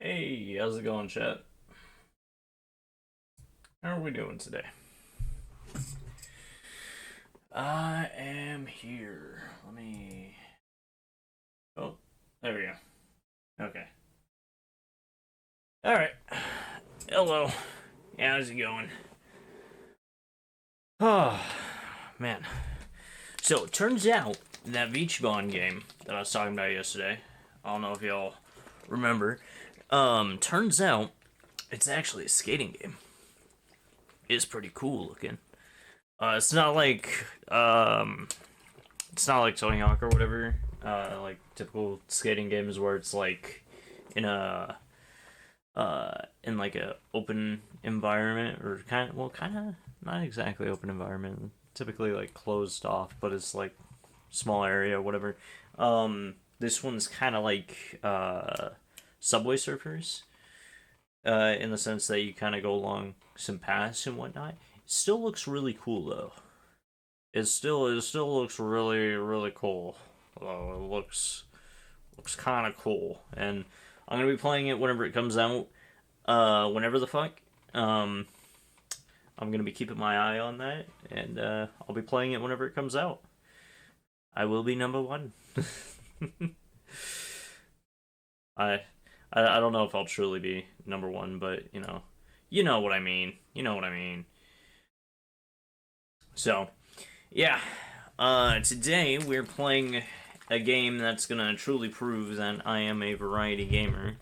Hey, how's it going, chat? How are we doing today? I am here. Let me. Oh, there we go. Okay. All right. Hello. How's it going? Oh, man. So it turns out that Beach Bond game that I was talking about yesterday. I don't know if y'all remember. Turns out it's actually a skating game. It's pretty cool looking. It's not like Tony Hawk or whatever. Like typical skating games where it's like in a in like a open environment or kind of not exactly open environment. Typically like closed off, but it's like small area, whatever. This one's kind of like Subway Surfers, in the sense that you kind of go along some paths and whatnot. It still looks really cool though. It still looks really cool. It looks kind of cool, and I'm gonna be playing it whenever it comes out. Whenever the fuck. I'm gonna be keeping my eye on that, and I'll be playing it whenever it comes out. I will be number one. I, I don't know if I'll truly be number one, but you know what I mean. You know what I mean. So, yeah. Today we're playing a game that's gonna truly prove that I am a variety gamer.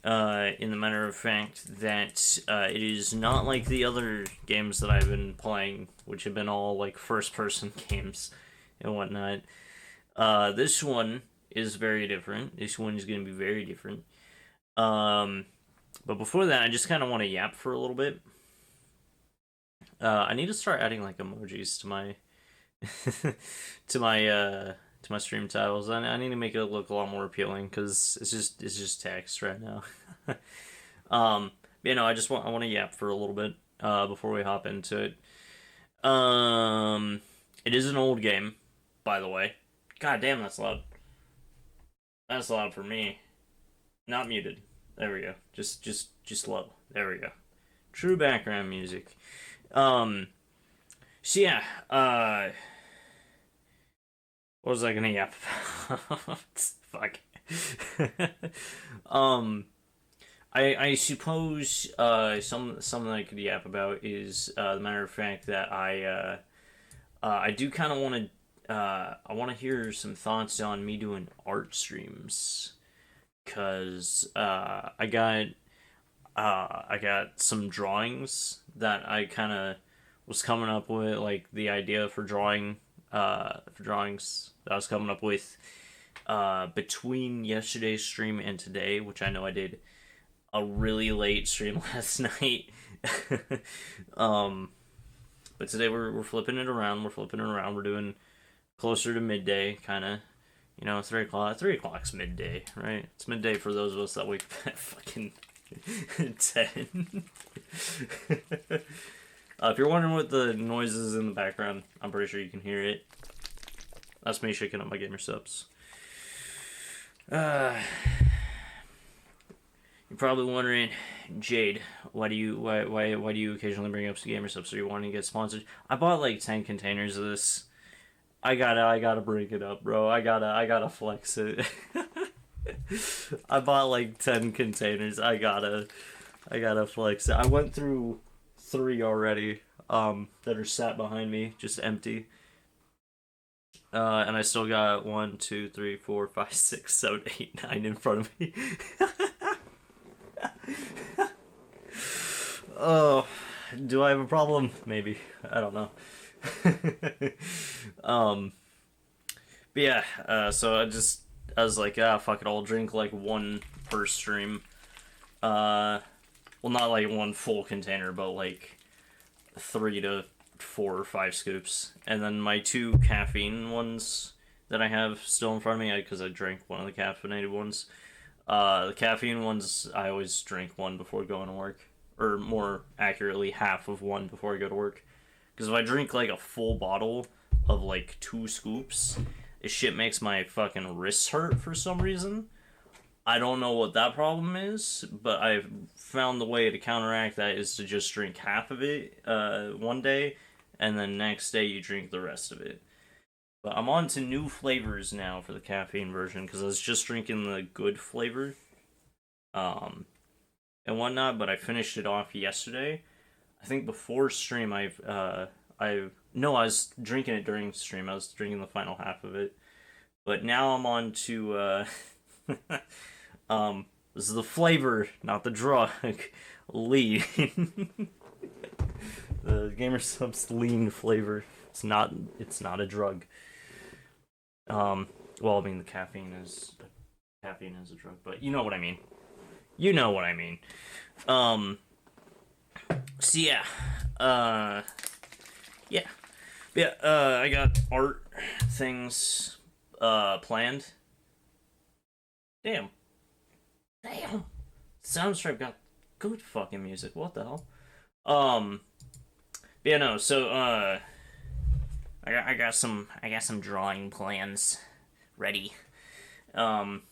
In the matter of fact that it is not like the other games that I've been playing, which have been all like first-person games and whatnot. This one is very different. This one is going to be very different. But before that, I just kind of want to yap for a little bit. I need to start adding like emojis to my to my stream titles. I need to make it look a lot more appealing because it's just text right now. I want to yap for a little bit before we hop into it. It is an old game, by the way. God damn, that's loud. That's loud for me. Not muted. There we go. Just low. There we go. True background music. So yeah, what was I gonna yap about? Fuck. um, I suppose something I could yap about is the matter of fact that I do kind of want to I want to hear some thoughts on me doing art streams, cause I got some drawings that I kind of was coming up with, like the idea for drawings that I was coming up with between yesterday's stream and today, which I know I did a really late stream last night. But today we're flipping it around. We're flipping it around. We're doing closer to midday, kind of. 3 o'clock. 3 o'clock's midday, right? It's midday for those of us that wake up at fucking 10. If you're wondering what the noise is in the background, I'm pretty sure you can hear it. That's me shaking up my gamer subs. You're probably wondering, Jade, why do you occasionally bring up gamer subs? Are you wanting to get sponsored? I bought like 10 containers of this. I gotta break it up, bro. I gotta flex it. I bought like 10 containers. I gotta flex it. I went through 3 already, that are sat behind me, just empty. And I still got 1, 2, 3, 4, 5, 6, 7, 8, 9 in front of me. Oh, do I have a problem? Maybe. I don't know. But yeah, so I was like, fuck it, I'll drink like 1 per stream. Well, not like 1 full container, but like 3 to 4 or 5 scoops. And then my 2 caffeine ones that I have still in front of me, because I drank one of the caffeinated ones. The caffeine ones, I always drink 1 before going to work. Or more accurately, half of 1 before I go to work. Because if I drink like a full bottle of like 2 scoops, this shit makes my fucking wrists hurt for some reason. I don't know what that problem is, but I've found the way to counteract that is to just drink half of it one day, and then next day you drink the rest of it. But I'm on to new flavors now for the caffeine version because I was just drinking the good flavor, um, and whatnot. But I finished it off yesterday. I think before stream, I no, I was drinking it during stream. I was drinking the final half of it, but now I'm on to this is the flavor, not the drug. Lean. The Gamer Subs lean flavor. It's not. It's not a drug. Well, I mean, the caffeine is a drug, but you know what I mean. You know what I mean. Um. So yeah. Yeah. Yeah. I got art things planned. Damn. Damn. Soundstripe got good fucking music. What the hell? Um. Yeah. No. So I got some drawing plans ready. Um.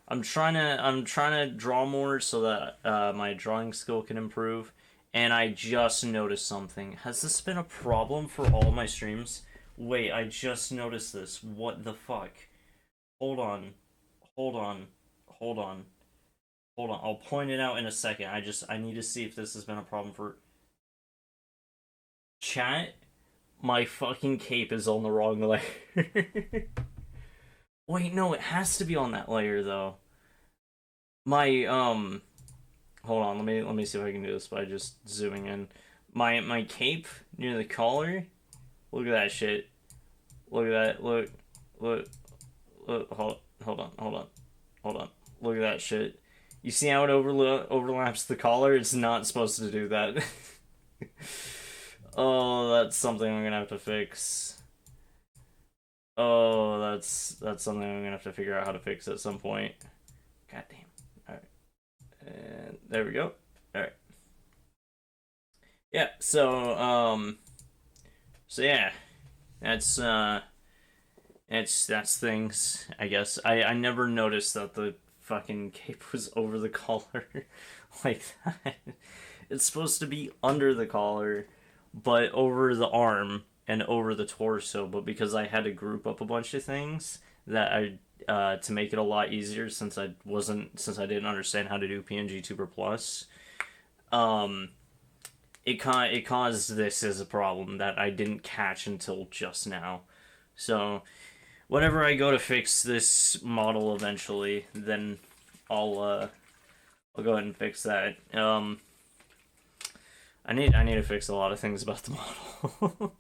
I'm trying to draw more so that my drawing skill can improve. And I just noticed something. Has this been a problem for all my streams? Wait, I just noticed this. What the fuck? Hold on. Hold on. Hold on. Hold on. I'll point it out in a second. I need to see if this has been a problem for chat. My fucking cape is on the wrong layer. Wait, no, it has to be on that layer though. My hold on, let me see if I can do this by just zooming in. My cape near the collar. Look at that shit. Look at that. Look. Hold on. Look at that shit. You see how it overlaps the collar? It's not supposed to do that. Oh, that's something I'm gonna have to fix. Oh, that's something I'm gonna have to figure out how to fix at some point. God damn. Alright. And there we go. Alright. Yeah, so yeah. That's that's things, I guess. I never noticed that the fucking cape was over the collar like that. It's supposed to be under the collar, but over the arm and over the torso. But because I had to group up a bunch of things that I to make it a lot easier since I didn't understand how to do PNG Tuber Plus, um, it caused this as a problem that I didn't catch until just now. So whenever I go to fix this model eventually, then I'll go ahead and fix that. I need to fix a lot of things about the model.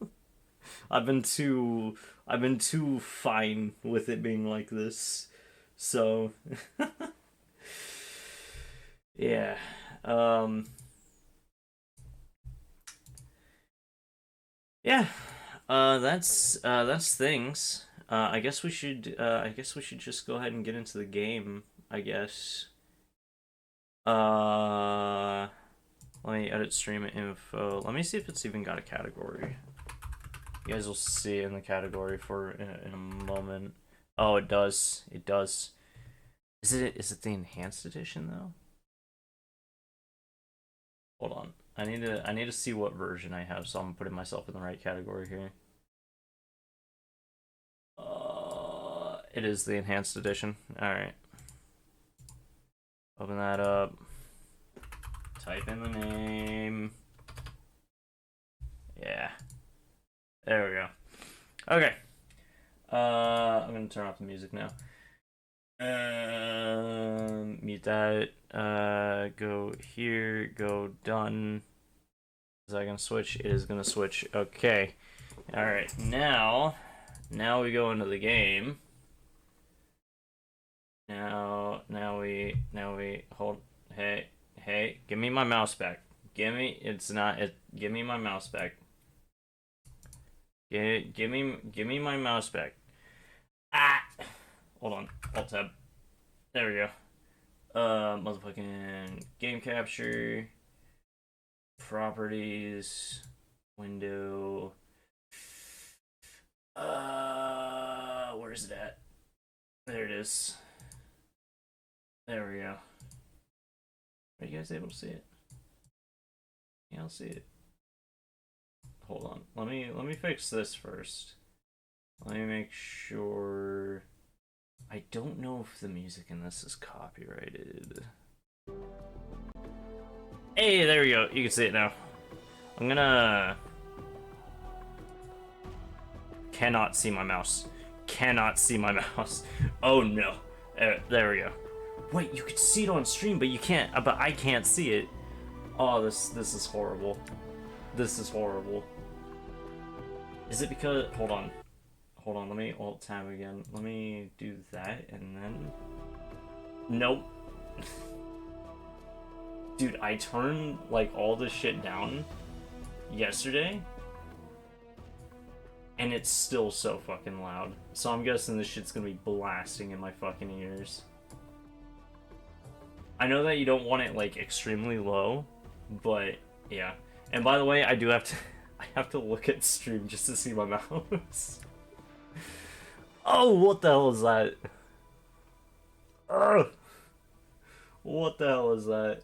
I've been too fine with it being like this. So yeah. Yeah. That's things. I guess we should just go ahead and get into the game, I guess. Uh Let me edit stream info. Let me see if it's even got a category. You guys will see it in the category in a moment. Oh, it does. It does. Is it the enhanced edition though? Hold on. I need to see what version I have, so I'm putting myself in the right category here. It is the enhanced edition. All right. Open that up. Type in the name. Yeah. There we go. Okay. I'm gonna turn off the music now. Mute that. Go here. Go done. Is that gonna switch? It is gonna switch. Okay. All right. Now we go into the game. Now we hold. Hey, give me my mouse back. Give me. It's not. It. Give me my mouse back. Give me my mouse back. Ah. Hold on. Alt tab. There we go. Motherfucking game capture. Properties. Window. Where's it at? There it is. There we go. Are you guys able to see it? Yeah, I'll see it. Hold on. Let me fix this first. Let me make sure. I don't know if the music in this is copyrighted. Hey, there we go. You can see it now. I'm gonna... Cannot see my mouse. Cannot see my mouse. Oh no. There we go. Wait, you can see it on stream, but you can't. But I can't see it. Oh, this is horrible. This is horrible. Is it because... Hold on. Hold on, let me alt-tab again. Let me do that, and then... Nope. Dude, I turned, like, all this shit down yesterday, and it's still so fucking loud. So I'm guessing this shit's gonna be blasting in my fucking ears. I know that you don't want it, like, extremely low, but, yeah. And by the way, I do have to... I have to look at stream just to see my mouse. Oh, what the hell is that? What the hell is that?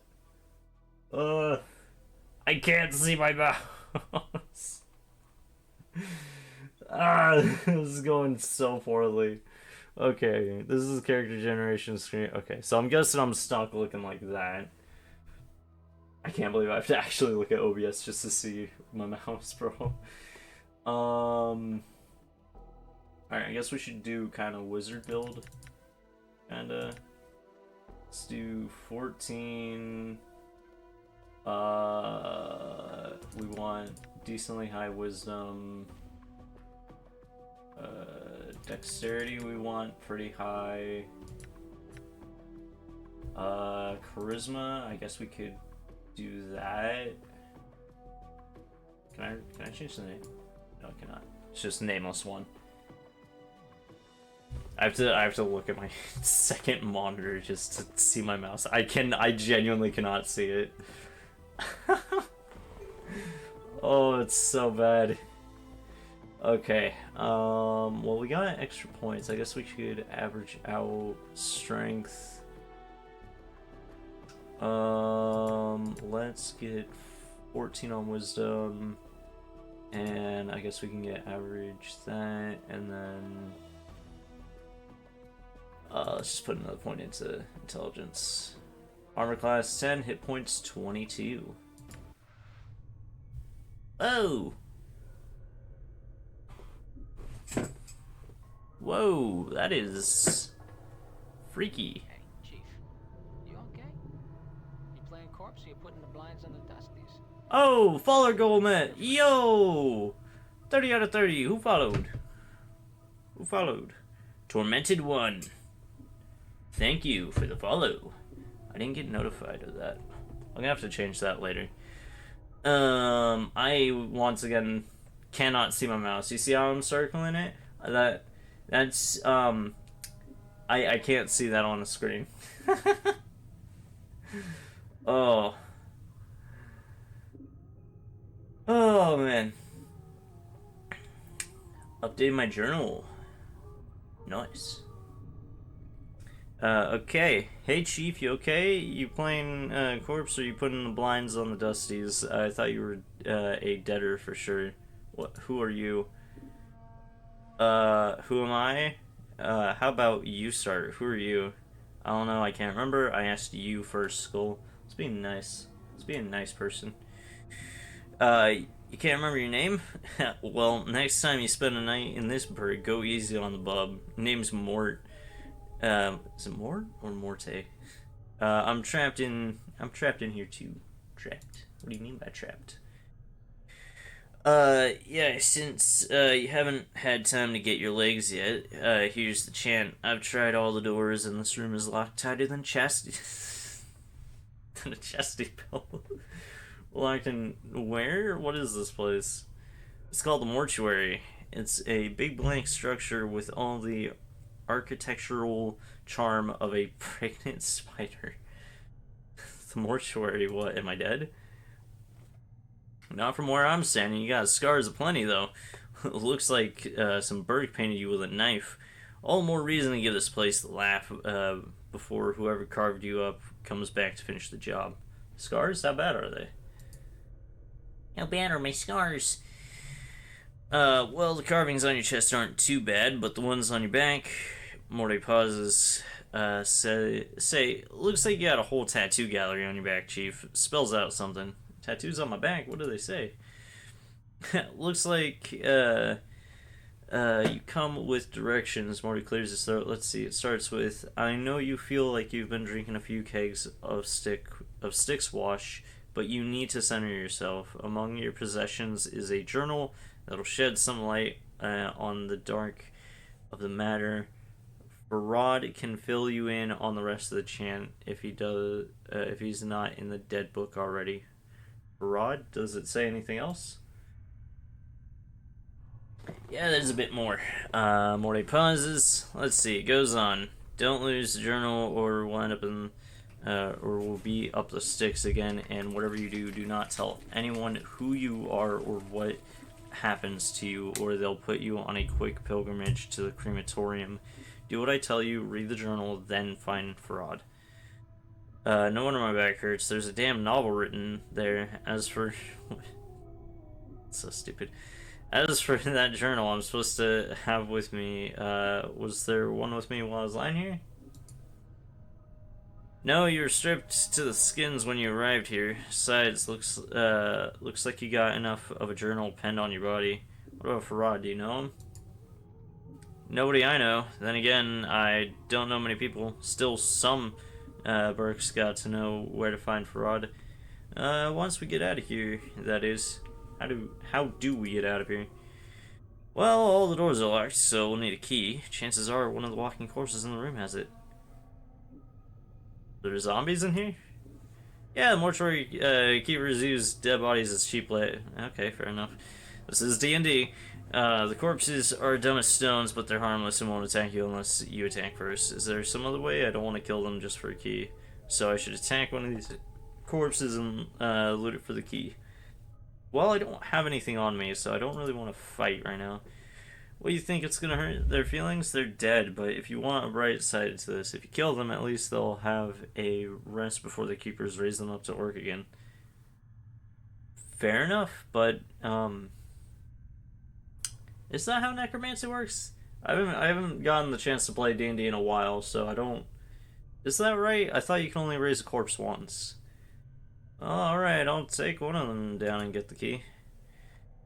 I can't see my mouse. This is going so poorly. Okay, this is character generation screen. Okay, so I'm guessing I'm stuck looking like that. I can't believe I have to actually look at OBS just to see my mouse, bro. Alright, I guess we should do kind of wizard build. Kinda. Let's do 14. We want decently high wisdom. Dexterity we want pretty high. Charisma, I guess we could do that. Can I change the name? No, I cannot. It's just nameless one. I have to look at my second monitor just to see my mouse. I genuinely cannot see it. Oh, it's so bad. Okay, well, we got extra points. I guess we could average out strength. Let's get 14 on wisdom, and I guess we can get average that, and then let's just put another point into intelligence. Armor class 10, hit points 22. Oh! Whoa, that is freaky. Hey, Chief. You okay? You playing corpse or you putting the blinds on the dusties? Oh, follower goal met. Yo! 30 out of 30. Who followed? Who followed? Tormented 1. Thank you for the follow. I didn't get notified of that. I'm gonna have to change that later. I once again cannot see my mouse. You see how I'm circling it? That's I can't see that on the screen. Oh. Oh man. Updated my journal. Nice. Okay. Hey Chief, you okay? You playing corpse or you putting the blinds on the dusties? I thought you were a deader for sure. What? Who are you? Who am I? How about you start? Who are you? I don't know, I can't remember. I asked you first, Skull. Let's be nice. Let's be a nice person. You can't remember your name? Well, next time you spend a night in this bird, go easy on the bub. Name's Mort. Is it Mort or Morte? I'm trapped in here too. Trapped. What do you mean by trapped? Yeah, since, you haven't had time to get your legs yet, here's the chant. I've tried all the doors and this room is locked tighter than chastity... than a chastity belt. Locked in where? What is this place? It's called the Mortuary. It's a big blank structure with all the architectural charm of a pregnant spider. The Mortuary, what, am I dead? Not from where I'm standing. You got scars aplenty, though. Looks like some bird painted you with a knife. All the more reason to give this place the laugh. before whoever carved you up comes back to finish the job. Scars? How bad are they? How bad are my scars? Well, the carvings on your chest aren't too bad, but the ones on your back, Morty pauses, say, looks like you got a whole tattoo gallery on your back, Chief. Spells out something. Tattoos on my back? What do they say? Looks like, you come with directions. Morty clears his throat. Let's see. It starts with, I know you feel like you've been drinking a few kegs of stick wash, but you need to center yourself. Among your possessions is a journal that'll shed some light on the dark of the matter. Barad can fill you in on the rest of the chant if he's not in the dead book already. Barad, does it say anything else? Yeah, there's a bit more. Morty pauses. Let's see. It goes on. Don't lose the journal, or we'll end up in, or we'll be up the sticks again. And whatever you do, do not tell anyone who you are or what happens to you, or they'll put you on a quick pilgrimage to the crematorium. Do what I tell you. Read the journal, then find Farad. No wonder my back hurts. There's a damn novel written there. As for, so stupid. As for that journal I'm supposed to have with me, was there one with me while I was lying here? No, you were stripped to the skins when you arrived here. Besides, looks like you got enough of a journal penned on your body. What about Farad? Do you know him? Nobody I know. Then again, I don't know many people. Still, some Burks got to know where to find Farad. Once we get out of here, that is. How do we get out of here? Well, all the doors are locked, so we'll need a key. Chances are one of the walking corpses in the room has it. There are zombies in here? Yeah, the mortuary keepers use dead bodies as cheap light. Okay, fair enough. This is D&D. The corpses are dumb as stones, but they're harmless and won't attack you unless you attack first. Is there some other way? I don't want to kill them just for a key. So I should attack one of these corpses and loot it for the key. Well, I don't have anything on me, so I don't really want to fight right now. What do you think? It's gonna hurt their feelings? They're dead, but if you want a bright side to this, if you kill them, at least they'll have a rest before the keepers raise them up to work again. Fair enough, but, is that how necromancy works? I haven't gotten the chance to play D&D in a while, so I don't... Is that right? I thought you can only raise a corpse once. Alright, I'll take one of them down and get the key.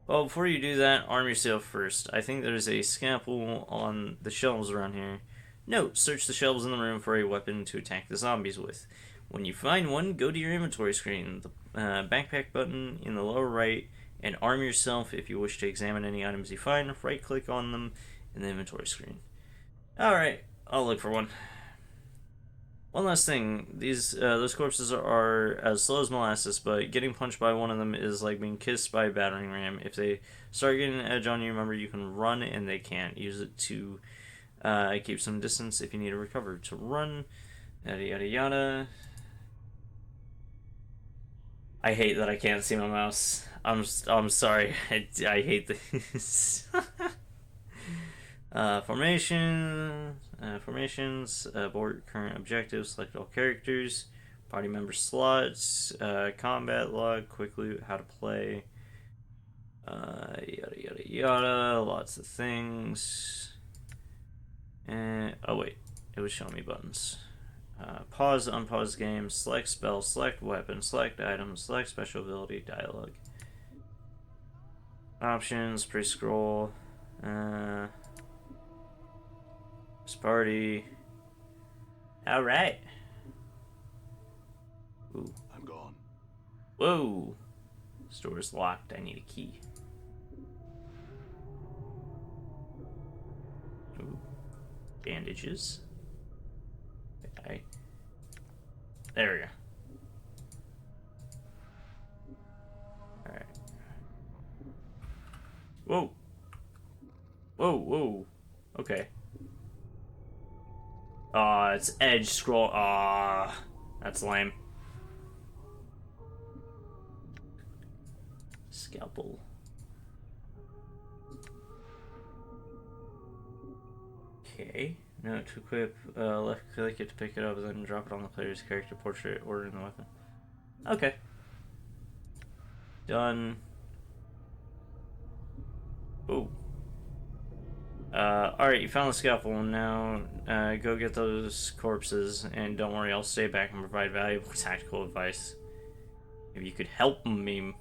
Well, before you do that, arm yourself first. I think there's a scalpel on the shelves around here. Note, search the shelves in the room for a weapon to attack the zombies with. When you find one, go to your inventory screen, the backpack button in the lower right, and arm yourself if you wish to examine any items you find. Right-click on them in the inventory screen. Alright, I'll look for one. One last thing, those corpses are as slow as molasses, but getting punched by one of them is like being kissed by a battering ram. If they start getting an edge on you, remember you can run and they can't. Use it to keep some distance if you need to recover. To run, yada yada yada. I hate that I can't see my mouse. I'm sorry. I hate this. Formations, abort current objectives, select all characters, party member slots, combat log, quick loot, how to play, yada yada yada, lots of things. And, oh wait, it was showing me buttons. Pause, unpause game, select spell, select weapon, select item, select special ability, dialogue. Options, pre-scroll, party. Alright. Ooh. I'm gone. Whoa. Store's locked. I need a key. Ooh. Bandages. Okay. There we go. Alright. Whoa. Whoa, whoa. Okay. It's edge scroll. That's lame. Scalpel. Okay. No, to equip, left click it to pick it up, and then drop it on the player's character portrait, ordering the weapon. Okay. Done. Ooh. Alright, you found the scalpel. Now, go get those corpses, and don't worry, I'll stay back and provide valuable tactical advice. If you could help me,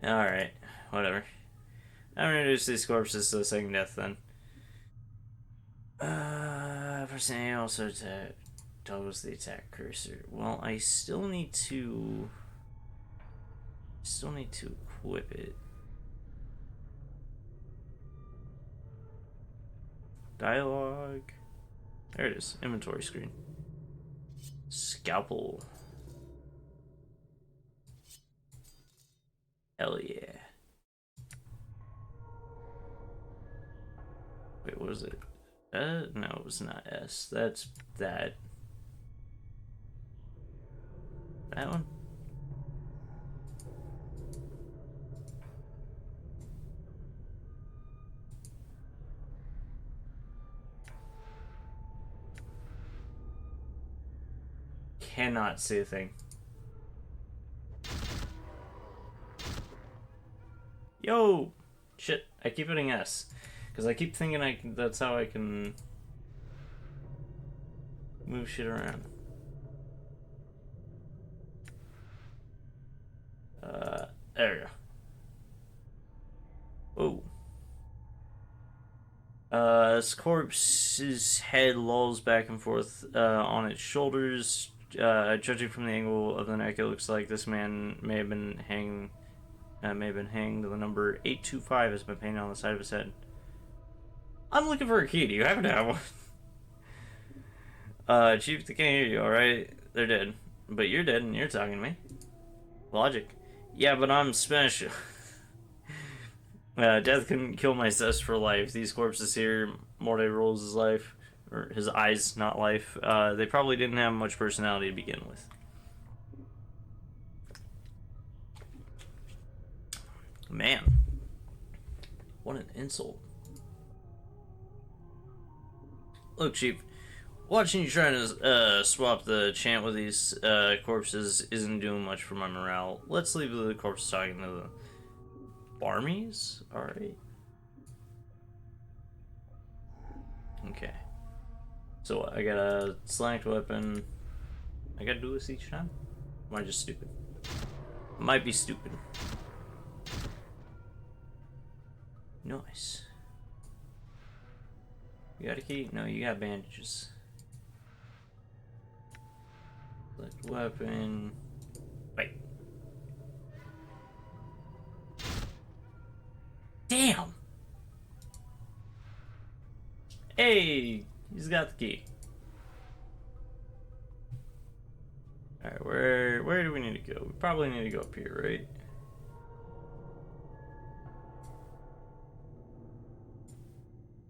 Alright, whatever. I'm gonna introduce these corpses to the second death then. Person also toggles the attack cursor. Well, I still need to equip it. Dialogue. There it is. Inventory screen. Scalpel. Hell yeah. Wait, what was it? No, it was not S. That's that. That one? Cannot see a thing. Yo! Shit, I keep hitting S. Because I keep thinking that's how I can move shit around. There we go. Oh. This corpse's head lolls back and forth on its shoulders. Judging from the angle of the neck, it looks like this man may have been hanged. The number 825 has been painted on the side of his head. I'm looking for a key. Do you happen to have one? Chief, they can't hear you, alright? They're dead. But you're dead and you're talking to me. Logic. Yeah, but I'm special. Death couldn't kill my zest for life. These corpses here, Morte rolls his life. Or his eyes, not life. They probably didn't have much personality to begin with. Man. What an insult. Look, Chief. Watching you trying to swap the chant with these corpses isn't doing much for my morale. Let's leave the corpses talking to the Barmies? Alright. Okay. So I gotta select weapon. I gotta do this each time? Am I just stupid? Might be stupid. Nice. You got a key? No, you got bandages. Select weapon. Wait. Damn! Hey! He's got the key. Alright, where do we need to go? We probably need to go up here, right?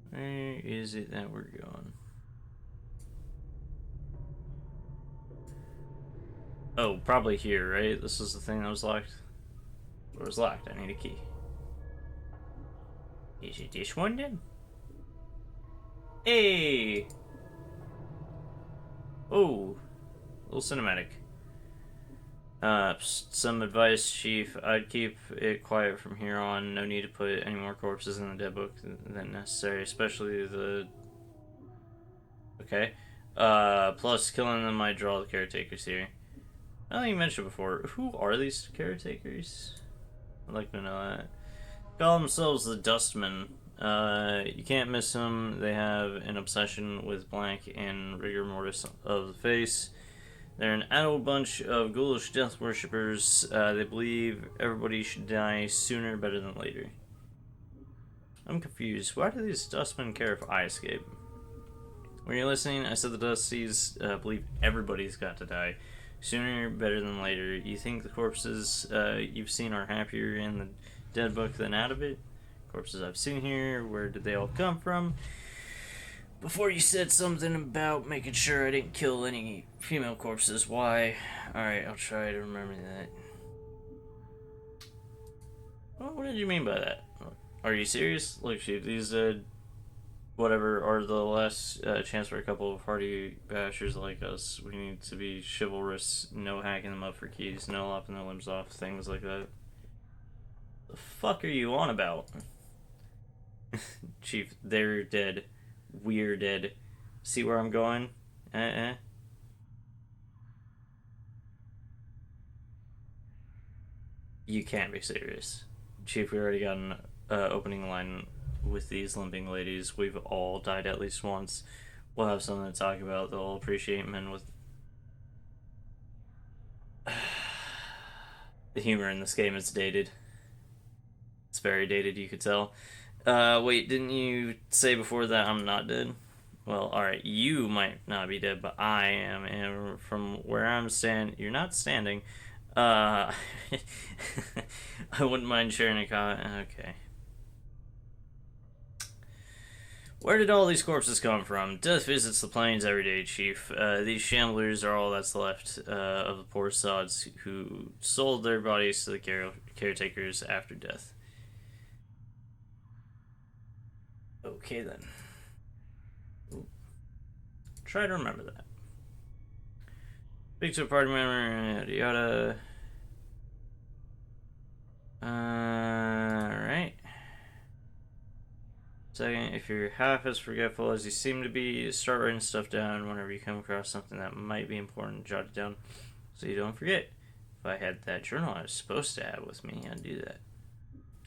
Where is it that we're going? Oh, probably here, right? This is the thing that was locked. It was locked. I need a key. Is it this one then? Hey! Oh, little cinematic. Some advice, Chief. I'd keep it quiet from here on. No need to put any more corpses in the dead book than necessary, especially the... Okay. Plus, killing them might draw the caretakers here. I don't think you mentioned before. Who are these caretakers? I'd like to know that. Call themselves the Dustmen. You can't miss them. They have an obsession with blank and rigor mortis of the face. They're an adult bunch of ghoulish death worshippers. They believe everybody should die sooner better than later. I'm confused. Why do these Dustmen care if I escape? When you're listening, I said the Dusties believe everybody's got to die sooner better than later. You think the corpses you've seen are happier in the dead book than out of it? Corpses I've seen here, where did they all come from? Before you said something about making sure I didn't kill any female corpses, why? Alright, I'll try to remember that. Well, what did you mean by that? Are you serious? Look, Chief, these whatever, or the last chance for a couple of hardy bashers like us. We need to be chivalrous, no hacking them up for keys, no lopping their limbs off, things like that. The fuck are you on about? Chief, they're dead. We're dead. See where I'm going? You can't be serious. Chief, we already got an opening line with these limping ladies. We've all died at least once. We'll have something to talk about. They'll appreciate men with... The humor in this game is dated. It's very dated, you could tell. Wait, didn't you say before that I'm not dead? Well, alright, you might not be dead, but I am, and from where I'm standing, you're not standing. I wouldn't mind sharing a comment. Okay. Where did all these corpses come from? Death visits the plains every day, Chief. These shamblers are all that's left of the poor sods who sold their bodies to the caretakers after death. Okay, then. Ooh. Try to remember that. Speak to a party member, yada yada. Alright. Second, if you're half as forgetful as you seem to be, start writing stuff down whenever you come across something that might be important. Jot it down so you don't forget. If I had that journal I was supposed to have with me, I'd do that.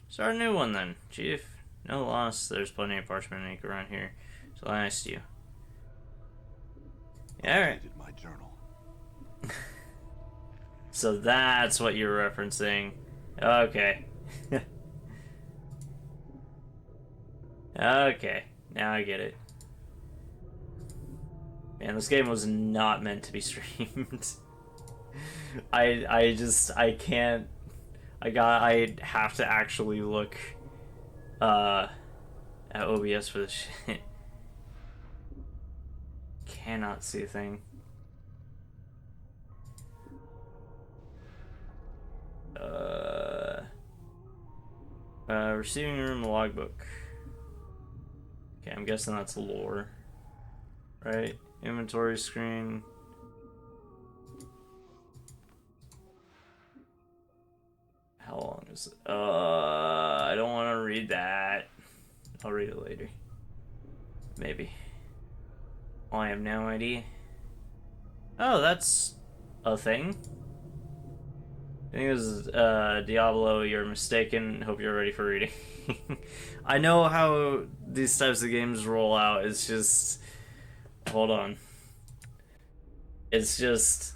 Start a new one then, Chief. No loss, there's plenty of parchment ink around here, so I asked you. Yeah, alright. My journal. So that's what you're referencing. Okay. Okay, now I get it. Man, this game was not meant to be streamed. I can't. I have to actually look at OBS for this shit. Cannot see a thing. Receiving room logbook. Okay, I'm guessing that's lore. Right? Inventory screen. How long is it? I don't want to read that. I'll read it later. Maybe. Oh, I have no idea. Oh, that's a thing. I think this is Diablo, you're mistaken. Hope you're ready for reading. I know how these types of games roll out. It's just... Hold on. It's just...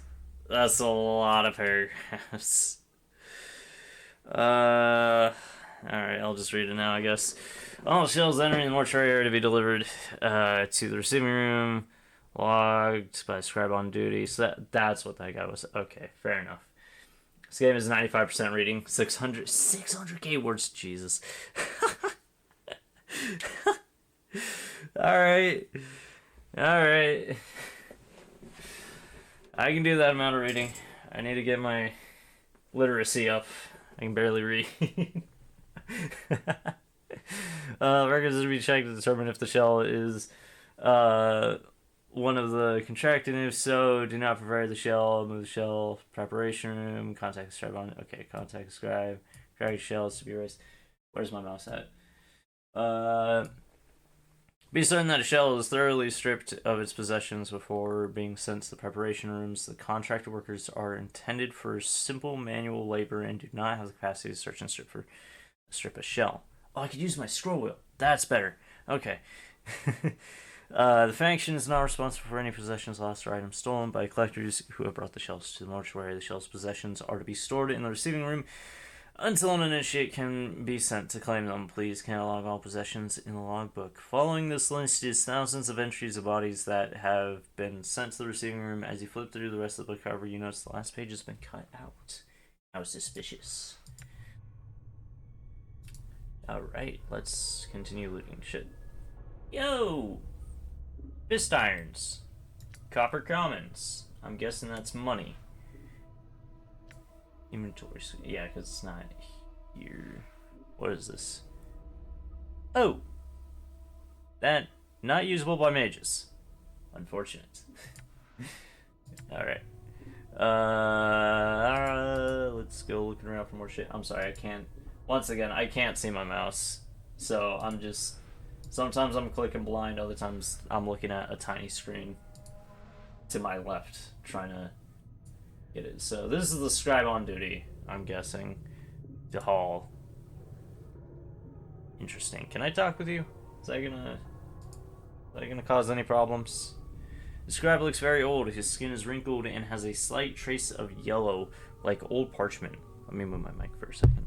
That's a lot of paragraphs. Alright, I'll just read it now, I guess. All shells entering the mortuary area to be delivered to the receiving room. Logged by scribe on duty. So that's what that guy was. Okay, fair enough. This game is 95% reading. 600k words. Jesus. Alright. Alright. I can do that amount of reading. I need to get my literacy up. I can barely read. Records are to be checked to determine if the shell is one of the contracted. If so, do not prepare the shell. Move the shell. Preparation room. Contact the scribe on. Okay, contact the scribe. Cracked shells to be erased. Where's my mouse at? Be certain that a shell is thoroughly stripped of its possessions before being sent to the preparation rooms. The contracted workers are intended for simple manual labor and do not have the capacity to search and strip a shell. Oh, I could use my scroll wheel. That's better. Okay. The faction is not responsible for any possessions lost or items stolen by collectors who have brought the shells to the mortuary. The shells' possessions are to be stored in the receiving room until an initiate can be sent to claim them. Please catalog all possessions in the logbook. Following this list is thousands of entries of bodies that have been sent to the receiving room. As you flip through the rest of the book, however, you notice the last page has been cut out. How suspicious. Alright, let's continue looting shit. Yo! Fist irons. Copper commons. I'm guessing that's money. Inventory. Yeah, because it's not here. What is this? Oh! That Not usable by mages. Unfortunate. Alright. Let's go looking around for more shit. I'm sorry, I can't. Once again, I can't see my mouse. So I'm just. Sometimes I'm clicking blind, other times I'm looking at a tiny screen to my left, trying to get it. So this is the scribe on duty, I'm guessing. To Hall. Interesting. Can I talk with you? Is that gonna cause any problems? The scribe looks very old. His skin is wrinkled and has a slight trace of yellow, like old parchment. Let me move my mic for a second.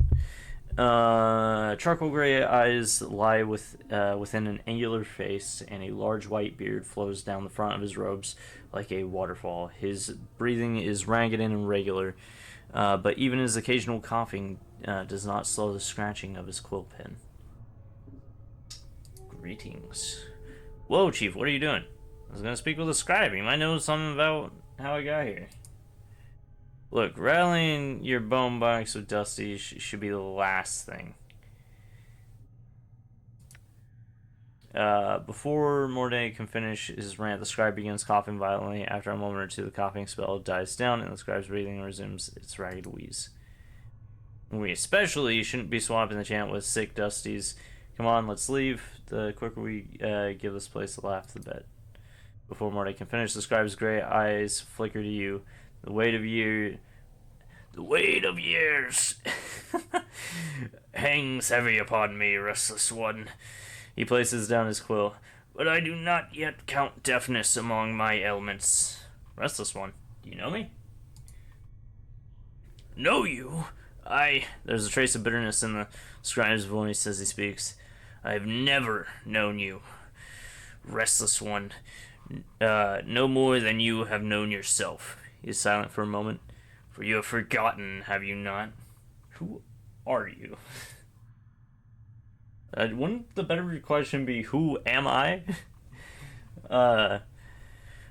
Charcoal gray eyes lie within an angular face, and a large white beard flows down the front of his robes like a waterfall. His breathing is ragged and irregular, but even his occasional coughing does not slow the scratching of his quill pen. Greetings. Whoa, Chief, what are you doing? I was gonna speak with a scribe. You might know something about how I got here. Look, rallying your bone box with Dusty should be the last thing. Before Morday can finish his rant, the scribe begins coughing violently. After a moment or two, the coughing spell dies down, and the scribe's breathing resumes its ragged wheeze. We especially shouldn't be swapping the chant with sick Dusties. Come on, let's leave. The quicker we give this place a laugh, the better. Before Morty can finish, the scribe's gray eyes flicker to you. The weight of years hangs heavy upon me, restless one. He places down his quill. But I do not yet count deafness among my ailments. Restless one, do you know me? Know you? There's a trace of bitterness in the scribe's voice as he speaks. I've never known you, restless one. No more than you have known yourself. He is silent for a moment. For you have forgotten, have you not? Who are you? Wouldn't the better question be, who am I?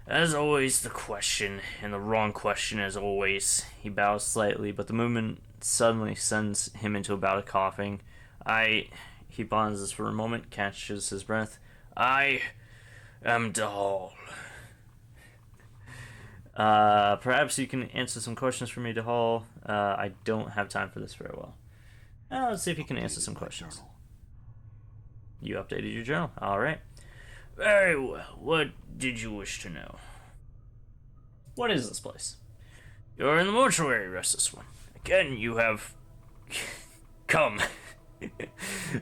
As always, the question, and the wrong question as always. He bows slightly, but the movement suddenly sends him into a bout of coughing. He pauses for a moment, catches his breath. I am Dahal. Perhaps you can answer some questions for me, Dahal. I don't have time for this very well. Let's see if you can answer some questions. You updated your journal. Alright. Very well. What did you wish to know? What is this place? You're in the mortuary, restless one. Again, you have come.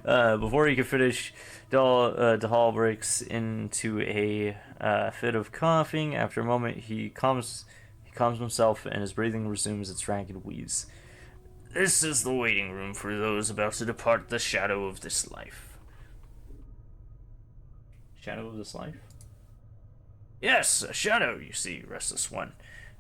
Before he could finish, Dahal breaks into a fit of coughing. After a moment, he calms himself, and his breathing resumes its ragged wheeze. This is the waiting room for those about to depart the shadow of this life. Shadow of this life? Yes, a shadow, you see, restless one.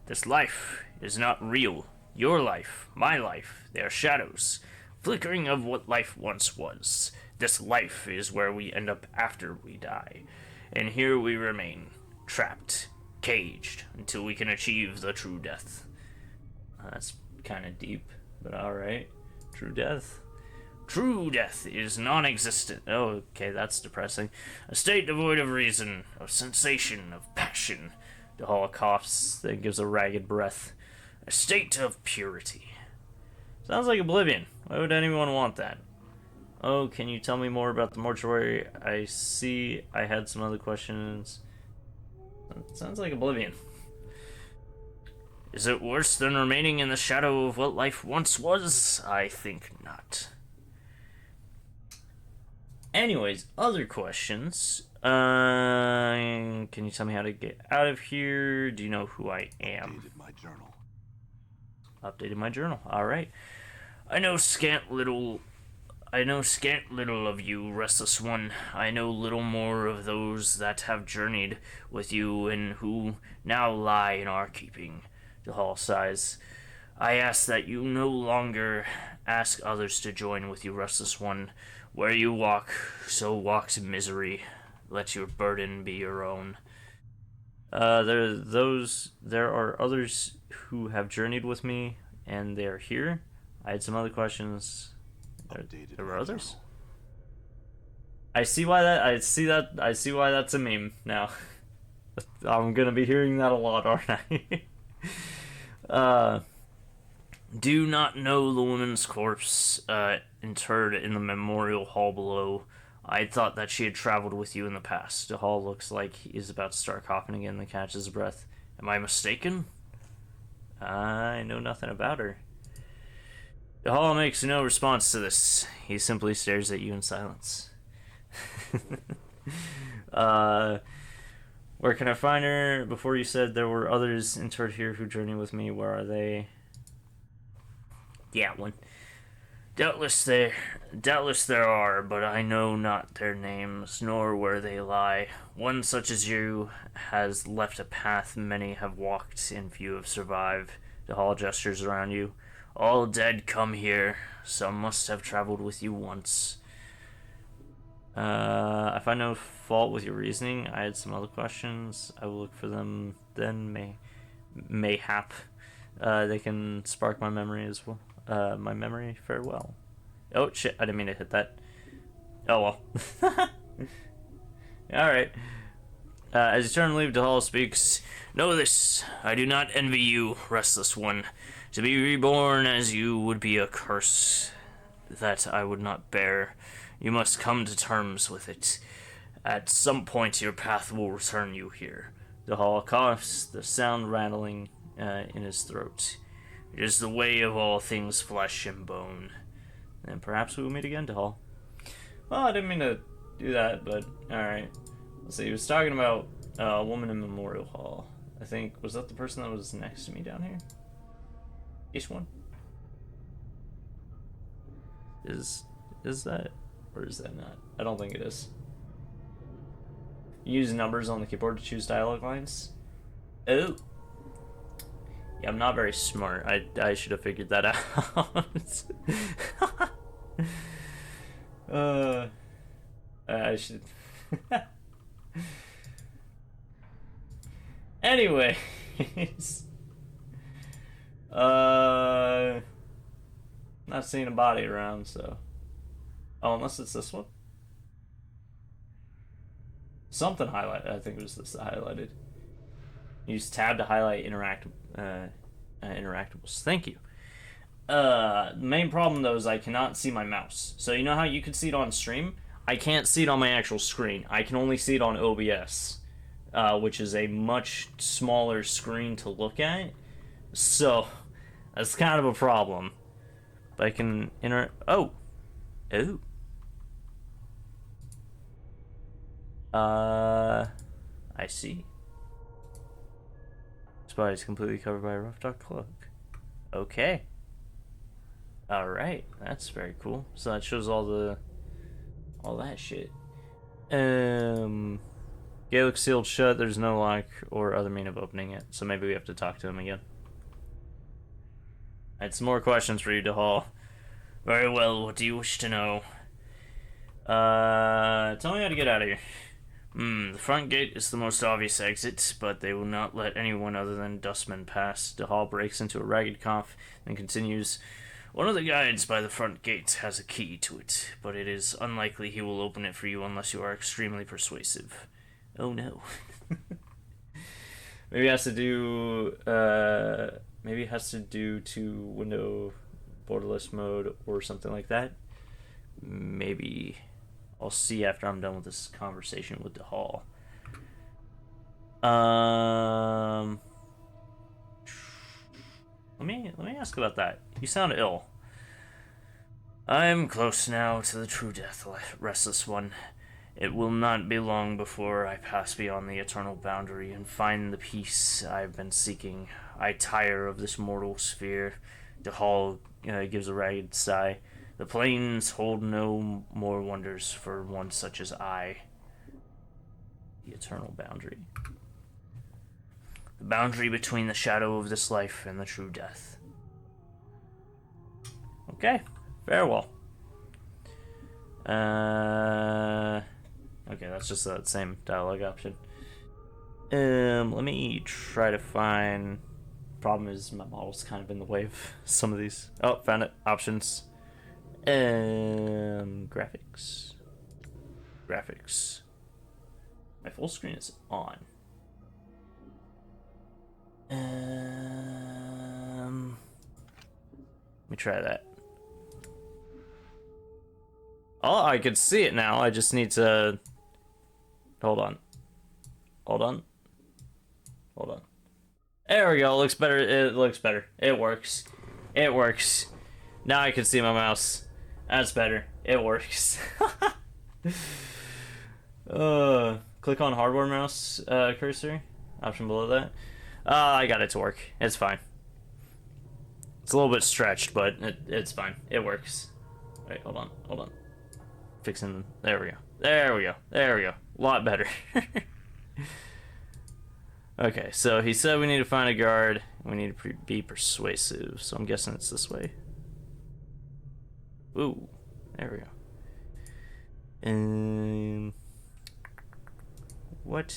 This life is not real. Your life, my life, they are shadows. Flickering of what life once was. This life is where we end up after we die. And here we remain, trapped, caged, until we can achieve the true death. That's kind of deep, but alright. True death. True death is non-existent. Oh, okay, that's depressing. A state devoid of reason, of sensation, of passion. Dahal coughs, then gives a ragged breath. A state of purity. Sounds like Oblivion. Why would anyone want that? Oh, can you tell me more about the mortuary? I see I had some other questions. Sounds like Oblivion. Is it worse than remaining in the shadow of what life once was? I think not. Anyways, other questions. Can you tell me how to get out of here? Do you know who I am? Updated my journal. Alright. I know scant little of you, restless one. I know little more of those that have journeyed with you and who now lie in our keeping. Dahal sighs. I ask that you no longer ask others to join with you, restless one. Where you walk, so walks misery. Let your burden be your own. There are others who have journeyed with me, and they are here. I had some other questions. There were others? I see why that. I see that. I see why that's a meme now. I'm gonna be hearing that a lot, aren't I? Do not know the woman's corpse interred in the memorial hall below. I thought that she had traveled with you in the past. The hall looks like he's about to start coughing again and catches his breath. Am I mistaken? I know nothing about her. The hall makes no response to this. He simply stares at you in silence. Where can I find her? Before you said there were others interred here who journey with me. Where are they? Yeah, one. Doubtless there are, but I know not their names, nor where they lie. One such as you has left a path many have walked, and few have survived. The hall gestures around you. All dead come here. Some must have traveled with you once. I find no fault with your reasoning. I had some other questions. I will look for them then. Mayhap they can spark my memory as well. My memory farewell. Oh shit, I didn't mean to hit that. Oh well. Alright. As you turn and leave, Dahal speaks. Know this, I do not envy you, restless one. To be reborn as you would be a curse that I would not bear. You must come to terms with it. At some point your path will return you here. Dahal coughs, the sound rattling in his throat. It is the way of all things flesh and bone. And perhaps we will meet again, Dahal. Well, I didn't mean to do that, but alright. Let's see, he was talking about a woman in Memorial Hall. I think, was that the person that was next to me down here? Ish one? Is that? Or is that not? I don't think it is. You use numbers on the keyboard to choose dialogue lines? Oh! Yeah, I'm not very smart. I should have figured that out. I should... Anyways. Not seeing a body around, so... Oh, unless it's this one? Something highlighted. I think it was this that highlighted. Use tab to highlight interactables. Thank you. The main problem though is I cannot see my mouse. So you know how you can see it on stream? I can't see it on my actual screen. I can only see it on OBS, which is a much smaller screen to look at. So that's kind of a problem. But I can Oh. I see. This body is completely covered by a rough dark cloak. Okay. Alright, that's very cool. So that shows all that shit. Gaelic sealed shut, there's no lock or other mean of opening it, so maybe we have to talk to him again. I had some more questions for you, Dahal. Very well, what do you wish to know? Tell me how to get out of here. The front gate is the most obvious exit, but they will not let anyone other than dustmen pass. Dahal breaks into a ragged cough and continues. One of the guides by the front gate has a key to it, but it is unlikely he will open it for you unless you are extremely persuasive. Oh no. Maybe it has to do, maybe it has to do to window borderless mode or something like that. Maybe I'll see after I'm done with this conversation with Dahal. Let me ask about that. You sound ill. I am close now to the true death, restless one. It will not be long before I pass beyond the eternal boundary and find the peace I've been seeking. I tire of this mortal sphere. Dahal gives a ragged sigh. The plains hold no more wonders for one such as I. The eternal boundary. The boundary between the shadow of this life and the true death. Okay, farewell. Okay, that's just that same dialogue option. Let me try to find... Problem is my model's kind of in the way of some of these. Oh, found it. Options. Graphics. Graphics. My full screen is on. Let me try that. Oh, I can see it now. I just need to... Hold on. Hold on. Hold on. There we go. It looks better. It looks better. It works. It works. Now I can see my mouse. That's better. It works. Click on hardware mouse cursor. Option below that. I got it to work. It's fine. It's a little bit stretched, but it's fine. It works. Wait, hold on. Hold on. Fixing. There we go. There we go. There we go. A lot better. Okay, so he said we need to find a guard. We need to be persuasive. So I'm guessing it's this way. Ooh. There we go. What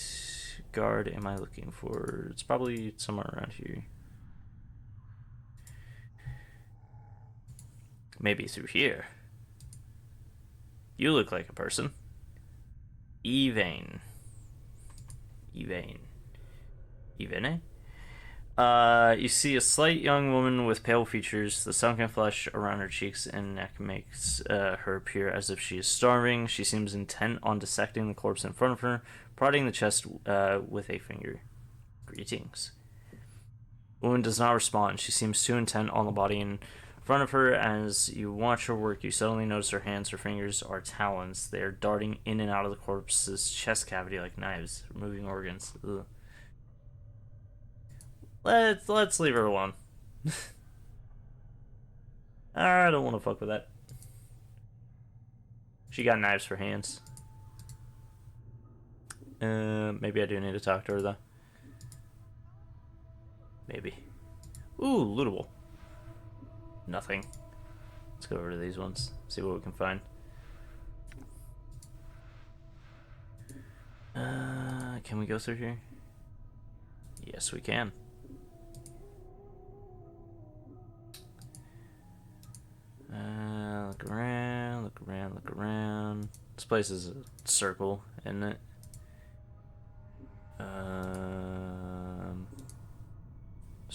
guard am I looking for? It's probably somewhere around here. Maybe through here. You look like a person. Evane. Evane. You see a slight young woman with pale features. The sunken flesh around her cheeks and neck makes her appear as if she is starving. She seems intent on dissecting the corpse in front of her, prodding the chest with a finger. Greetings. The woman does not respond. She seems too intent on the body in front of her. As you watch her work, you suddenly notice her hands. Her fingers are talons. They are darting in and out of the corpse's chest cavity like knives, removing organs. Ugh. Let's leave her alone. I don't want to fuck with that. She got knives for hands. Maybe I do need to talk to her though. Maybe. Ooh, lootable. Nothing. Let's go over to these ones. See what we can find. Can we go through here? Yes, we can. Look around, look around, look around. This place is a circle, isn't it?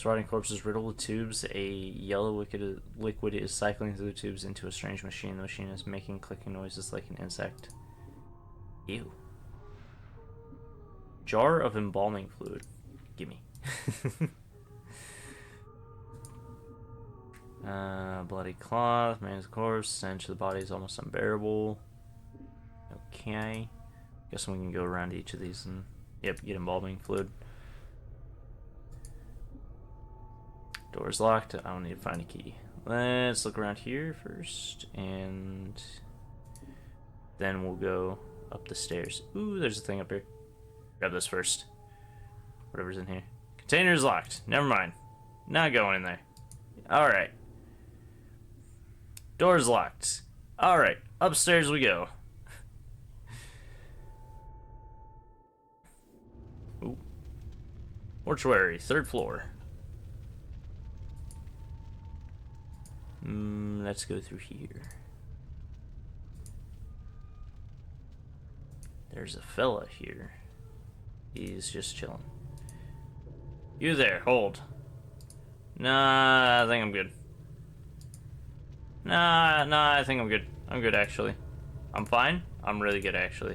Rotting corpses riddled with tubes. A yellow liquid is cycling through the tubes into a strange machine. The machine is making clicking noises like an insect. Ew. Jar of embalming fluid. Gimme. Bloody cloth, man's corpse, stench of the body is almost unbearable. Okay. Guess we can go around each of these and, yep, get embalming fluid. Door's locked. I don't need to find a key. Let's look around here first, and then we'll go up the stairs. Ooh, there's a thing up here. Grab this first. Whatever's in here. Container's locked. Never mind. Not going in there. Alright. Door's locked. Alright. Upstairs we go. Ooh. Mortuary, 3rd floor. Let's go through here. There's a fella here. He's just chilling. You there, hold. Nah, I think I'm good. Nah, I think I'm good. I'm good, actually. I'm fine. I'm really good, actually.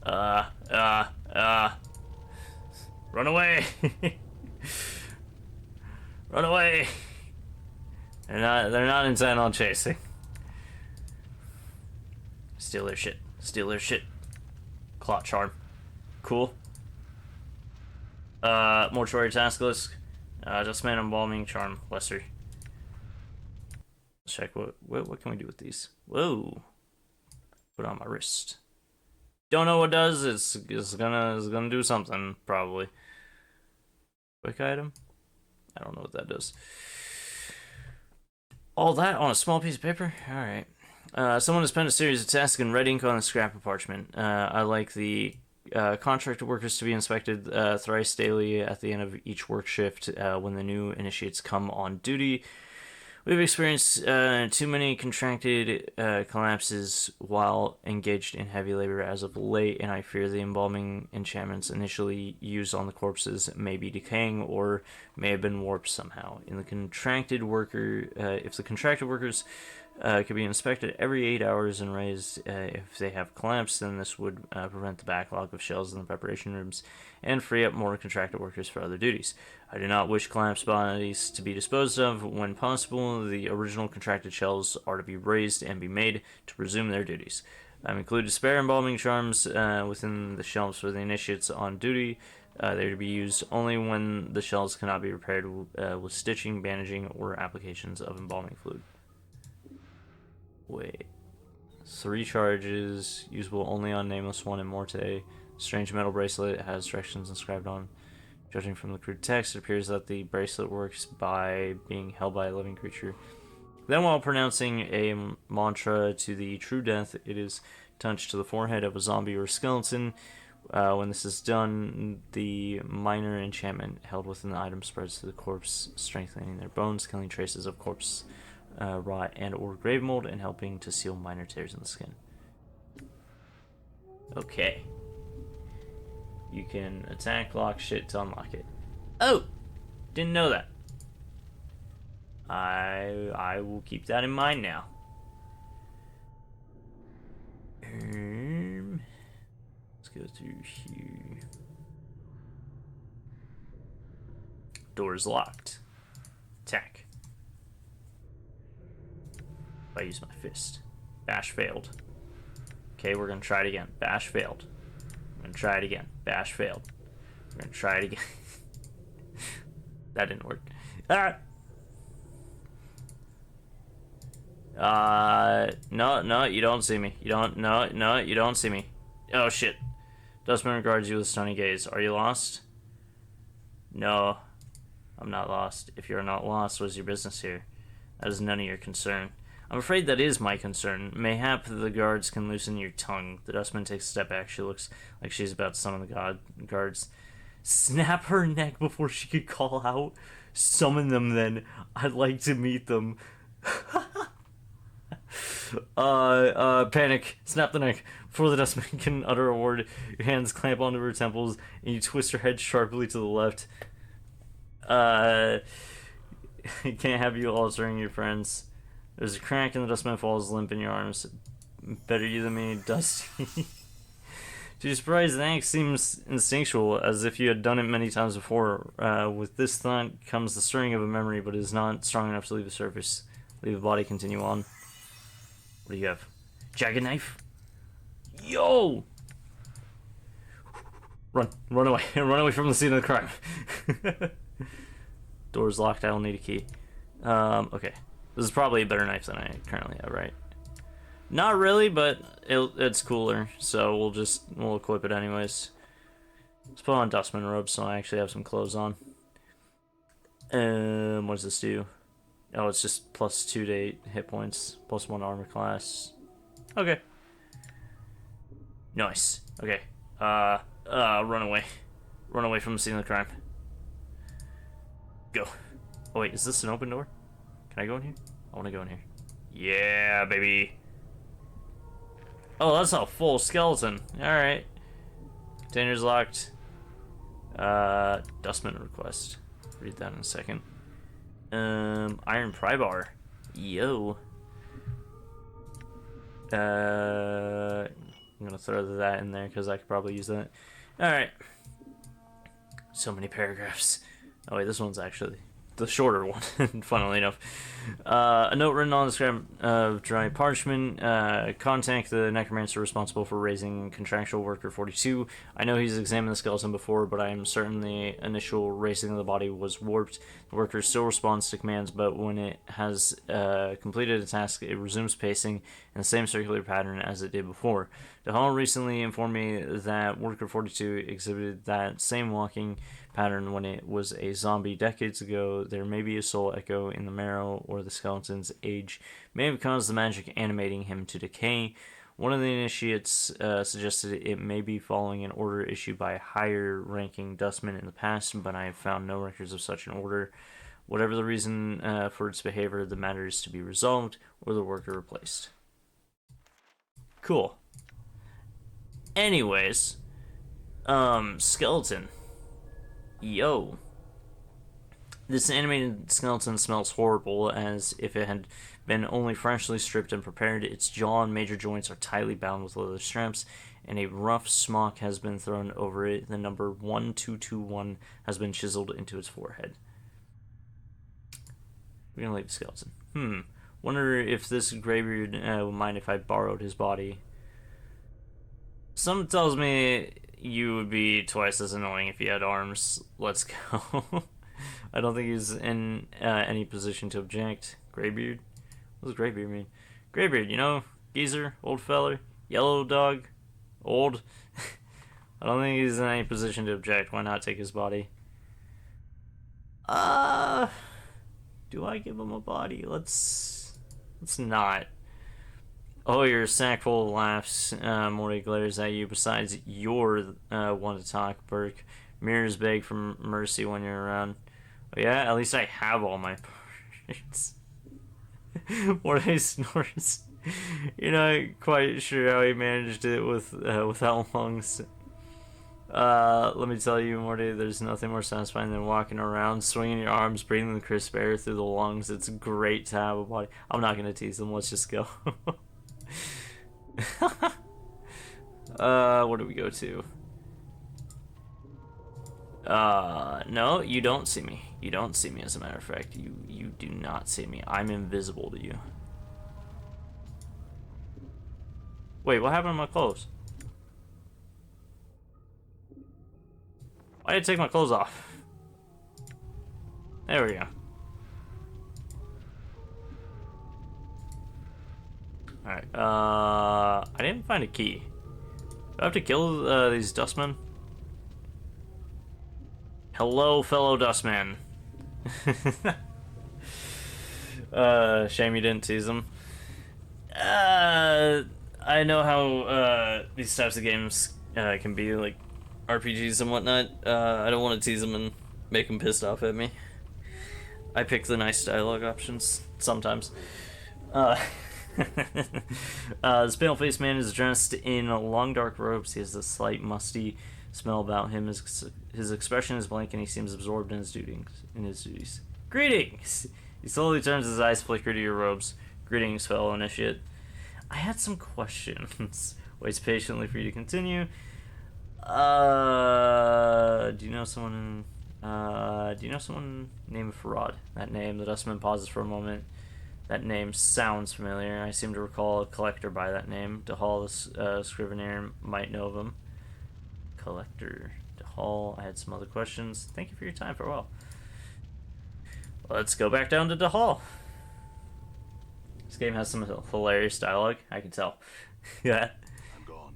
Run away! Run away! They're not intent on chasing. Steal their shit. Steal their shit. Clot charm. Cool. Mortuary task list. Just man embalming charm lesser. Let's check what can we do with these. Whoa. Put on my wrist. Don't know what it does. It's gonna do something probably. Quick item. I don't know what that does. All that on a small piece of paper? Alright. Someone has penned a series of tasks in red ink on a scrap of parchment. I like the contracted workers to be inspected thrice daily at the end of each work shift when the new initiates come on duty. We've experienced too many contracted collapses while engaged in heavy labor as of late, and I fear the embalming enchantments initially used on the corpses may be decaying or may have been warped somehow. If the contracted workers could be inspected every 8 hours and raised if they have collapsed, then this would prevent the backlog of shells in the preparation rooms and free up more contracted workers for other duties. I do not wish collapsed bodies to be disposed of. When possible, the original contracted shells are to be raised and be made to resume their duties. I've included spare embalming charms within the shelves for the initiates on duty. They're to be used only when the shells cannot be repaired with stitching, bandaging, or applications of embalming fluid. Wait. 3 charges, usable only on Nameless One and Morte. Strange metal bracelet has directions inscribed on. Judging from the crude text, it appears that the bracelet works by being held by a living creature. Then, while pronouncing a mantra to the true death, it is touched to the forehead of a zombie or skeleton. When this is done, the minor enchantment held within the item spreads to the corpse, strengthening their bones, killing traces of corpse rot and or grave mold, and helping to seal minor tears in the skin. Okay. You can attack, lock shit to unlock it. Oh! Didn't know that. I will keep that in mind now. Let's go through here. Door's locked. Attack. I use my fist. Bash failed. Okay, we're gonna try it again. Bash failed. We're gonna try it again. Bash failed. We're gonna try it again. That didn't work. No, you don't see me. You don't see me. Oh shit. Dustman regards you with a stony gaze. Are you lost? No, I'm not lost. If you're not lost, what's your business here? That is none of your concern. I'm afraid that is my concern. Mayhap the guards can loosen your tongue. The dustman takes a step back. She looks like she's about to summon the guards. Snap her neck before she could call out. Summon them then. I'd like to meet them. Panic. Snap the neck. Before the dustman can utter a word, your hands clamp onto her temples, and you twist her head sharply to the left. Can't have you altering your friends. There's a crack and the dustman falls limp in your arms. Better you than me, Dusty. To your surprise, the act seems instinctual, as if you had done it many times before. With this thought comes the stirring of a memory, but it is not strong enough to leave the surface. Leave the body, continue on. What do you have? Jagged knife? Yo! Run away. Run away from the scene of the crime. Door's locked, I'll need a key. Okay. This is probably a better knife than I currently have, right? Not really, but it's cooler, so we'll equip it anyways. Let's put on dustman robes so I actually have some clothes on. What does this do? Oh, it's just plus 2 to 8 hit points, plus 1 armor class. Okay. Nice. Okay. Run away. Run away from the scene of the crime. Go. Oh wait, is this an open door? Can I go in here? I want to go in here. Yeah, baby. Oh, that's a full skeleton. Alright. Container's locked. Dustman request. Read that in a second. Iron pry bar. Yo. I'm gonna throw that in there because I could probably use that. Alright. So many paragraphs. Oh wait, this one's actually the shorter one, funnily enough. A note written on the scrap of dry parchment. Contact the necromancer responsible for raising contractual worker 42. I know he's examined the skeleton before, but I am certain the initial raising of the body was warped. The worker still responds to commands, but when it has completed a task, it resumes pacing in the same circular pattern as it did before. DeHall recently informed me that worker 42 exhibited that same walking pattern when it was a zombie decades ago. There may be a soul echo in the marrow, or the skeleton's age may have caused the magic animating him to decay. One of the initiates suggested it may be following an order issued by a higher ranking dustman in the past, but I have found no records of such an order. Whatever the reason for its behavior, the matter is to be resolved or the worker replaced. Cool. Anyways, skeleton. Yo. This animated skeleton smells horrible, as if it had been only freshly stripped and prepared. Its jaw and major joints are tightly bound with leather straps, and a rough smock has been thrown over it. The number 1221 has been chiseled into its forehead. We're gonna leave the skeleton. Wonder if this graybeard would mind if I borrowed his body. Something tells me you would be twice as annoying if you had arms. Let's go. I don't think he's in any position to object. Graybeard? What does Graybeard mean? Graybeard, you know? Geezer? Old feller? Yellow dog? Old? I don't think he's in any position to object. Why not take his body? Do I give him a body? Let's not. Oh, you're a sack full of laughs. Morty glares at you. Besides, you're one to talk, Burke. Mirrors beg for mercy when you're around. Oh yeah, at least I have all my parts. Morty snores. You're not quite sure how he managed it without lungs. Let me tell you, Morty, there's nothing more satisfying than walking around, swinging your arms, breathing the crisp air through the lungs. It's great to have a body. I'm not gonna tease him. Let's just go. Where do we go to? No, you don't see me. You don't see me, as a matter of fact. You do not see me. I'm invisible to you. Wait, what happened to my clothes? Why did I take my clothes off? There we go. Alright, I didn't find a key. Do I have to kill these dustmen? Hello, fellow dustman. Shame you didn't tease them. I know how these types of games can be, like RPGs and whatnot. I don't want to tease them and make them pissed off at me. I pick the nice dialogue options sometimes. This pale-faced man is dressed in long dark robes. He has a slight musty smell about him. His expression is blank and he seems absorbed in his duties. Greetings! He slowly turns his eyes flicker to your robes. Greetings, fellow initiate. I had some questions. Waits patiently for you to continue. Do you know someone named Farad? That name, the dustman pauses for a moment. That name sounds familiar. I seem to recall a collector by that name. DeHall, the scrivener, might know of him. Collector DeHall. I had some other questions. Thank you for your time. Farewell. Let's go back down to DeHall. This game has some hilarious dialogue. I can tell. Yeah. I'm gone.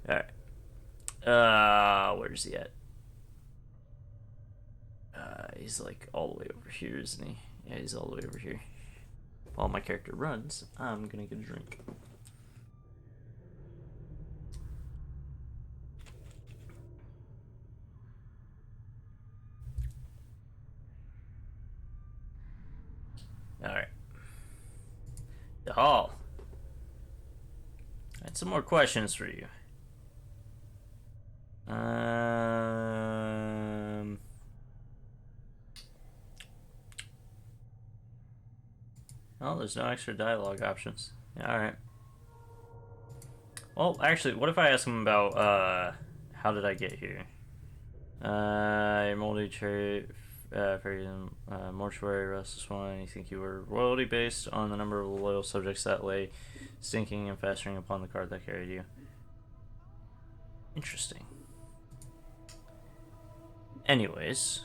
Alright. Where's he at? He's like all the way over here, isn't he? Yeah, he's all the way over here. While my character runs, I'm gonna get a drink. Alright. The hall. I had some more questions for you. Oh, there's no extra dialogue options. Yeah, alright. Well, actually, what if I ask him about, how did I get here? Your moldy cherry, mortuary, restless one. You think you were royalty based on the number of loyal subjects that lay stinking and festering upon the cart that carried you. Interesting. Anyways,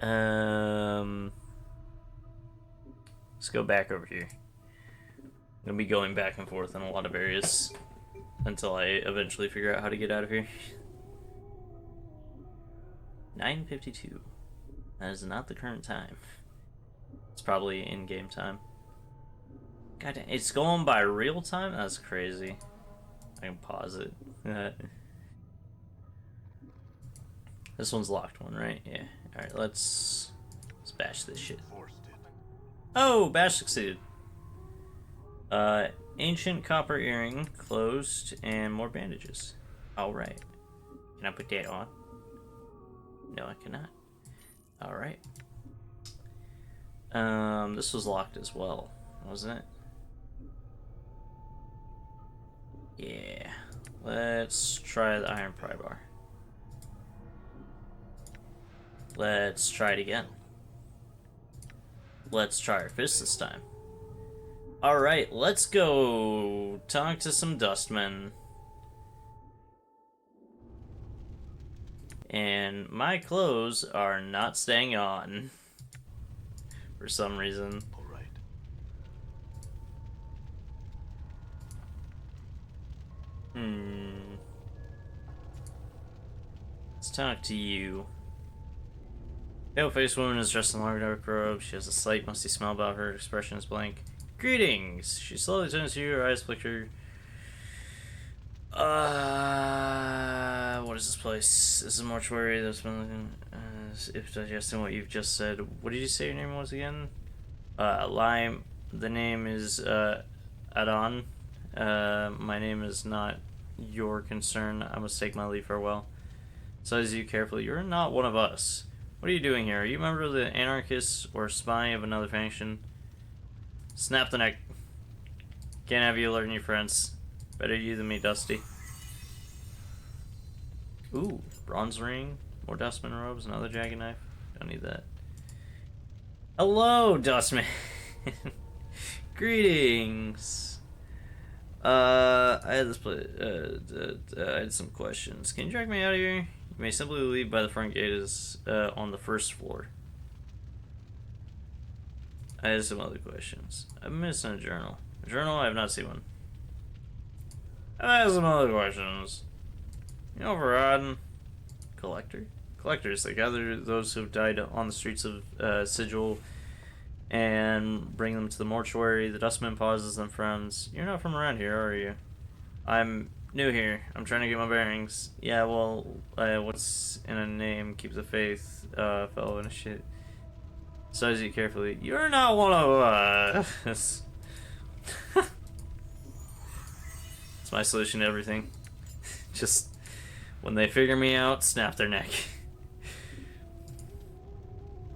let's go back over here. I'm gonna be going back and forth in a lot of areas until I eventually figure out how to get out of here. 9:52. That is not the current time. It's probably in-game time. God damn, it's going by real time? That's crazy. I can pause it. This one's locked one, right? Yeah. Alright, let's Let's bash this shit. Oh, bash succeeded. Ancient copper earring closed and more bandages. Alright. Can I put that on? No, I cannot. Alright. This was locked as well, wasn't it? Yeah. Let's try the iron pry bar. Let's try it again. Let's try our fist this time. Alright, let's go talk to some dustmen. And my clothes are not staying on. For some reason. Alright. Let's talk to you. Pale-faced woman is dressed in long dark robe. She has a slight musty smell about her. Her expression is blank. Greetings! She slowly turns to you, her eyes flicker. What is this place? This is a mortuary that's been looking, if digesting what you've just said. What did you say your name was again? Lime. The name is, Adon. My name is not your concern. I must take my leave farewell. Says you carefully. You're not one of us. What are you doing here? Are you a member of the anarchists or spy of another faction? Snap the neck. Can't have you alerting your friends. Better you than me, Dusty. Ooh, bronze ring, more dustman robes, another jagged knife. Don't need that. Hello, Dustman. Greetings. I had this place. I had some questions. Can you drag me out of here? You may simply leave by the front gate. Is on the first floor. I had some other questions. I'm missing a journal. A journal? I have not seen one. I have some other questions. You know, Verad, collector? Collectors, they gather those who have died on the streets of Sigil and bring them to the mortuary. The dustman pauses and frowns. You're not from around here, are you? I'm new here. I'm trying to get my bearings. Yeah, well, what's in a name keeps the faith, fellow and shit. Size you carefully. You're not one of us. It's my solution to everything. Just, when they figure me out, snap their neck.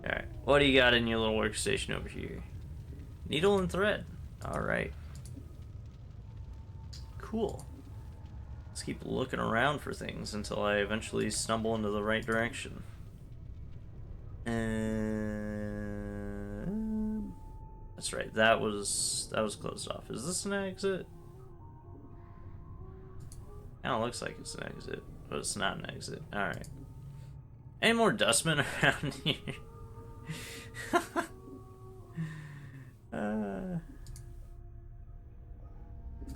Alright, what do you got in your little workstation over here? Needle and thread. Alright. Cool. Let's keep looking around for things until I eventually stumble into the right direction. That's right, that was closed off. Is this an exit? Kinda looks like it's an exit, but it's not an exit. Alright. Any more dustmen around here?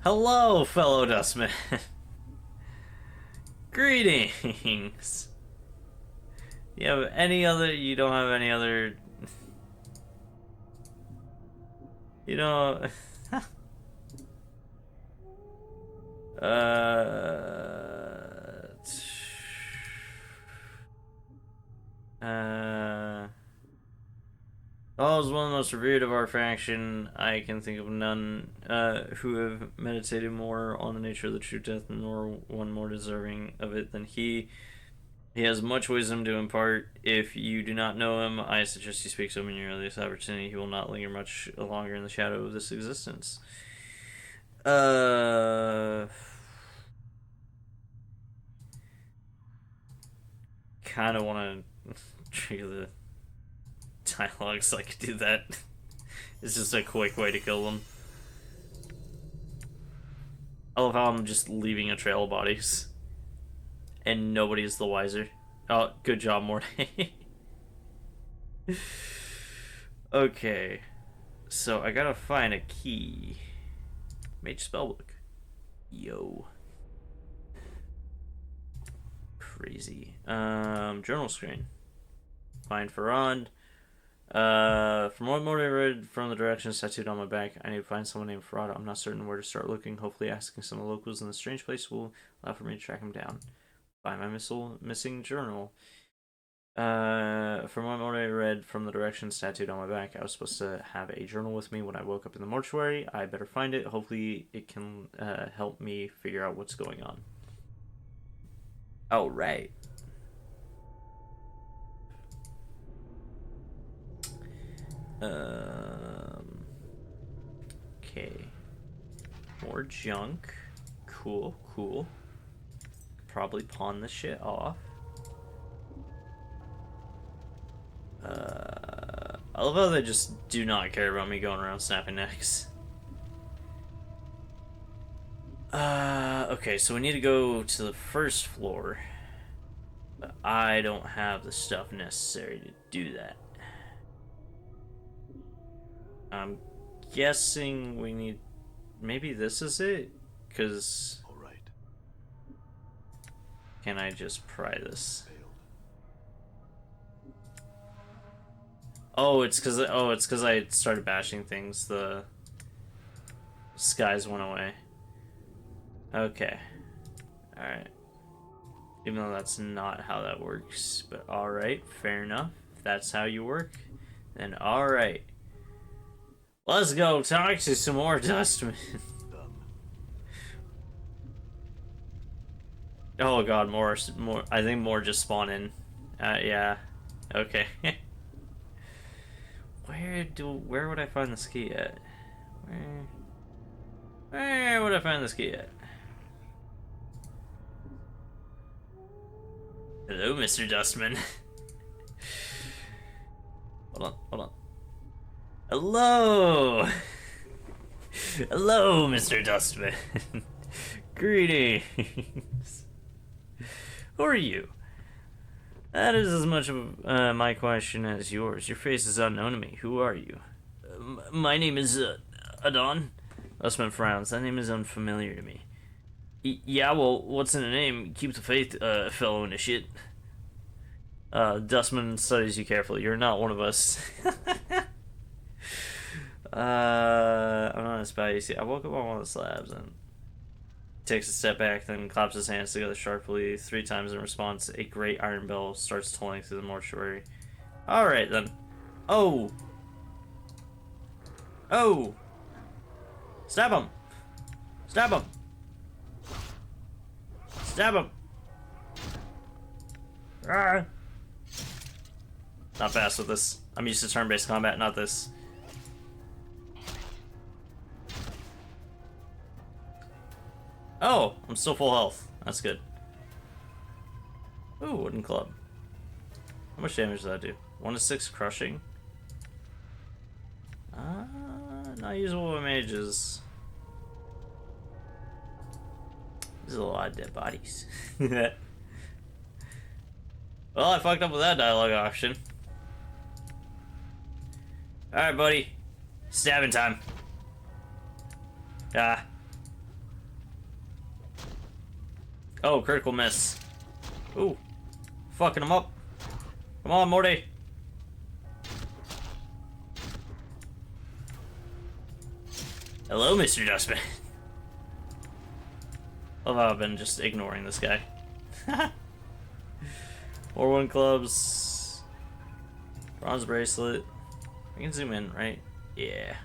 Hello, fellow dustmen. Greetings. You have any other? You don't have any other? You know. Paul is one of the most revered of our faction. I can think of none who have meditated more on the nature of the true death, nor one more deserving of it than he. He has much wisdom to impart. If you do not know him, I suggest you speak to him in your earliest opportunity. He will not linger much longer in the shadow of this existence. Kind of want to trigger the dialogue so I could do that. It's just a quick way to kill them. I love how I'm just leaving a trail of bodies. And nobody's the wiser. Oh, good job, Morty. Okay. So I gotta find a key. Mage spellbook. Yo. Crazy. Journal screen. Find Farond. From what Morty read from the directions tattooed on my back, I need to find someone named Farad. I'm not certain where to start looking. Hopefully asking some of the locals in the strange place will allow for me to track him down. Find my missing journal. From what I read from the directions tattooed on my back, I was supposed to have a journal with me when I woke up in the mortuary. I better find it. Hopefully it can help me figure out what's going on. Oh, right. Okay. More junk. Cool, cool. Probably pawn this shit off. I love how they just do not care about me going around snapping necks. Okay, so we need to go to the first floor. But I don't have the stuff necessary to do that. I'm guessing we need... Maybe this is it? Because... Alright. Can I just pry this? Oh, it's because I started bashing things. The skies went away. Okay. Alright. Even though that's not how that works. But alright, fair enough. If that's how you work, then alright. Let's go talk to some more dustmen. Oh god, more. I think more just spawn in. Yeah. Okay. Where would I find this key at? Where would I find this key at? Hello, Mr. Dustman. Hold on. Hello! Hello, Mr. Dustman. Greetings. Who are you? That is as much of my question as yours. Your face is unknown to me. Who are you? My name is Adon. Dustman frowns. That name is unfamiliar to me. Yeah, well, what's in a name? Keep the faith, fellow initiate. Dustman studies you carefully. You're not one of us. I'm not a spy. You see, I woke up on one of the slabs and takes a step back, then claps his hands together sharply 3 times in response. A great iron bell starts tolling through the mortuary. Alright then. Oh! Oh! Stab him! Stab him! Stab him! Ah! Not fast with this. I'm used to turn-based combat, not this. Oh, I'm still full health. That's good. Ooh, wooden club. How much damage does that do? 1 to 6 crushing. Not usable by mages. There's a lot of dead bodies. Well, I fucked up with that dialogue option. Alright, buddy. Stabbing time. Ah. Oh, critical miss. Ooh. Fucking him up. Come on, Morty. Hello, Mr. Dustman. Love how I've been just ignoring this guy. More 1 clubs. Bronze bracelet. I can zoom in, right? Yeah.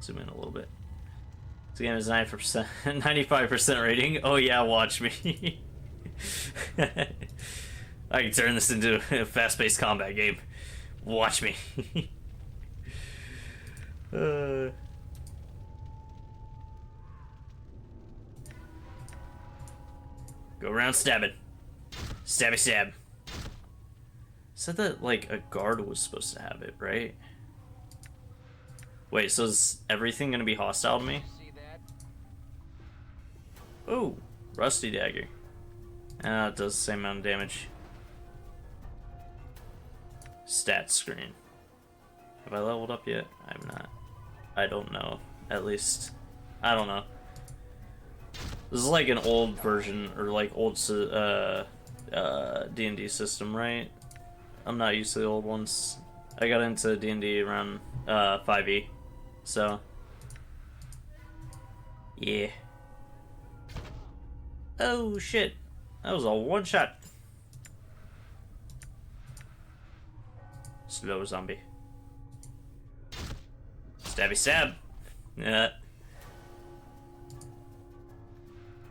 Zoom in a little bit. This game is 9%, 95% rating. Oh yeah, watch me. I can turn this into a fast-paced combat game. Watch me. Go around stabbing. Stabby stab. Said that like a guard was supposed to have it, right? Wait, so is everything gonna be hostile to me? Ooh, rusty dagger. It does the same amount of damage. Stat screen. Have I leveled up yet? I'm not. I don't know. At least, I don't know. This is like an old version, or like old D&D system, right? I'm not used to the old ones. I got into D&D around 5e, so yeah. Oh shit, that was a one shot. Slow zombie. Stabby stab. Yeah.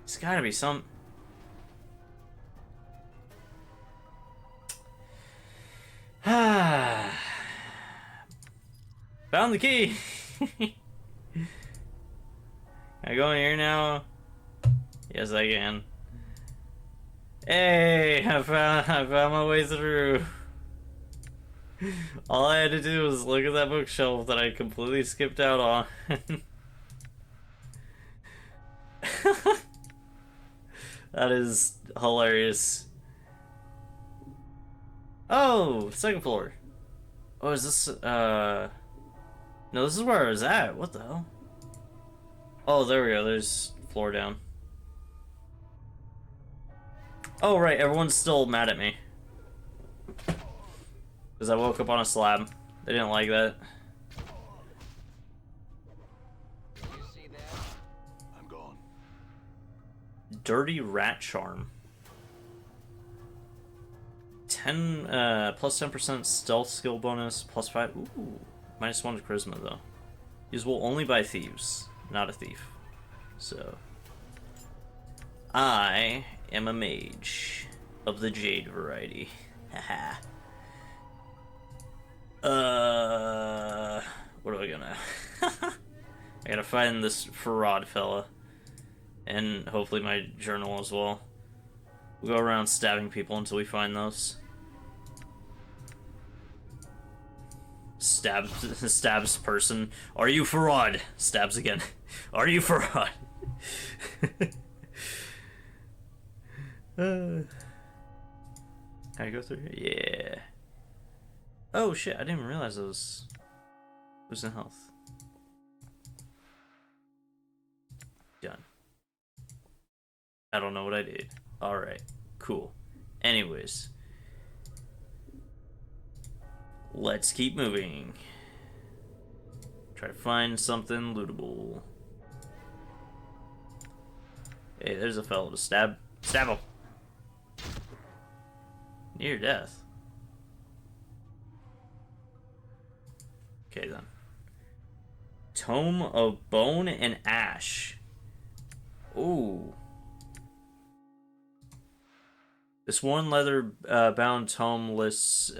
It's gotta be some... Found the key! Can I go in here now? Yes, I can. Hey! I found my way through. All I had to do was look at that bookshelf that I completely skipped out on. That is hilarious. Oh, second floor. Oh, is this, no, this is where I was at. What the hell? Oh, there we go. There's floor down. Oh, right. Everyone's still mad at me. Because I woke up on a slab. They didn't like that. Did you see that? I'm gone. Dirty rat charm. 10 plus 10% stealth skill bonus, plus 5. Ooh, minus 1 to charisma though. Usable only by thieves, not a thief. So I am a mage of the jade variety. Haha. What am I gonna? I gotta find this Farad fella, and hopefully my journal as well. We'll go around stabbing people until we find those. Stabs person. Are you Farad? Stabs again. Are you Farad? Can I go through here? Yeah. Oh shit, I didn't even realize it was losing health. Done. I don't know what I did. Alright, cool. Anyways. Let's keep moving. Try to find something lootable. Hey, there's a fellow to stab. Stab him! Near death. Okay then. Tome of Bone and Ash. Ooh. This worn leather bound tome lists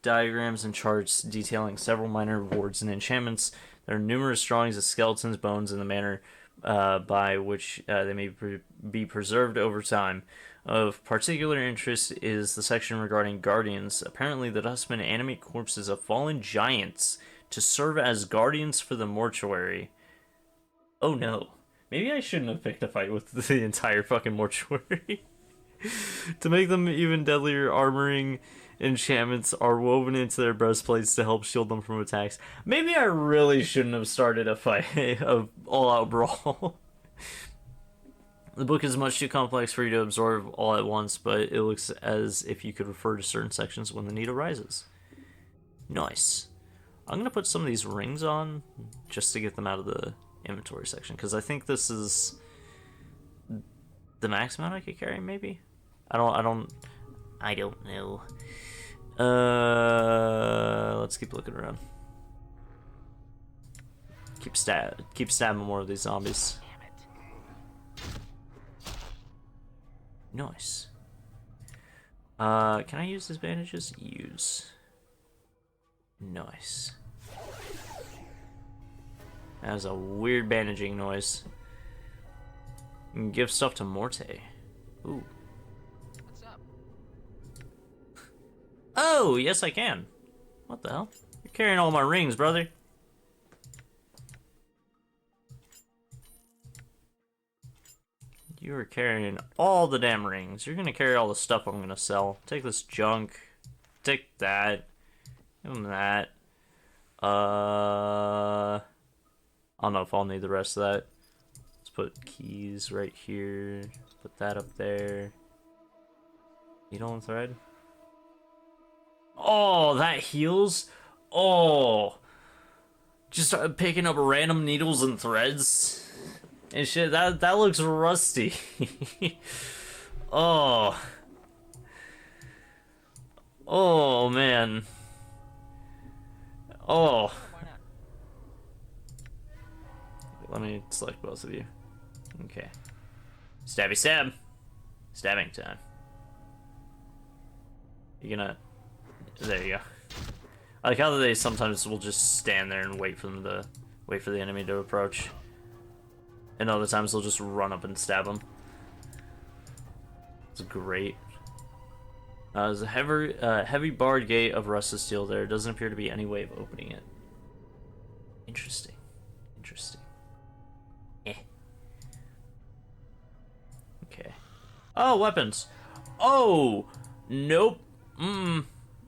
diagrams and charts detailing several minor wards and enchantments. There are numerous drawings of skeletons, bones, and the manner by which they may be preserved over time. Of particular interest is the section regarding guardians. Apparently, the dustmen animate corpses of fallen giants to serve as guardians for the mortuary. Oh no. Maybe I shouldn't have picked a fight with the entire fucking mortuary. To make them even deadlier, armoring enchantments are woven into their breastplates to help shield them from attacks. Maybe I really shouldn't have started a fight, of all-out brawl. The book is much too complex for you to absorb all at once, but it looks as if you could refer to certain sections when the need arises. Nice. I'm going to put some of these rings on just to get them out of the inventory section, because I think this is the max amount I could carry, maybe? I don't know. Let's keep looking around. Keep stabbing more of these zombies. Nice. Can I use these bandages? Use. Nice. That was a weird bandaging noise. You can give stuff to Morte. Ooh. What's up? Oh, yes I can. What the hell? You're carrying all my rings, brother. You are carrying all the damn rings. You're gonna carry all the stuff I'm gonna sell. Take this junk. Take that. Give him that. I don't know if I'll need the rest of that. Let's put keys right here. Put that up there. Needle and thread. Oh, that heals? Oh. Just picking up random needles and threads. And shit, that looks rusty. Oh. Oh, man. Oh, Why not? let me select both of you. Okay. Stabby stab. Stabbing time. You gonna... There you go. I like how they sometimes will just stand there and wait for them to... Wait for the enemy to approach. And other times they'll just run up and stab them. It's great. There's a heavy barred gate of rusted steel there. Doesn't appear to be any way of opening it. Interesting. Interesting. Eh. Okay. Oh, weapons. Oh, nope.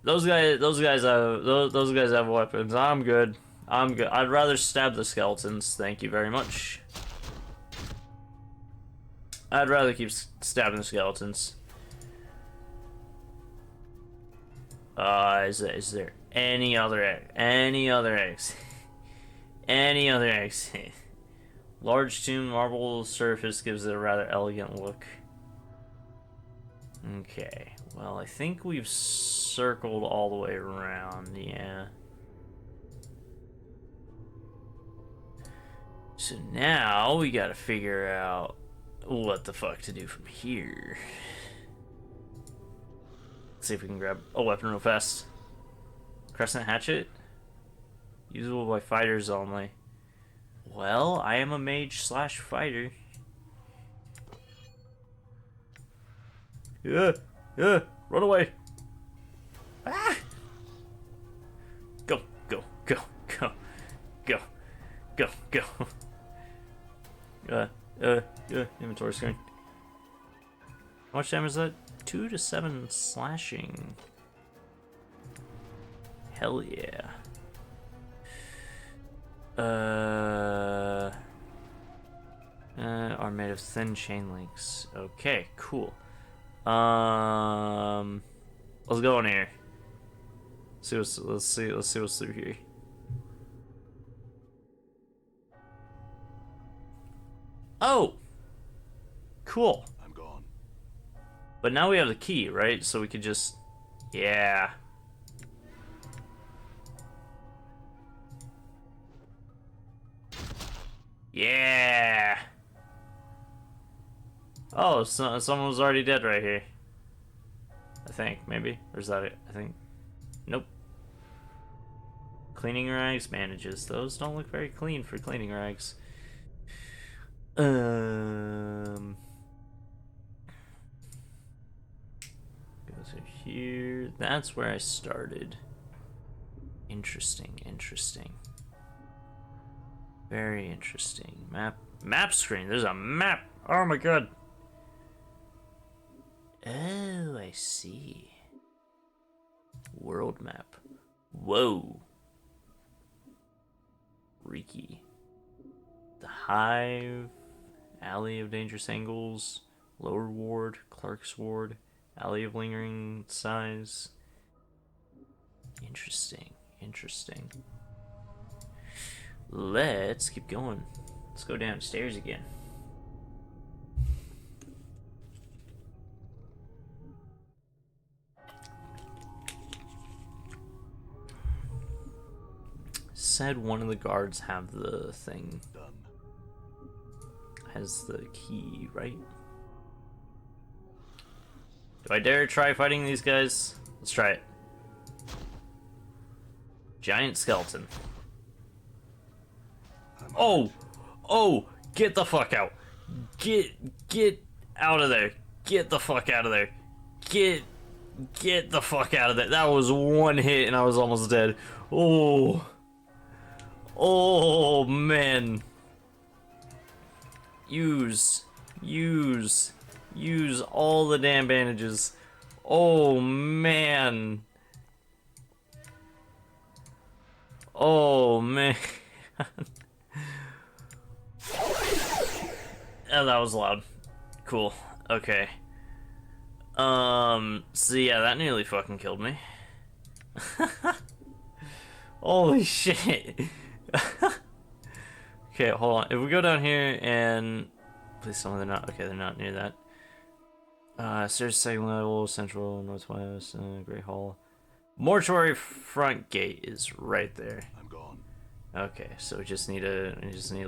Those guys have weapons. I'm good. I'm good. I'd rather stab the skeletons. Thank you very much. I'd rather keep stabbing the skeletons. Is there any other eggs? Any other eggs? Any other eggs? Large tomb marble surface gives it a rather elegant look. Okay, well, I think we've circled all the way around, yeah. So now we gotta figure out what the fuck to do from here. Let's see if we can grab a weapon real fast. Crescent hatchet? Usable by fighters only. Well, I am a mage slash fighter. Yeah, run away. Ah! Go, go, go, go, go, go, go. Inventory screen. How much damage is that? 2 to 7 slashing. Hell yeah. Are made of thin chain links. Okay, cool. Let's go in here. Let's see what's through here. Oh, cool. I'm gone. But now we have the key, right? So we could just, yeah. Yeah. Oh, so, someone was already dead right here. I think, maybe. Or is that it? I think. Nope. Cleaning rags, bandages. Those don't look very clean for cleaning rags. Goes here. That's where I started. Interesting, interesting. Very interesting. Map screen. There's a map. Oh my god. Oh, I see. World map. Whoa. Reeky. The Hive. Alley of Dangerous Angles. Lower Ward. Clark's Ward. Alley of Lingering Size. Interesting. Interesting. Let's keep going. Let's go downstairs again. Said one of the guards have the thing. Done. Has the key, right? Do I dare try fighting these guys? Let's try it. Giant skeleton. Oh! Oh! Get the fuck out! Get out of there! Get the fuck out of there! Get the fuck out of there! That was one hit and I was almost dead. Oh! Oh, man. Use all the damn bandages. Oh, man. Oh, man. Oh, that was loud. Cool. Okay. So yeah, that nearly fucking killed me. Holy shit. Okay, hold on. If we go down here and please tell me they're not okay, they're not near that. Stairs second level, central, northwest, Great Hall. Mortuary front gate is right there. I'm gone. Okay, so we just need to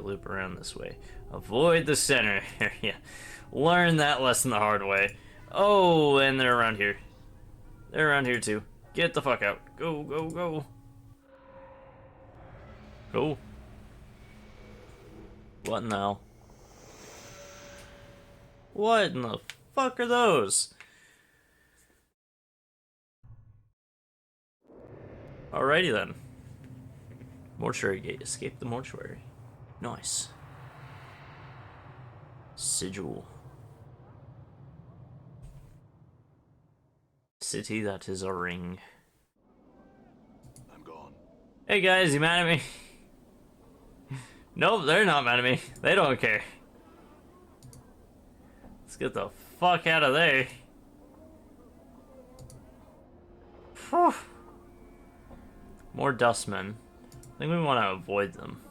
loop around this way. Avoid the center area. Learn that lesson the hard way. Oh, and they're around here. They're around here too. Get the fuck out. Go, go, go. Go. What in the hell? What in the fuck are those? Alrighty then. Mortuary gate. Escape the mortuary. Nice. Sigil. City that is a ring. I'm gone. Hey guys, you mad at me? Nope, they're not mad at me. They don't care. Let's get the fuck out of there. Whew. More dustmen. I think we want to avoid them.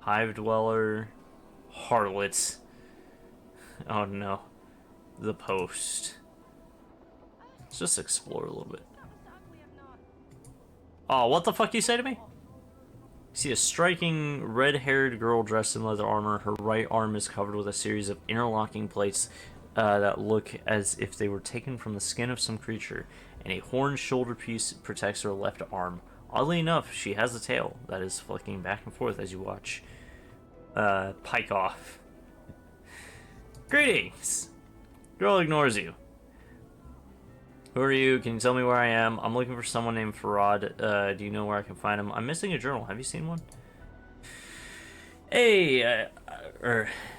Hive dweller. Harlot. Oh no. The post. Let's just explore a little bit. Oh, what the fuck you say to me? See a striking red-haired girl dressed in leather armor. Her right arm is covered with a series of interlocking plates that look as if they were taken from the skin of some creature, and a horned shoulder piece protects her left arm. Oddly enough, she has a tail that is flicking back and forth as you watch. Pike off. Greetings! Girl ignores you. Who are you? Can you tell me where I am? I'm looking for someone named Farad. Do you know where I can find him? I'm missing a journal. Have you seen one? Hey,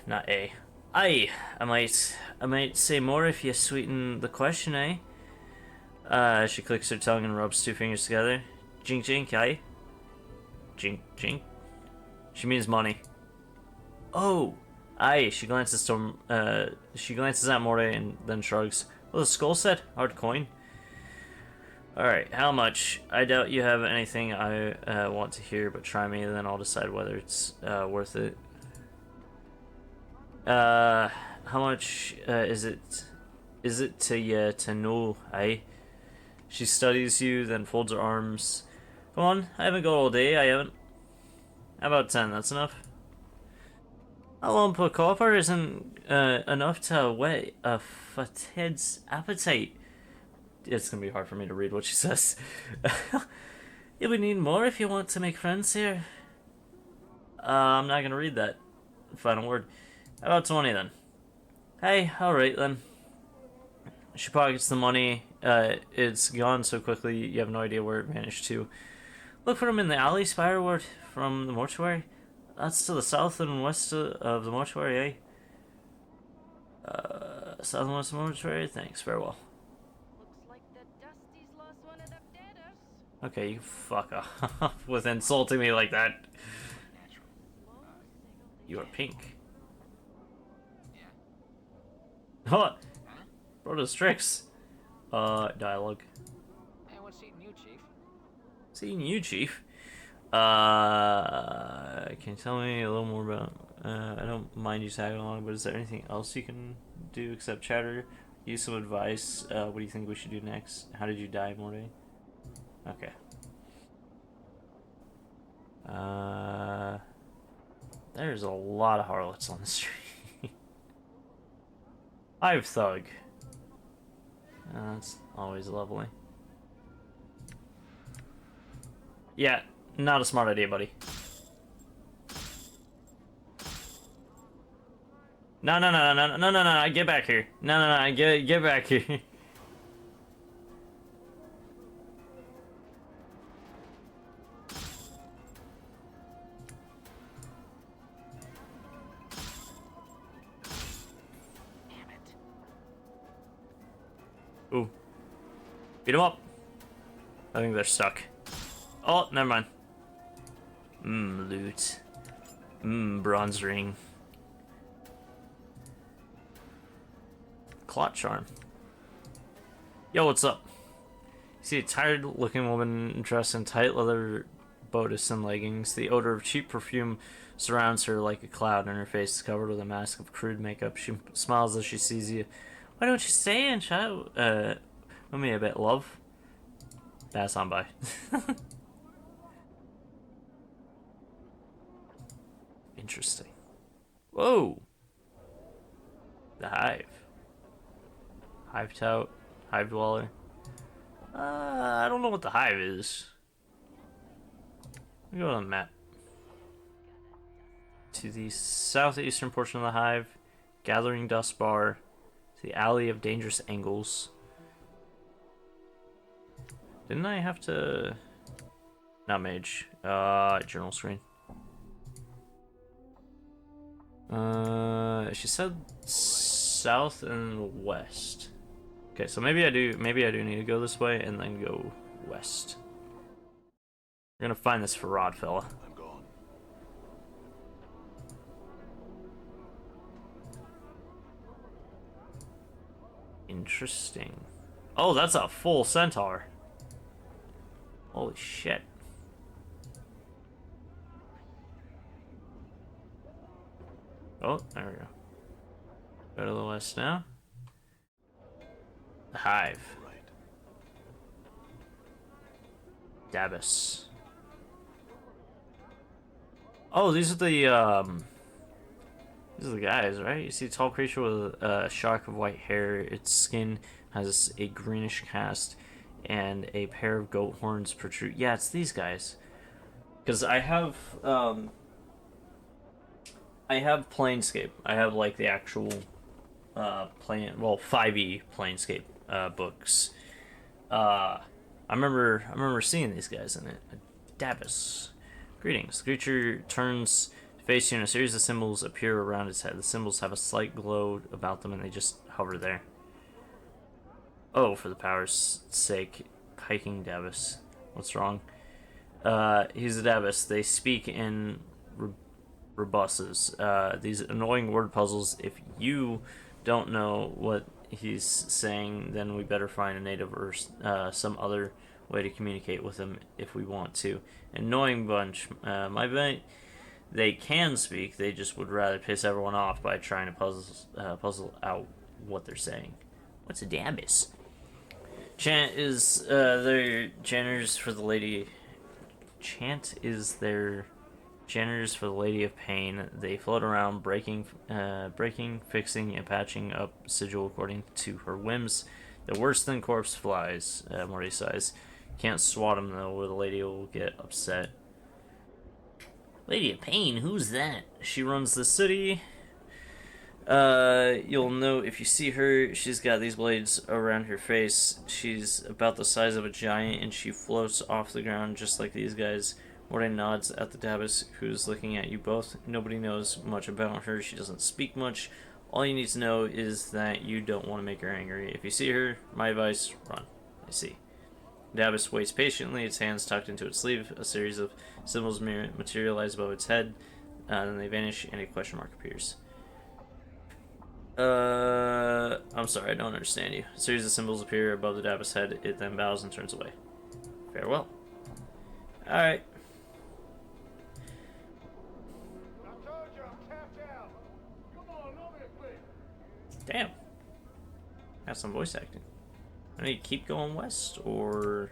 not A. I might say more if you sweeten the question, eh? She clicks her tongue and rubs two fingers together. Jink jink, aye? Jink jink? She means money. Oh, aye. She glances at Morty and then shrugs. Well, the skull set? Hard coin. Alright, how much? I doubt you have anything I want to hear, but try me, then I'll decide whether it's worth it. How much is it to you to know, eh? She studies you, then folds her arms. Come on, I haven't got all day, I haven't. How about 10, that's enough? A lump of copper isn't enough to whet a fatigue's appetite. It's gonna be hard for me to read what she says. You would need more if you want to make friends here. I'm not gonna read that final word. How about 20 then? Hey, alright then. She pockets the money. It's gone so quickly you have no idea where it vanished to. Look for him in the alley spireward from the mortuary. That's to the south and west of the mortuary, eh? South and west of the mortuary? Thanks, farewell. Looks like the Dusty's lost one of the deaders. Okay, you fuck off with insulting me like that. You are pink. Yeah. What? Broda's tricks. Dialogue. Hey, what's eating you, Chief? Seeing you, Chief. Can you tell me a little more about... I don't mind you tagging along, but is there anything else you can do except chatter? Use some advice. What do you think we should do next? How did you die, Morty? Okay. There's a lot of harlots on the street. Hive Thug. That's always lovely. Yeah, not a smart idea, buddy. No, get back here. No, get back here. Ooh. Beat him up. I think they're stuck. Oh, never mind. Loot. Bronze ring. Clot charm. Yo, what's up? You see a tired-looking woman dressed in tight leather bodice and leggings. The odor of cheap perfume surrounds her like a cloud, and her face is covered with a mask of crude makeup. She smiles as she sees you. Why don't you stay and chat with me a bit, love? pass on by. Interesting. Whoa! The Hive. Hive Tout. Hive Dweller. I don't know what the Hive is. Let me go to the map. To the southeastern portion of the Hive. Gathering Dust Bar. To the Alley of Dangerous Angles. Didn't I have to... Not mage. Journal screen. She said south and west. Okay, so maybe I do need to go this way and then go west. We're gonna find this Farad fella. I'm gone. Interesting. Oh, that's a full centaur. Holy shit. Oh, there we go. Go to the west now. The Hive. Right. Dabus. Oh, these are the guys, right? You see a tall creature with a shock of white hair. Its skin has a greenish cast and a pair of goat horns protrude. Yeah, it's these guys. Because I have Planescape. I have like the actual 5e Planescape books. I remember seeing these guys in it. Dabus. Greetings. The creature turns to face you and a series of symbols appear around its head. The symbols have a slight glow about them and they just hover there. Oh, for the power's sake. Hiking Dabus. What's wrong? He's a Dabus. They speak in rebusses. These annoying word puzzles. If you don't know what he's saying, then we better find a native or some other way to communicate with him if we want to. Annoying bunch. My bet they can speak. They just would rather piss everyone off by trying to puzzle out what they're saying. What's a Dabus? Chant is their janitors for the lady. Chant is their janitors for the Lady of Pain. They float around, breaking, fixing, and patching up sigil according to her whims. They're worse than corpse flies. Morty sighs. Can't swat them though, or the lady will get upset. Lady of Pain, who's that? She runs the city. You'll know if you see her. She's got these blades around her face. She's about the size of a giant, and she floats off the ground just like these guys. Morty nods at the Dabus, who's looking at you both. Nobody knows much about her. She doesn't speak much. All you need to know is that you don't want to make her angry. If you see her, my advice, run. I see. Dabus waits patiently, its hands tucked into its sleeve. A series of symbols materialize above its head. Then they vanish, and a question mark appears. I'm sorry, I don't understand you. A series of symbols appear above the Dabus head. It then bows and turns away. Farewell. Alright. Damn. Have some voice acting. I need to keep going west, or...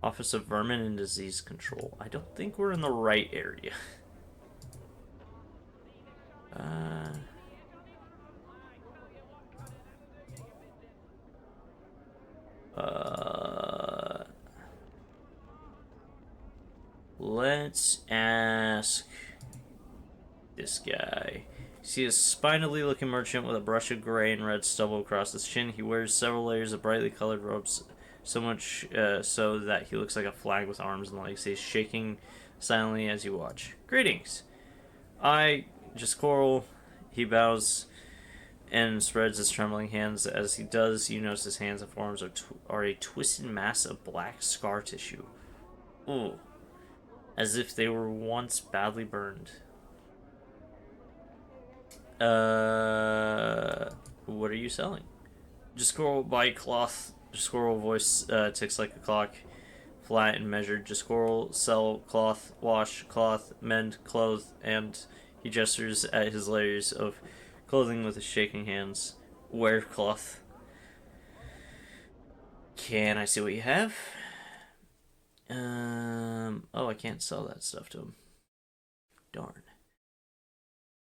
Office of Vermin and Disease Control. I don't think we're in the right area. Let's ask this guy. See a spinally looking merchant with a brush of gray and red stubble across his chin. He wears several layers of brightly colored robes, so much so that he looks like a flag with arms and legs. He's shaking silently as you watch. Greetings. Just Coral. He bows and spreads his trembling hands. As he does, you notice his hands and forearms are a twisted mass of black scar tissue. Ooh. As if they were once badly burned. What are you selling? Just Coral buy cloth. Just Coral voice ticks like a clock. Flat and measured. Just Coral sell cloth, wash cloth, mend clothes, and he gestures at his layers of clothing with his shaking hands. Wear cloth. Can I see what you have? Oh, I can't sell that stuff to him. Darn.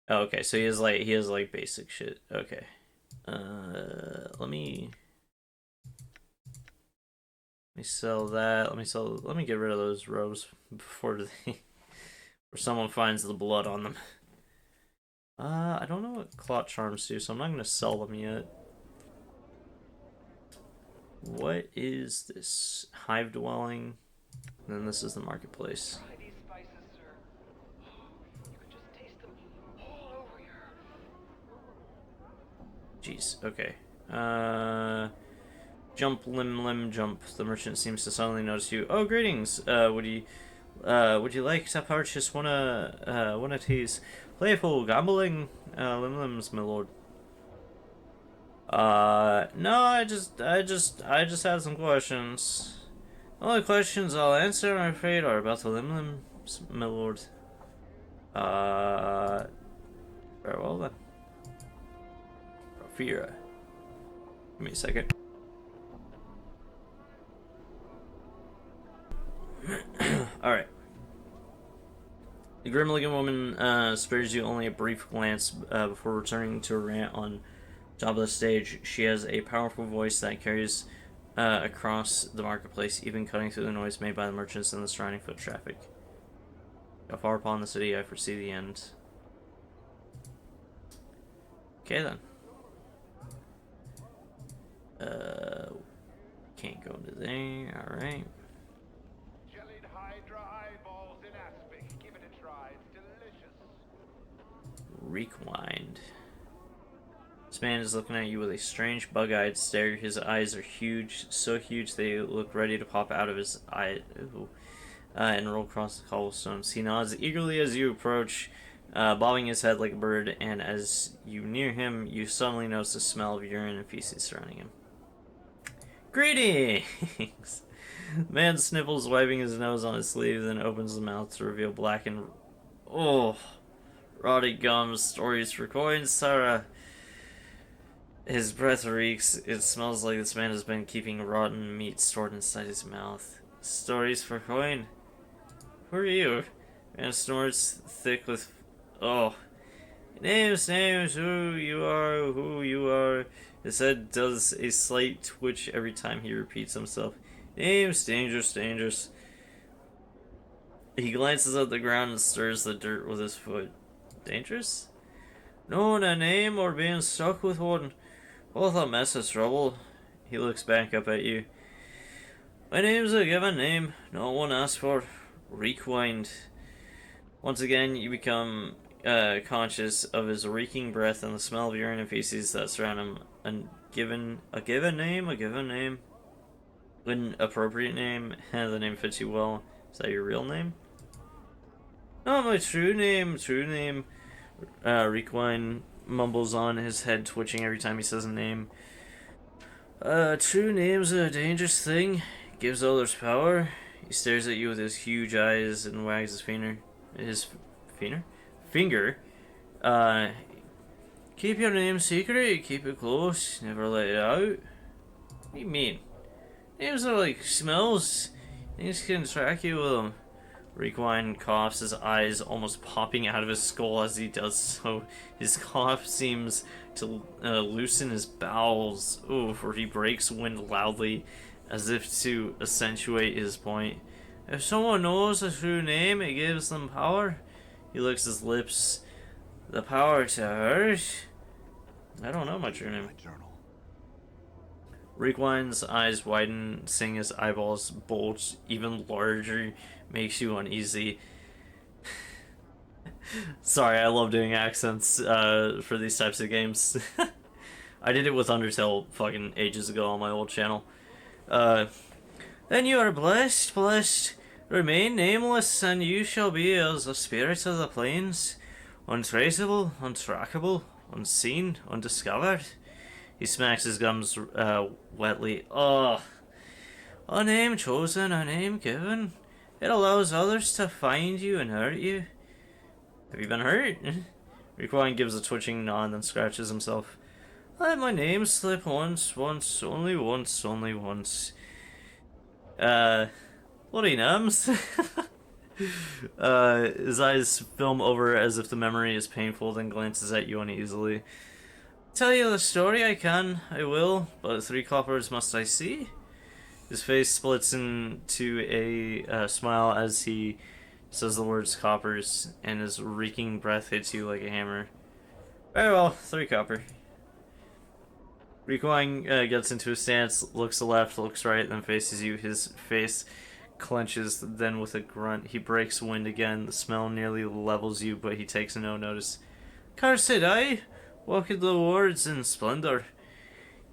Oh, okay, so he has like basic shit. Okay. Let me sell that. Let me get rid of those robes before someone finds the blood on them. I don't know what clot charms do, so I'm not gonna sell them yet. What is this? Hive dwelling. And then this is the marketplace. Try these spices, sir. You can just taste them all over here. Jeez. Okay. Jump, lim, jump. The merchant seems to suddenly notice you. Oh, greetings. Would you like to purchase one of these playful gambling lim-lims, my lord? No, I just had some questions. The only questions I'll answer, I'm afraid, are about the lim-lims, my lord. Very well then. Profira. Give me a second. Alright. The grim-looking woman spares you only a brief glance before returning to a rant on top of the stage. She has a powerful voice that carries across the marketplace, even cutting through the noise made by the merchants and the surrounding foot traffic. Far upon the city, I foresee the end. Okay then. Can't go into there. Alright. Jellied Hydra eyeballs in aspic. Give it a try. It's delicious. Rewind. This man is looking at you with a strange bug-eyed stare. His eyes are huge, so huge they look ready to pop out of his eye. And roll across the cobblestones. He nods eagerly as you approach, bobbing his head like a bird, and as you near him, you suddenly notice the smell of urine and feces surrounding him. Greetings! The man sniffles, wiping his nose on his sleeve, then opens his mouth to reveal blackened... Oh! Rotted gums, stories for coins, Sarah. His breath reeks. It smells like this man has been keeping rotten meat stored inside his mouth. Stories for coin? Who are you? Man snorts thick with... Oh. Names, who you are. His head does a slight twitch every time he repeats himself. Names, dangerous. He glances at the ground and stirs the dirt with his foot. Dangerous? Knowing a name or being stuck with one. Both a mess of trouble. He looks back up at you. My name's a given name. No one asked for. Rewind. Once again, you become conscious of his reeking breath and the smell of urine and feces that surround him. A given name. An appropriate name. The name fits you well. Is that your real name? No, my true name. Rewind mumbles on, his head twitching every time he says a name. True name's a dangerous thing. Gives others power. He stares at you with his huge eyes and wags his finger. Keep your name secret. Keep it close. Never let it out. What do you mean? Names are like smells. Things can track you with them. Rewind coughs, his eyes almost popping out of his skull as he does so. His cough seems to loosen his bowels. For he breaks wind loudly, as if to accentuate his point. If someone knows a true name, it gives them power. He licks his lips. The power to hurt? I don't know my true name. My journal. Rewind's eyes widen, seeing his eyeballs bulge even larger makes you uneasy. Sorry, I love doing accents for these types of games. I did it with Undertale fucking ages ago on my old channel. Then you are blessed. Remain nameless, and you shall be as a spirit of the plains. Untraceable, untrackable, unseen, undiscovered. He smacks his gums wetly. Oh. A name chosen, a name given. It allows others to find you and hurt you. Have you been hurt? Requine gives a twitching nod and then scratches himself. Let my name slip once, only once, only once. Bloody numbs. His eyes film over as if the memory is painful, then glances at you uneasily. Tell you the story I can, I will, but 3 coppers must I see? His face splits into a smile as he says the words coppers, and his reeking breath hits you like a hammer. Very well, 3 copper. Requine gets into a stance, looks left, looks right, then faces you. His face clenches, then with a grunt, he breaks wind again. The smell nearly levels you, but he takes no notice. Cursed I! Walk the wards in splendor.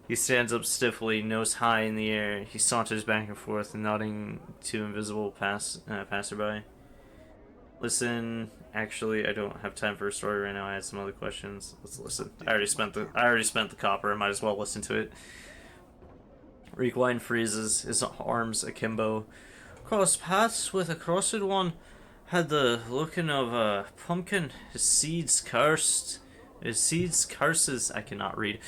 He stands up stiffly, nose high in the air. He saunters back and forth, nodding to invisible passerby. Listen, actually, I don't have time for a story right now. I had some other questions. Let's listen. I already spent the copper. I might as well listen to it. Requine freezes, his arms akimbo. Cross paths with a crossed one. Had the looking of a pumpkin. His seeds cursed. His seeds curses. I cannot read.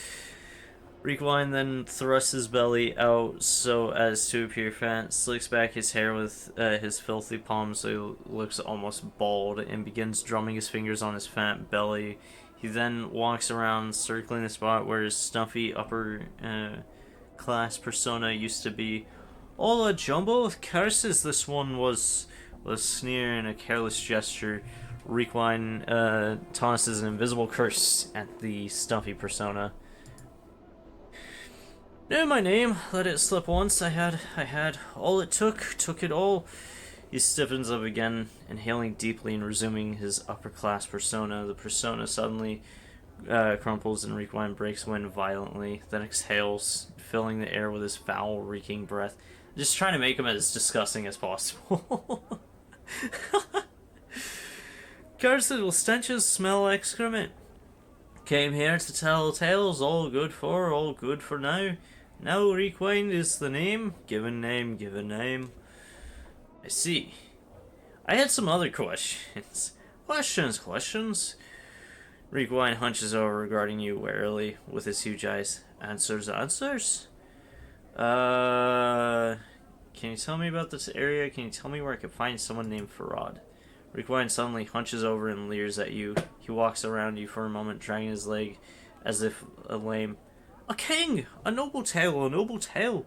Requine then thrusts his belly out so as to appear fat, slicks back his hair with his filthy palm so he looks almost bald, and begins drumming his fingers on his fat belly. He then walks around, circling the spot where his stuffy upper class persona used to be. All a jumble of curses this one was with a sneer and a careless gesture. Requine tosses an invisible curse at the stuffy persona. Knew my name, let it slip once, I had. All it took it all. He stiffens up again, inhaling deeply and resuming his upper class persona. The persona suddenly crumples and Requine breaks wind violently, then exhales, filling the air with his foul, reeking breath. Just trying to make him as disgusting as possible. Cursed will stenches smell excrement. Came here to tell tales, all good for now. Now Requine is the name. Given name. I see. I had some other questions. Questions. Requine hunches over, regarding you warily with his huge eyes. Answers? Can you tell me about this area? Can you tell me where I could find someone named Farad? Requine suddenly hunches over and leers at you. He walks around you for a moment, dragging his leg as if a lame. A king! A noble tale!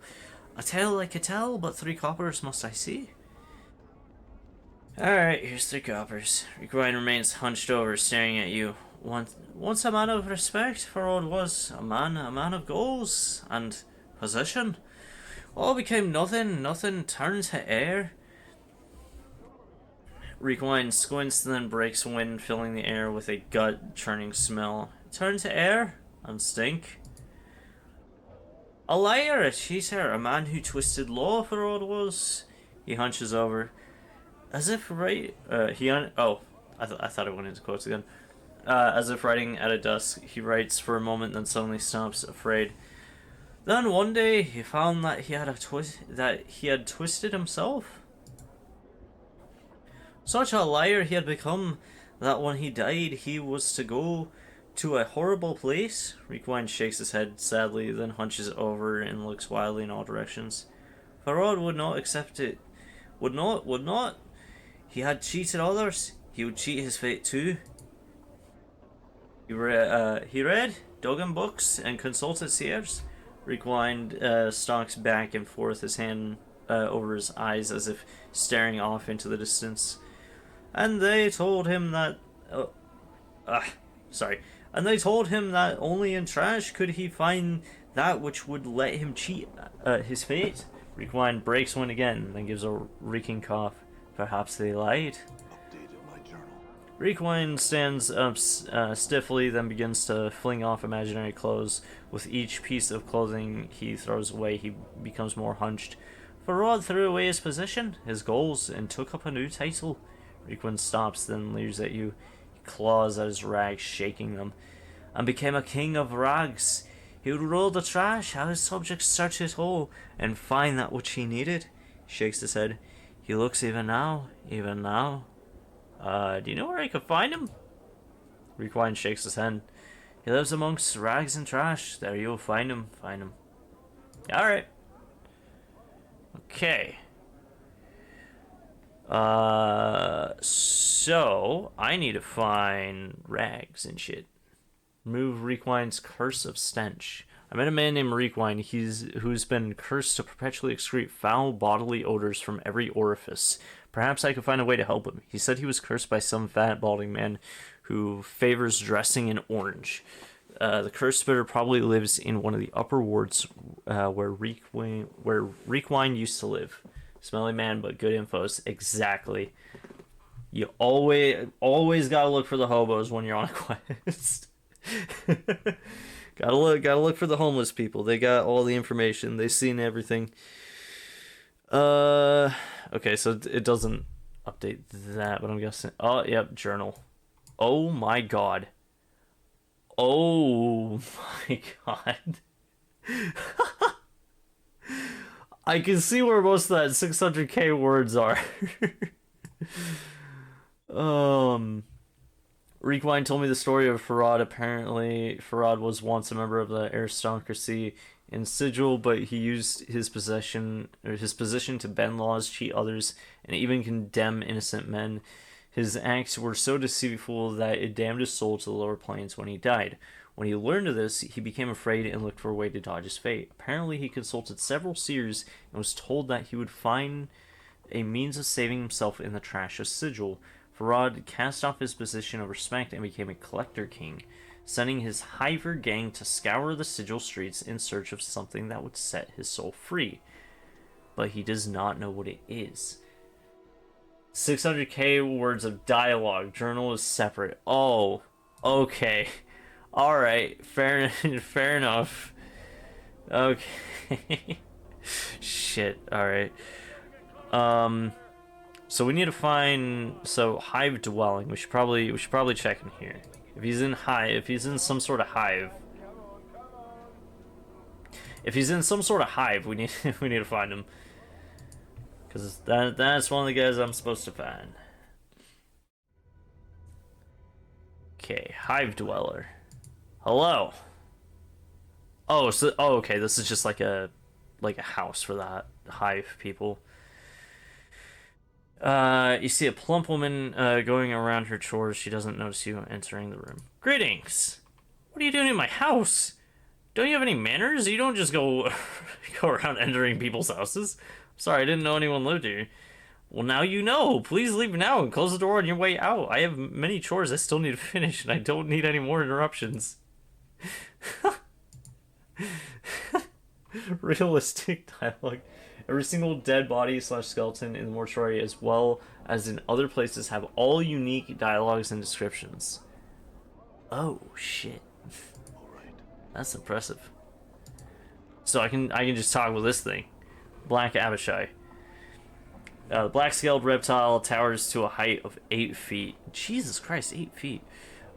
A tale like a tale, but 3 coppers must I see? Alright, here's 3 coppers. Requine remains hunched over, staring at you. Once a man of respect, Farad was. A man of goals and position. All became nothing turned to air. Requine squints, then breaks wind, filling the air with a gut-churning smell. Turn to air and stink. A liar, a cheater, a man who twisted law for all it was. He hunches over, as if I thought I went into quotes again. As if writing at a desk, he writes for a moment, then suddenly stops, afraid. Then one day he found that he had twisted himself. Such a liar he had become that when he died he was to go to a horrible place. Requine shakes his head sadly, then hunches over and looks wildly in all directions. Farad would not accept it. Would not. He had cheated others. He would cheat his fate too. He read, dug in books, and consulted seers. Requine stalks back and forth, his hand over his eyes as if staring off into the distance. And they told him that... And they told him that only in trash could he find that which would let him cheat his fate. Requine breaks one again, then gives a reeking cough. Perhaps they lied. Requine stands up stiffly, then begins to fling off imaginary clothes. With each piece of clothing he throws away, he becomes more hunched. Farad threw away his position, his goals, and took up a new title. Requine stops, then leers at you. He claws at his rags, shaking them, and became a king of rags. He would roll the trash, have his subjects search it all, and find that which he needed. He shakes his head. He looks even now. Do you know where I could find him? Requine shakes his head. He lives amongst rags and trash. There you'll find him. Find him. Alright. Okay. So I need to find rags and shit. Remove Requind's Curse of Stench. I met a man named Requind who's been cursed to perpetually excrete foul bodily odors from every orifice. Perhaps I could find a way to help him. He said he was cursed by some fat, balding man who favors dressing in orange. The cursed spitter probably lives in one of the upper wards where Requind used to live. Smelly man, but good infos. Exactly. You always gotta look for the hobos when you're on a quest. gotta look for the homeless people. They got all the information. They've seen everything. Okay, so it doesn't update that, but I'm guessing. Oh, yep, journal. Oh my god. Oh my god. I can see where most of that 600k words are. Requind told me the story of Farad. Apparently, Farad was once a member of the aristocracy in Sigil, but he used his position to bend laws, cheat others, and even condemn innocent men. His acts were so deceitful that it damned his soul to the lower planes when he died. When he learned of this, he became afraid and looked for a way to dodge his fate. Apparently, he consulted several seers and was told that he would find a means of saving himself in the trash of Sigil. Farad cast off his position of respect and became a collector king, sending his Hiver gang to scour the Sigil streets in search of something that would set his soul free. But he does not know what it is. 600k words of dialogue. Journal is separate. Oh, okay. Alright, fair enough. Okay. Shit, alright. So we need to find hive dwelling. We should probably check in here. If he's in some sort of hive. If he's in some sort of hive, we need to find him. Cause that's one of the guys I'm supposed to find. Okay, hive dweller. Hello. Oh, okay, this is just like a house for that hive people. You see a plump woman going around her chores. She doesn't notice you entering the room. Greetings. What are you doing in my house? Don't you have any manners? You don't just go around entering people's houses. Sorry, I didn't know anyone lived here. Well, now you know. Please leave now and close the door on your way out. I have many chores I still need to finish, and I don't need any more interruptions. Realistic dialogue. Every single dead body / skeleton in the mortuary, as well as in other places, have all unique dialogues and descriptions. Oh shit. Alright. That's impressive. So I can just talk with this thing. Black Abishai. The black-scaled reptile towers to a height of 8 feet. Jesus Christ, 8 feet.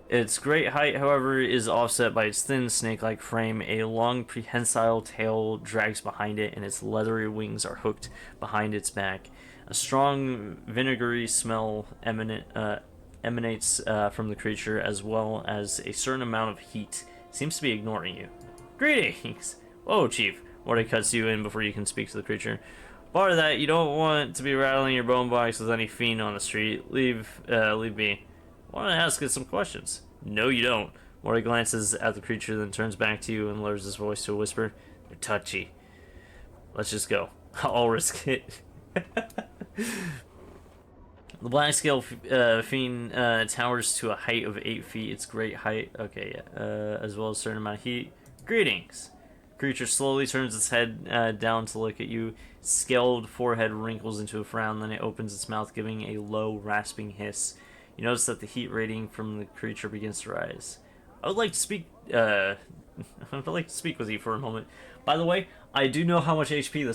Its great height, however, is offset by its thin snake-like frame. A long prehensile tail drags behind it, and its leathery wings are hooked behind its back. A strong vinegary smell emanates from the creature, as well as a certain amount of heat. It seems to be ignoring you. Greetings! Whoa, Chief. Morty cuts you in before you can speak to the creature. Part of that, you don't want to be rattling your bone box with any fiend on the street. Leave me. I want to ask it some questions. No, you don't. Morty glances at the creature, then turns back to you and lowers his voice to a whisper. They're touchy. Let's just go. I'll risk it. The black-scale fiend towers to a height of 8 feet. Its great height, okay, as well as a certain amount of heat. Greetings. Creature slowly turns its head down to look at you. Scaled forehead wrinkles into a frown, then it opens its mouth, giving a low, rasping hiss. You notice that the heat rating from the creature begins to rise. I would like to speak. I would like to speak with you for a moment. By the way, I do know how much HP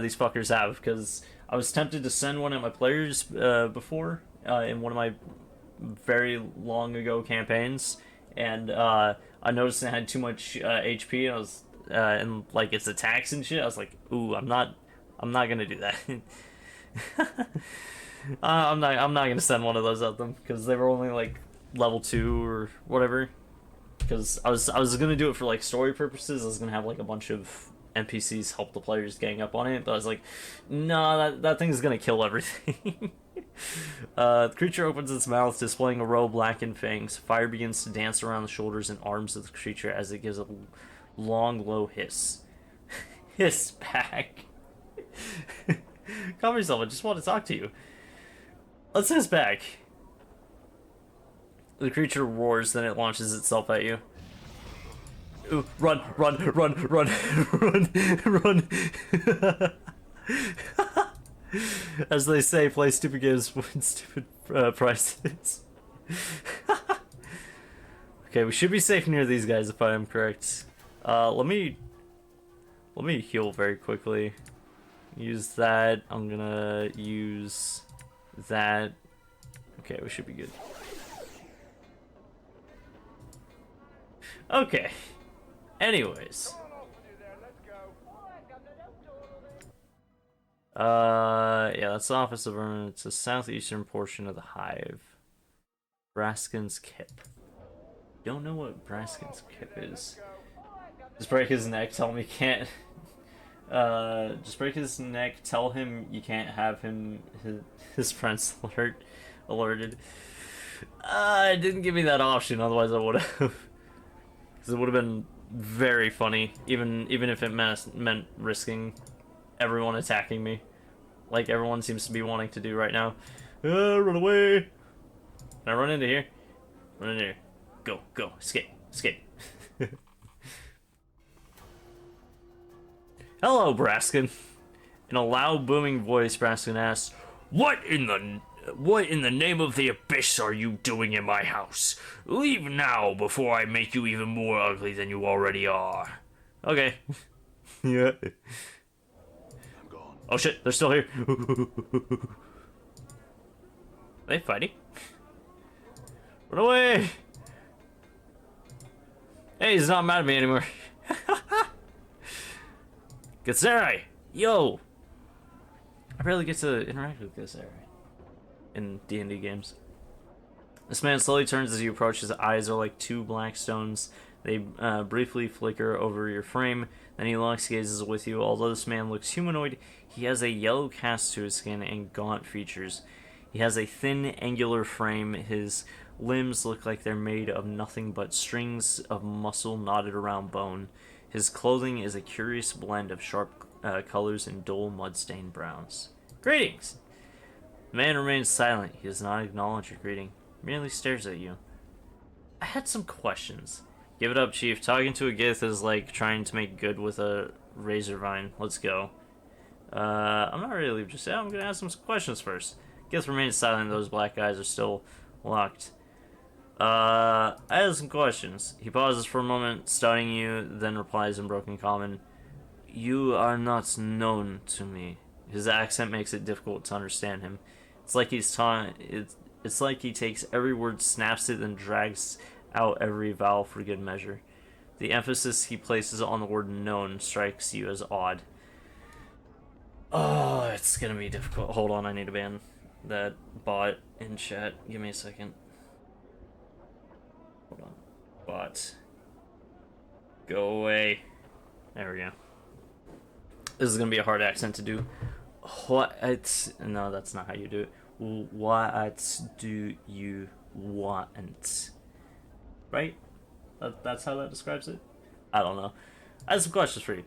these fuckers have, because I was tempted to send one of my players before in one of my very long ago campaigns, and I noticed it had too much HP. And I was and like its attacks and shit. I was like, ooh, I'm not gonna do that. I'm not gonna send one of those at them because they were only like level 2 or whatever. because I was gonna do it for like story purposes. I was gonna have like a bunch of NPCs help the players gang up on it, but I was like, nah, that thing is gonna kill everything. The creature opens its mouth, displaying a row of blackened fangs. Fire begins to dance around the shoulders and arms of the creature as it gives a long, low hiss. Hiss back. Calm yourself, I just want to talk to you. Let's hiss back. The creature roars, then it launches itself at you. Ooh, run, run, run, run, run, run. As they say, play stupid games, win stupid prizes. Okay, we should be safe near these guys if I am correct. Let me heal very quickly. Use that. I'm gonna use that. Okay, we should be good. Okay. Anyways. Yeah, that's the Office of Vermin. It's the southeastern portion of the hive. Braskin's Kip. Don't know what Braskin's Kip is. Just break his neck, tell him he can't... just break his neck, tell him you can't have his friends alerted. It didn't give me that option, otherwise I would have. Because it would have been very funny, even if it meant risking everyone attacking me, like everyone seems to be wanting to do right now. Run away! Can I run into here? Run into here. Go, go, escape, escape. Hello, Braskin. In a loud, booming voice, Braskin asks, What in the name of the abyss are you doing in my house? Leave now before I make you even more ugly than you already are. Okay. Yeah. I'm gone. Oh shit, they're still here. Are they fighting? Run away! Hey, he's not mad at me anymore. Getseri! Yo! I barely get to interact with Getseri in D&D games. This man slowly turns as you approach. His eyes are like two black stones. They briefly flicker over your frame, then he locks gazes with you. Although this man looks humanoid, he has a yellow cast to his skin and gaunt features. He has a thin, angular frame. His limbs look like they're made of nothing but strings of muscle knotted around bone. His clothing is a curious blend of sharp colors and dull, mud-stained browns. Greetings! The man remains silent. He does not acknowledge your greeting. He merely stares at you. I had some questions. Give it up, Chief. Talking to a Gith is like trying to make good with a razor vine. Let's go. I'm not ready to leave just yet. I'm gonna ask some questions first. Gith remains silent. Those black eyes are still locked. I have some questions. He pauses for a moment, studying you, then replies in broken common. You are not known to me. His accent makes it difficult to understand him. It's like it's like he takes every word, snaps it, and drags out every vowel for good measure. The emphasis he places on the word known strikes you as odd. Oh, it's gonna be difficult. Hold on, I need to ban that bot in chat. Give me a second. Hold on. Bot. Go away. There we go. This is gonna be a hard accent to do. What? No, that's not how you do it. What do you want? Right? That's how that describes it? I don't know. I have some questions for you.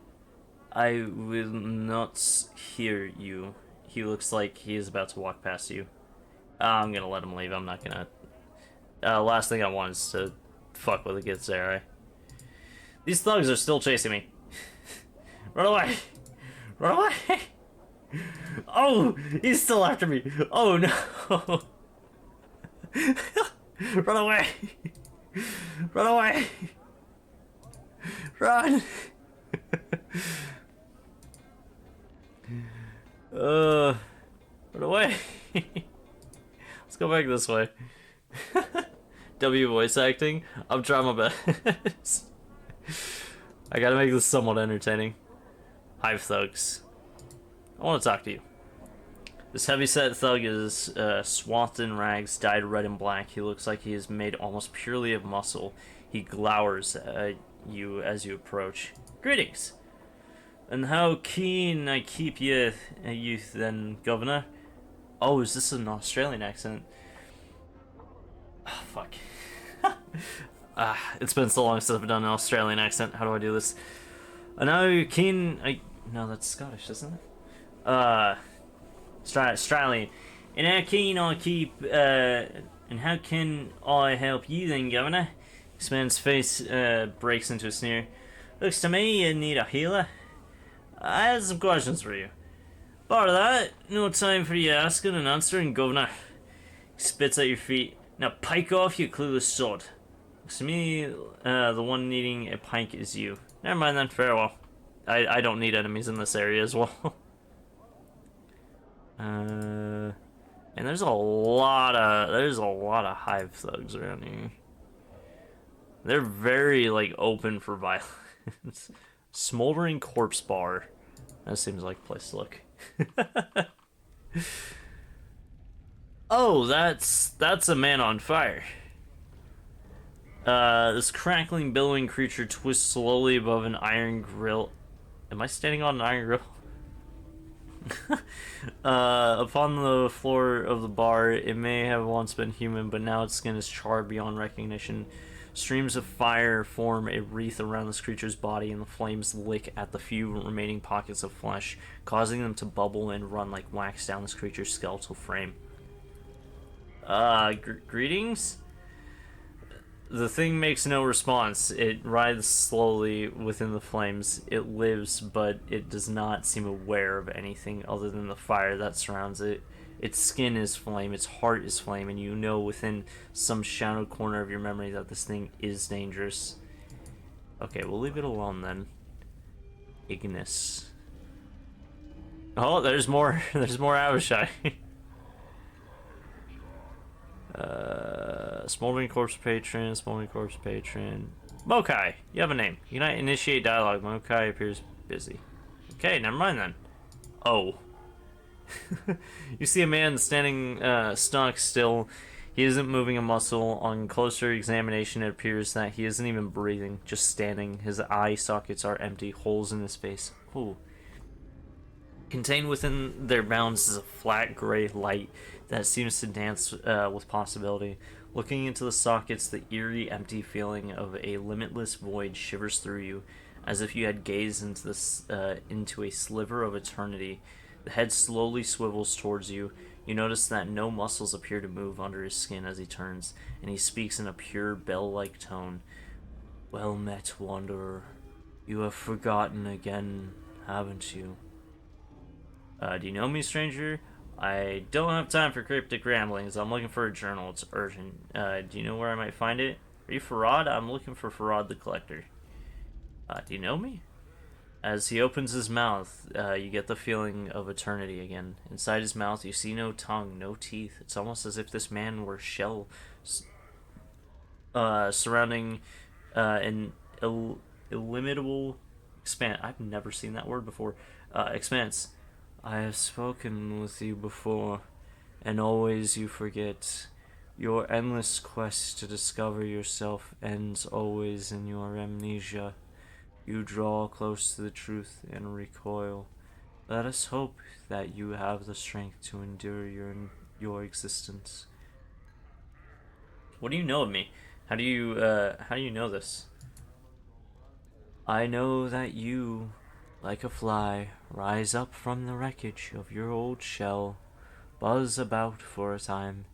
I will not hear you. He looks like he is about to walk past you. I'm gonna let him leave. I'm not gonna... last thing I want is to fuck with a Githzerai. These thugs are still chasing me. Run away! Run away! Oh! He's still after me! Oh no! Run away! Run away! Run! Run away! Let's go back this way. W voice acting. I'm trying my best. I gotta make this somewhat entertaining. Hive thugs. I want to talk to you. This heavyset thug is swathed in rags, dyed red and black. He looks like he is made almost purely of muscle. He glowers at you as you approach. Greetings! And how keen I keep you, youth then, Governor? Oh, is this an Australian accent? Oh, fuck. It's been so long since I've done an Australian accent. How do I do this? And how keen No, that's Scottish, isn't it? Australian. And how keen I keep, and how can I help you then, Governor? This man's face, breaks into a sneer. Looks to me you need a healer. I had some questions for you. Part of that, no time for you asking and answering, Governor. He spits at your feet. Now pike off, you clueless sod. Looks to me, the one needing a pike is you. Never mind then, farewell. I don't need enemies in this area as well. And there's a lot of hive thugs around here. They're very like open for violence. Smoldering corpse bar. That seems like a place to look. Oh, that's a man on fire. This crackling, billowing creature twists slowly above an iron grill. Am I standing on an iron grill? Upon the floor of the bar, it may have once been human, but now its skin is charred beyond recognition. Streams of fire form a wreath around this creature's body, and the flames lick at the few remaining pockets of flesh, causing them to bubble and run like wax down this creature's skeletal frame. Greetings? The thing makes no response. It writhes slowly within the flames. It lives, but it does not seem aware of anything other than the fire that surrounds it. Its skin is flame, its heart is flame, and you know within some shadowed corner of your memory that this thing is dangerous. Okay, we'll leave it alone then. Ignis. Oh, there's more. There's more Avishai. Smoldering Corpse Patron, Smoldering Corpse Patron. Mokai, you have a name. You cannot initiate dialogue. Mokai appears busy. Okay, never mind then. Oh. You see a man standing stock still. He isn't moving a muscle. On closer examination, it appears that he isn't even breathing, just standing. His eye sockets are empty, holes in his face. Ooh. Contained within their bounds is a flat gray light that seems to dance with possibility. Looking into the sockets, the eerie, empty feeling of a limitless void shivers through you, as if you had gazed into this into a sliver of eternity. The head slowly swivels towards you. You notice that no muscles appear to move under his skin as he turns, and he speaks in a pure bell-like tone. Well met, wanderer. You have forgotten again, haven't you? Do you know me, stranger? I don't have time for cryptic ramblings. I'm looking for a journal. It's urgent. Do you know where I might find it? Are you Farad? I'm looking for Farad the Collector. Do you know me? As he opens his mouth, you get the feeling of eternity again. Inside his mouth, you see no tongue, no teeth. It's almost as if this man were shell surrounding an illimitable expanse. I've never seen that word before. Expanse. I have spoken with you before, and always you forget. Your endless quest to discover yourself ends always in your amnesia. You draw close to the truth and recoil. Let us hope that you have the strength to endure your existence. What do you know of me? How do you know this? I know that you, like a fly, rise up from the wreckage of your old shell, buzz about for a time,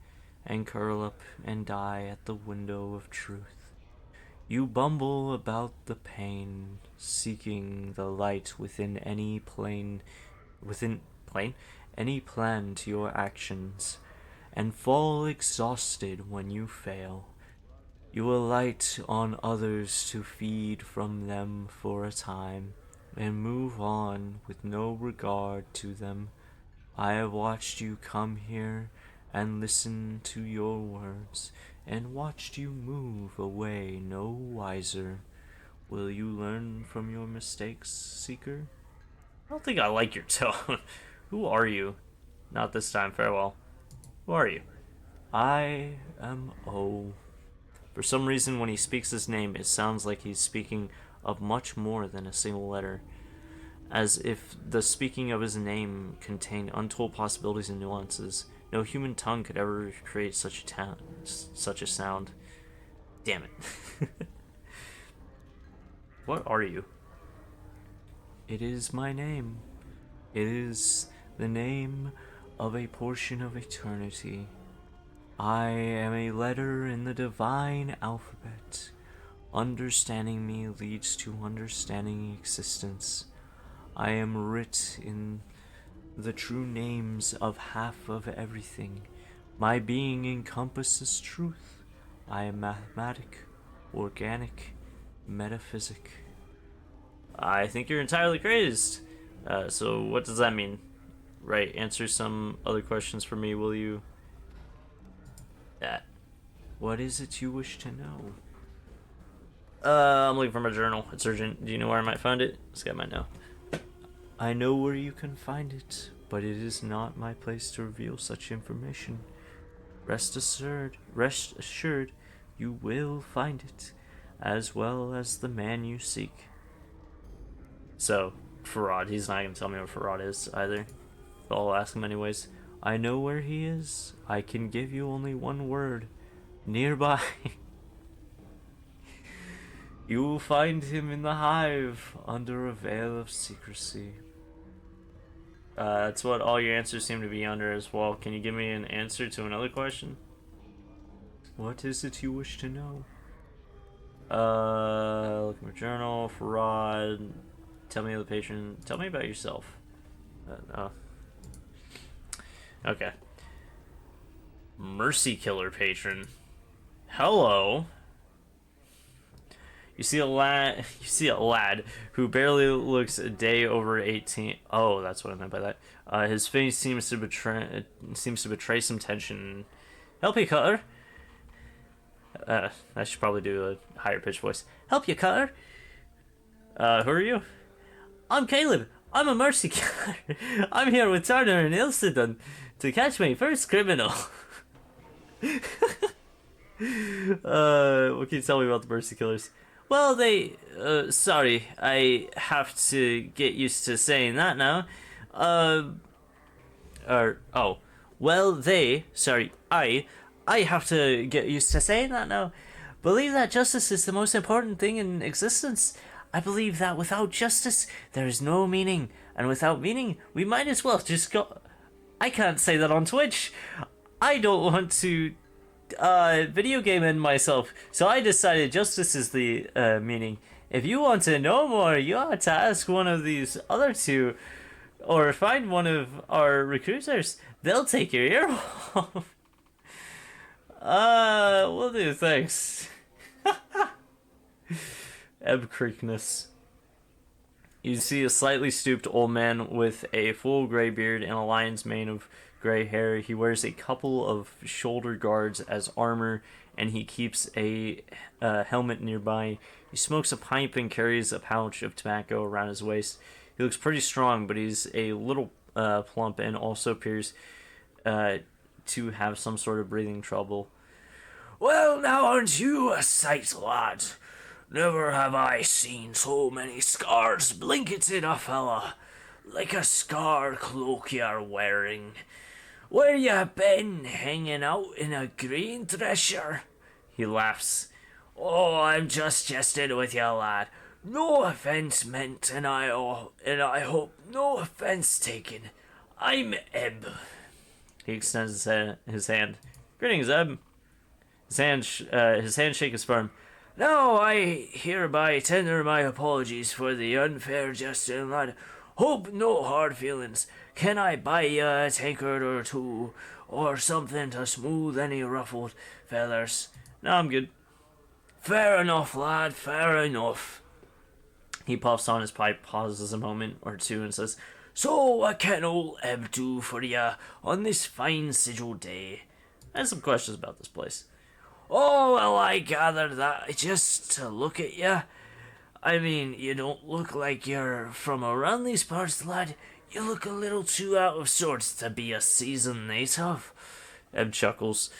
and curl up and die at the window of truth. You bumble about the pain, seeking the light within any any plan to your actions, and fall exhausted when you fail. You alight on others to feed from them for a time, and move on with no regard to them. I have watched you come here and listen to your words, and watched you move away no wiser. Will you learn from your mistakes, Seeker? I don't think I like your tone. Who are you? Not this time, farewell. Who are you? I am O. For some reason, when he speaks his name, it sounds like he's speaking of much more than a single letter, as if the speaking of his name contained untold possibilities and nuances. No human tongue could ever create such a sound. Damn it. What are you? It is my name. It is the name of a portion of eternity. I am a letter in the divine alphabet. Understanding me leads to understanding existence. I am writ in the true names of half of everything. My being encompasses truth. I am mathematic, organic, metaphysic. I think you're entirely crazed. So what does that mean? Right, answer some other questions for me, will you? That. What is it you wish to know? I'm looking for my journal. It's urgent. Do you know where I might find it? This guy might know. I know where you can find it, but it is not my place to reveal such information. Rest assured, you will find it, as well as the man you seek. So, Farad, he's not going to tell me what Farad is either. But I'll ask him anyways. I know where he is. I can give you only one word. Nearby. You will find him in the hive, under a veil of secrecy. That's what all your answers seem to be under as well. Can you give me an answer to another question? What is it you wish to know? Look at my journal, Farad. Tell me the patron. Tell me about yourself. No. Okay. Mercy Killer patron. Hello. You see a lad who barely looks a day over 18. Oh, that's what I meant by that. His face seems to betray some tension. Help you, Cutter. I should probably do a higher pitched voice. Help you, Cutter. Who are you? I'm Caleb. I'm a mercy killer. I'm here with Turner and Ilsedon to catch my first criminal. What can you tell me about the mercy killers? Well, sorry, I have to get used to saying that now. I have to get used to saying that now. Believe that justice is the most important thing in existence. I believe that without justice, there is no meaning. And without meaning, we might as well just go... I can't say that on Twitch. I don't want to video game end myself. So I decided justice is the meaning. If you want to know more, you ought to ask one of these other two. Or find one of our recruiters. They'll take your ear off. Will do, thanks. Ebb Creekness. You see a slightly stooped old man with a full gray beard and a lion's mane of gray hair. He wears a couple of shoulder guards as armor, and he keeps a helmet nearby. He smokes a pipe and carries a pouch of tobacco around his waist. He looks pretty strong, but he's a little plump and also appears to have some sort of breathing trouble. Well, now aren't you a sight, lad? Never have I seen so many scars blanketed a fella, like a scar cloak you're wearing. Where you been, hanging out in a grain thresher? He laughs. Oh, I'm just jesting with you, lad. No offence meant, and I hope no offence taken. I'm Ebb. He extends his hand. Greetings, Ebb. His handshake is firm. Now I hereby tender my apologies for the unfair jesting, lad. Hope no hard feelings. Can I buy you a tankard or two, or something to smooth any ruffled feathers? No, I'm good. Fair enough, lad, fair enough. He puffs on his pipe, pauses a moment or two, and says, So what can old Ebb do for you on this fine sigil day? I have some questions about this place. Oh, well, I gathered that just to look at you. I mean, you don't look like you're from around these parts, lad. You look a little too out of sorts to be a seasoned native. Ebb chuckles,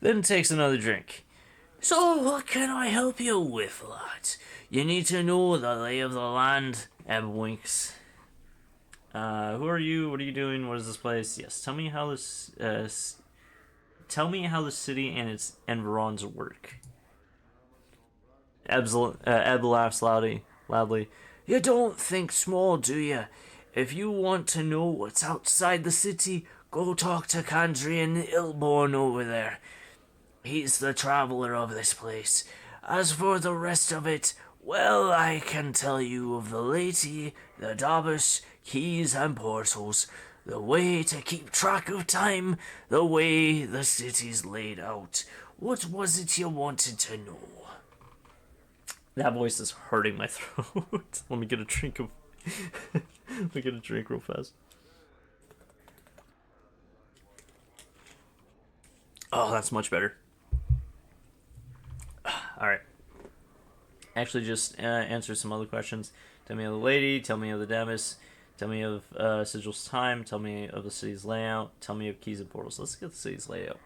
then takes another drink. So, what can I help you with, lad? You need to know the lay of the land, Eb winks. Who are you? What are you doing? What is this place? Yes, tell me how tell me how the city and its environs work. Eb laughs loudly. You don't think small, do you? If you want to know what's outside the city, go talk to Candrian Ilborn over there. He's the traveler of this place. As for the rest of it, well, I can tell you of the laity, the Dabbus, keys and portals, the way to keep track of time, the way the city's laid out. What was it you wanted to know? That voice is hurting my throat. Let me get a drink of. Let me get a drink real fast. Oh, that's much better. Alright. Actually, just answer some other questions. Tell me of the lady, tell me of the Damus, tell me of Sigil's time, tell me of the city's layout, tell me of keys and portals. Let's get the city's layout.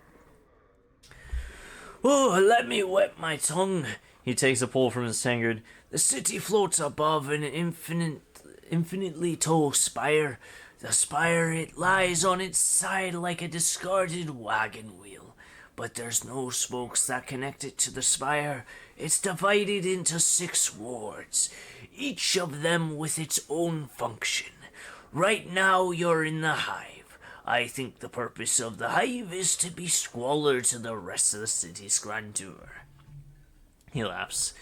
Oh, let me wet my tongue. He takes a pull from his tankard. The city floats above an infinitely tall spire. The spire, it lies on its side like a discarded wagon wheel. But there's no spokes that connect it to the spire. It's divided into 6 wards, each of them with its own function. Right now, you're in the hive. I think the purpose of the hive is to be squalor to the rest of the city's grandeur. He laughs.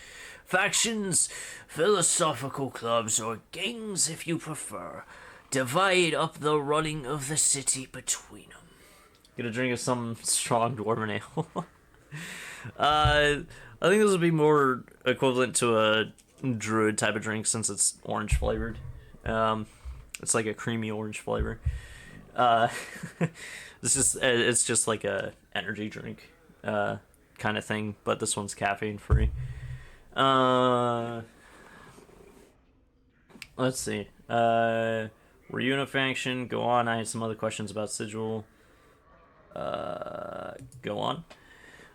Factions, philosophical clubs, or gangs if you prefer, divide up the running of the city between them. Get a drink of some strong dwarven ale. I think this would be more equivalent to a druid type of drink since it's orange flavored. It's like a creamy orange flavor. It's just like a energy drink kind of thing, but this one's caffeine free. Let's see. Were you in a faction? Go on. I had some other questions about Sigil. Go on.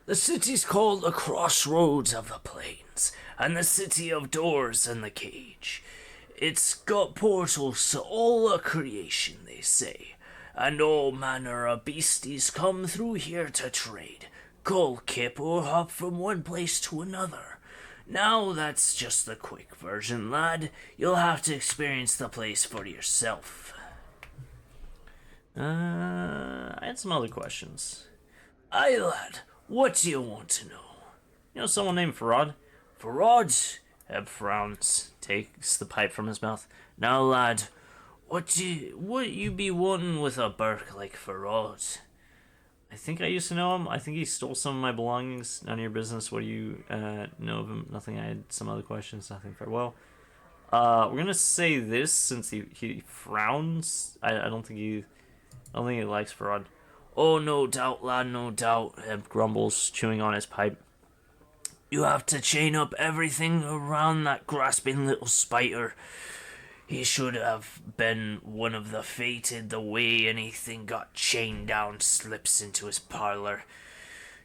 The city's called the Crossroads of the Plains, and the City of Doors and the Cage. It's got portals to all of creation, they say, and all manner of beasties come through here to trade, call kip or hop from one place to another. Now that's just the quick version, lad. You'll have to experience the place for yourself. I had some other questions. Aye, lad. What do you want to know? You know someone named Farad? Farad? Eb frowns, takes the pipe from his mouth. Now, lad, what you be wanting with a Burke like Farad? I think I used to know him. I think he stole some of my belongings. None of your business. What do you know of him? Nothing. I had some other questions. Nothing. Farewell. We're gonna say this since he frowns. I don't think he likes Farad. Oh, no doubt, lad, no doubt. Eb grumbles, chewing on his pipe. You have to chain up everything around that grasping little spider. He should have been one of the fated. The way anything got chained down slips into his parlor.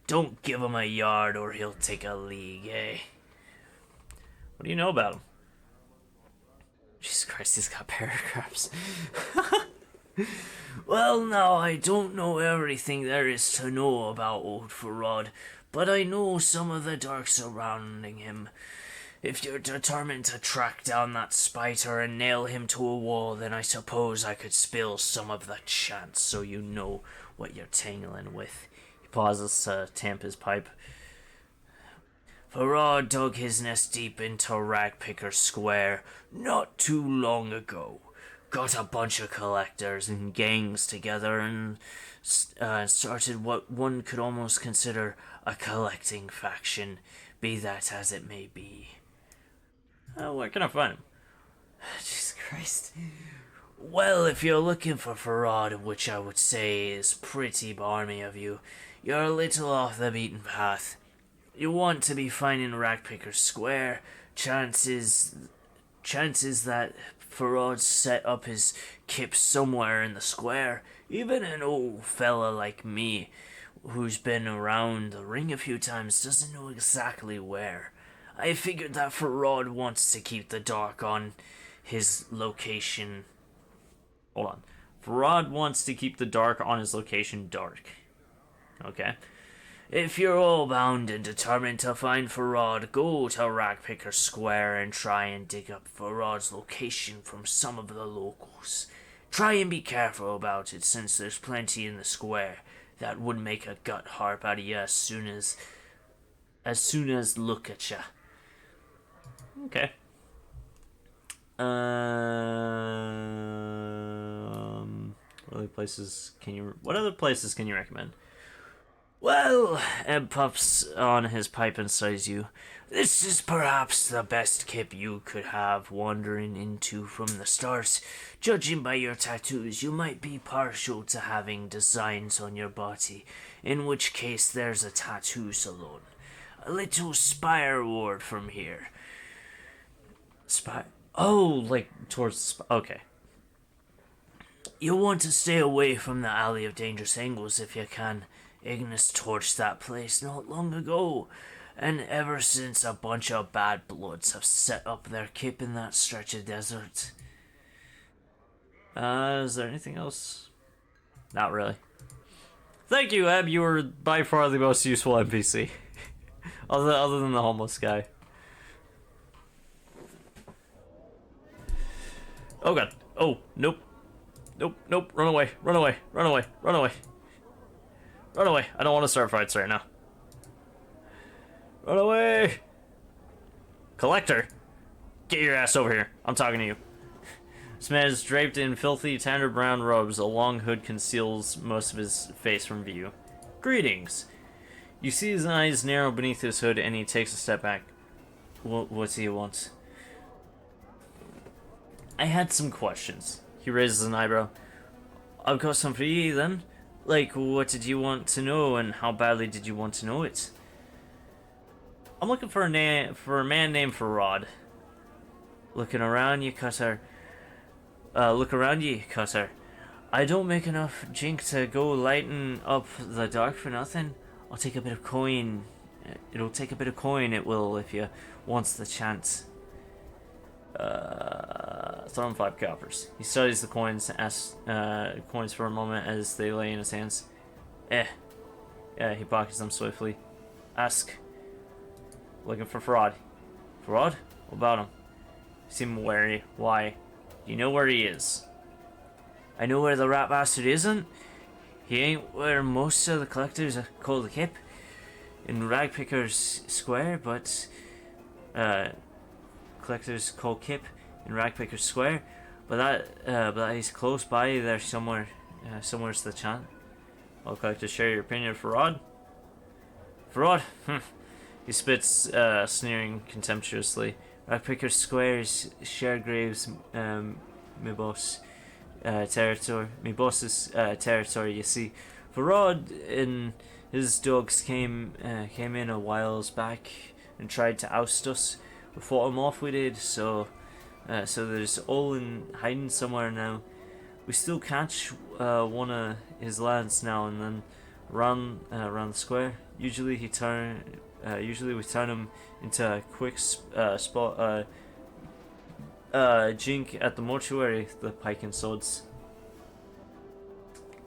Don't give him a yard or he'll take a league, eh? What do you know about him? Jesus Christ, he's got paragraphs. Well, now, I don't know everything there is to know about old Farad, but I know some of the dark surrounding him. If you're determined to track down that spider and nail him to a wall, then I suppose I could spill some of the chance so you know what you're tangling with. He pauses to tamp his pipe. Farad dug his nest deep into Ragpicker Square not too long ago. Got a bunch of collectors and gangs together and started what one could almost consider a collecting faction, be that as it may be. Where can I find him? Jesus Christ. Well, if you're looking for Farad, which I would say is pretty balmy of you, you're a little off the beaten path. You want to be finding Ragpicker Square. Chances that Farad set up his kip somewhere in the square. Even an old fella like me who's been around the ring a few times doesn't know exactly where. I figured that Farad wants to keep the dark on his location. Hold on. Farad wants to keep the dark on his location dark. Okay. If you're all bound and determined to find Farad, go to Ragpicker Square and try and dig up Farad's location from some of the locals. Try and be careful about it, since there's plenty in the square that would make a gut harp out of you as soon as look at you. Okay. What other places can you recommend? Well, Ed puffs on his pipe and sighs you. This is perhaps the best kip you could have wandering into from the start. Judging by your tattoos, you might be partial to having designs on your body, in which case there's a tattoo salon. A little spire ward from here. Spy? Oh, like towards... Okay. You'll want to stay away from the Alley of Dangerous Angles if you can. Ignis torched that place not long ago, and ever since a bunch of bad bloods have set up their kip in that stretch of desert. Is there anything else? Not really. Thank you, Eb. You were by far the most useful NPC. other than the homeless guy. Oh god. Oh, nope. Nope. Run away. Run away. I don't want to start fights right now. Run away! Collector! Get your ass over here. I'm talking to you. This man is draped in filthy, tattered brown robes. A long hood conceals most of his face from view. Greetings! You see his eyes narrow beneath his hood, and he takes a step back. What do you want? I had some questions. He raises an eyebrow. I've got some for you, then. Like, what did you want to know, and how badly did you want to know it? I'm looking for a man named Farad. Looking around you, Cutter. Look around you, Cutter. I don't make enough jink to go lighten up the dark for nothing. I'll take a bit of coin. It'll take a bit of coin, it will, if you wants the chance. Throw him 5 coppers. He studies the coins, coins for a moment as they lay in his hands. Yeah, he pockets them swiftly. Ask. Looking for Farad. Farad? What about him? You seem wary. Why? Do you know where he is? I know where the rat bastard isn't. He ain't where most of the collectors call the kip. In Ragpicker's Square, but... collectors call kip in Ragpicker's Square, but that he's close by there somewhere. Somewhere's the chant. All collectors share your opinion of Farad. Farad? He spits, sneering contemptuously. Ragpicker's Square is Sharegrave's, my boss's territory. You see, Farad and his dogs came in a whiles back and tried to oust us. We fought him off, we did, so there's Olin hiding somewhere now. We still catch one of his lads now and then around the square. Usually we turn him into a quick spot jink at the mortuary, the pike and swords.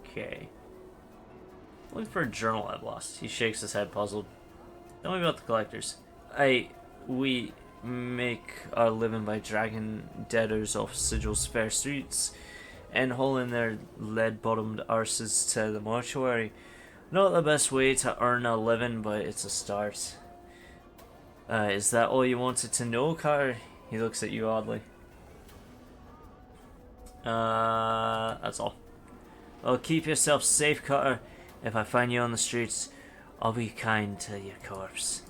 Okay. Looking for a journal I've lost. He shakes his head, puzzled. Tell me about the collectors. We make our living by dragging debtors off Sigil's fair streets and hauling their lead-bottomed arses to the mortuary. Not the best way to earn a living, but it's a start. Is that all you wanted to know, Carter? He looks at you oddly. That's all. Well, keep yourself safe, Cutter. If I find you on the streets, I'll be kind to your corpse.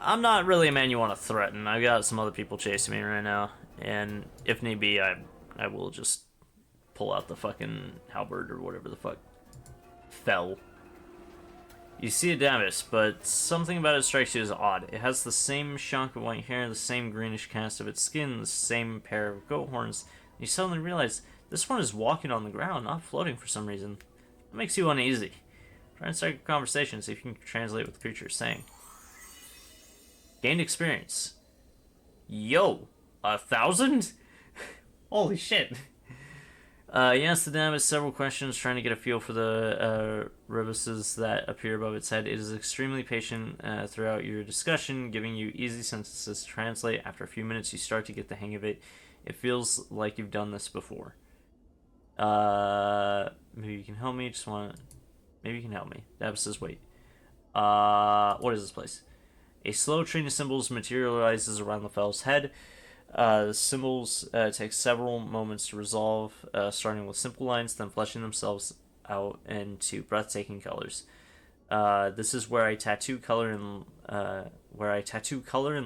I'm not really a man you want to threaten. I've got some other people chasing me right now, and if need be, I will just pull out the fucking halberd or whatever the fuck fell. You see a Davis, but something about it strikes you as odd. It has the same shock of white hair, the same greenish cast of its skin, the same pair of goat horns. You suddenly realize this one is walking on the ground, not floating for some reason. It makes you uneasy. Try and start a conversation, see if you can translate what the creature is saying. Gained experience. Yo, 1,000? Holy shit. You ask the Dabbus several questions, trying to get a feel for the rebuses that appear above its head. It is extremely patient throughout your discussion, giving you easy sentences to translate. After a few minutes, you start to get the hang of it. It feels like you've done this before. Maybe you can help me. Maybe you can help me. Dabbus says, wait. What is this place? A slow train of symbols materializes around the fell's head. The symbols take several moments to resolve, starting with simple lines, then fleshing themselves out into breathtaking colors. This is where I tattoo color and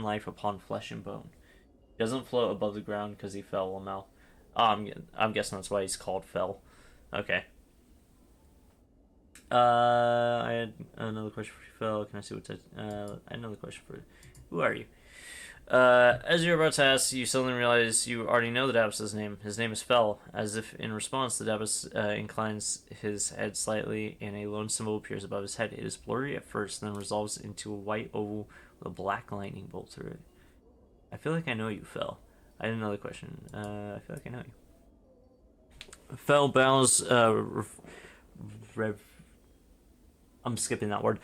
life upon flesh and bone. He doesn't float above the ground because he fell, Lamel. I'm guessing that's why he's called Fell. Okay. I had another question for you, Fell. Can I see what? I had another question for you. Who are you? As you're about to ask, you suddenly realize you already know the Dabbus's name. His name is Fell. As if in response, the Dabbus inclines his head slightly, and a lone symbol appears above his head. It is blurry at first, then resolves into a white oval with a black lightning bolt through it. I feel like I know you, Fell. I had another question. I feel like I know you. Fell bows. I'm skipping that word.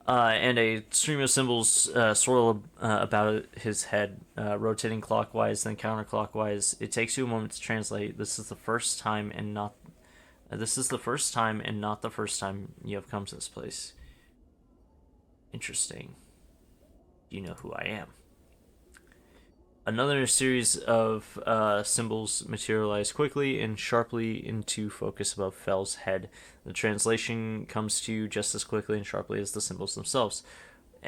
And a stream of symbols swirl about his head, rotating clockwise, then counterclockwise. It takes you a moment to translate. This is the first time, and not the first time you have come to this place. Interesting. You know who I am. Another series of symbols materialize quickly and sharply into focus above Fell's head. The translation comes to you just as quickly and sharply as the symbols themselves,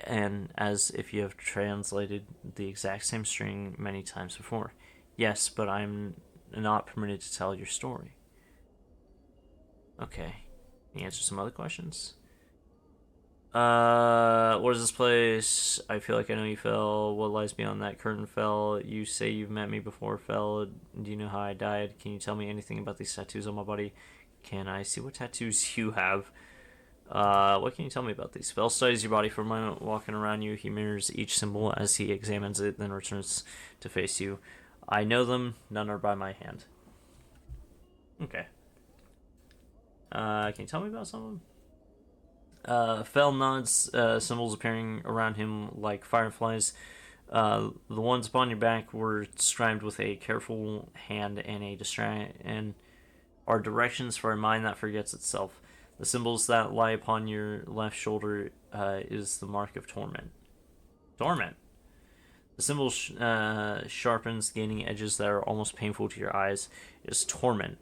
and as if you have translated the exact same string many times before. Yes, but I'm not permitted to tell your story. Okay. Can you answer some other questions? What is this place? I feel like I know you, Fell. What lies beyond that curtain, Fell? You say you've met me before, Fell. Do you know how I died? Can you tell me anything about these tattoos on my body? Can I see what tattoos you have? What can you tell me about these? Fell studies your body for a moment, walking around you. He mirrors each symbol as he examines it, then returns to face you. I know them. None are by my hand. Okay. Can you tell me about some of them? Fell nods, symbols appearing around him like fireflies. The ones upon your back were scribed with a careful hand and are directions for a mind that forgets itself. The symbols that lie upon your left shoulder is the mark of torment. Torment. The symbol sharpens, gaining edges that are almost painful to your eyes. It is torment.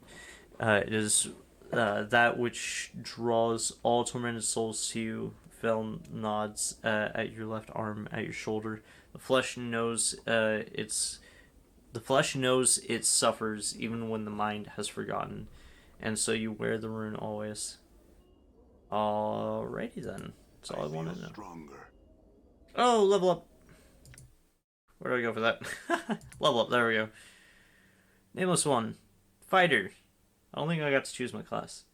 It is that which draws all tormented souls to you. Fell nods at your left arm, at your shoulder. The flesh knows it suffers even when the mind has forgotten, and so you wear the rune always. Alrighty then. That's all I want to know. Stronger. Oh, level up. Where do I go for that? Level up. There we go. Nameless one, fighter. I don't think I got to choose my class.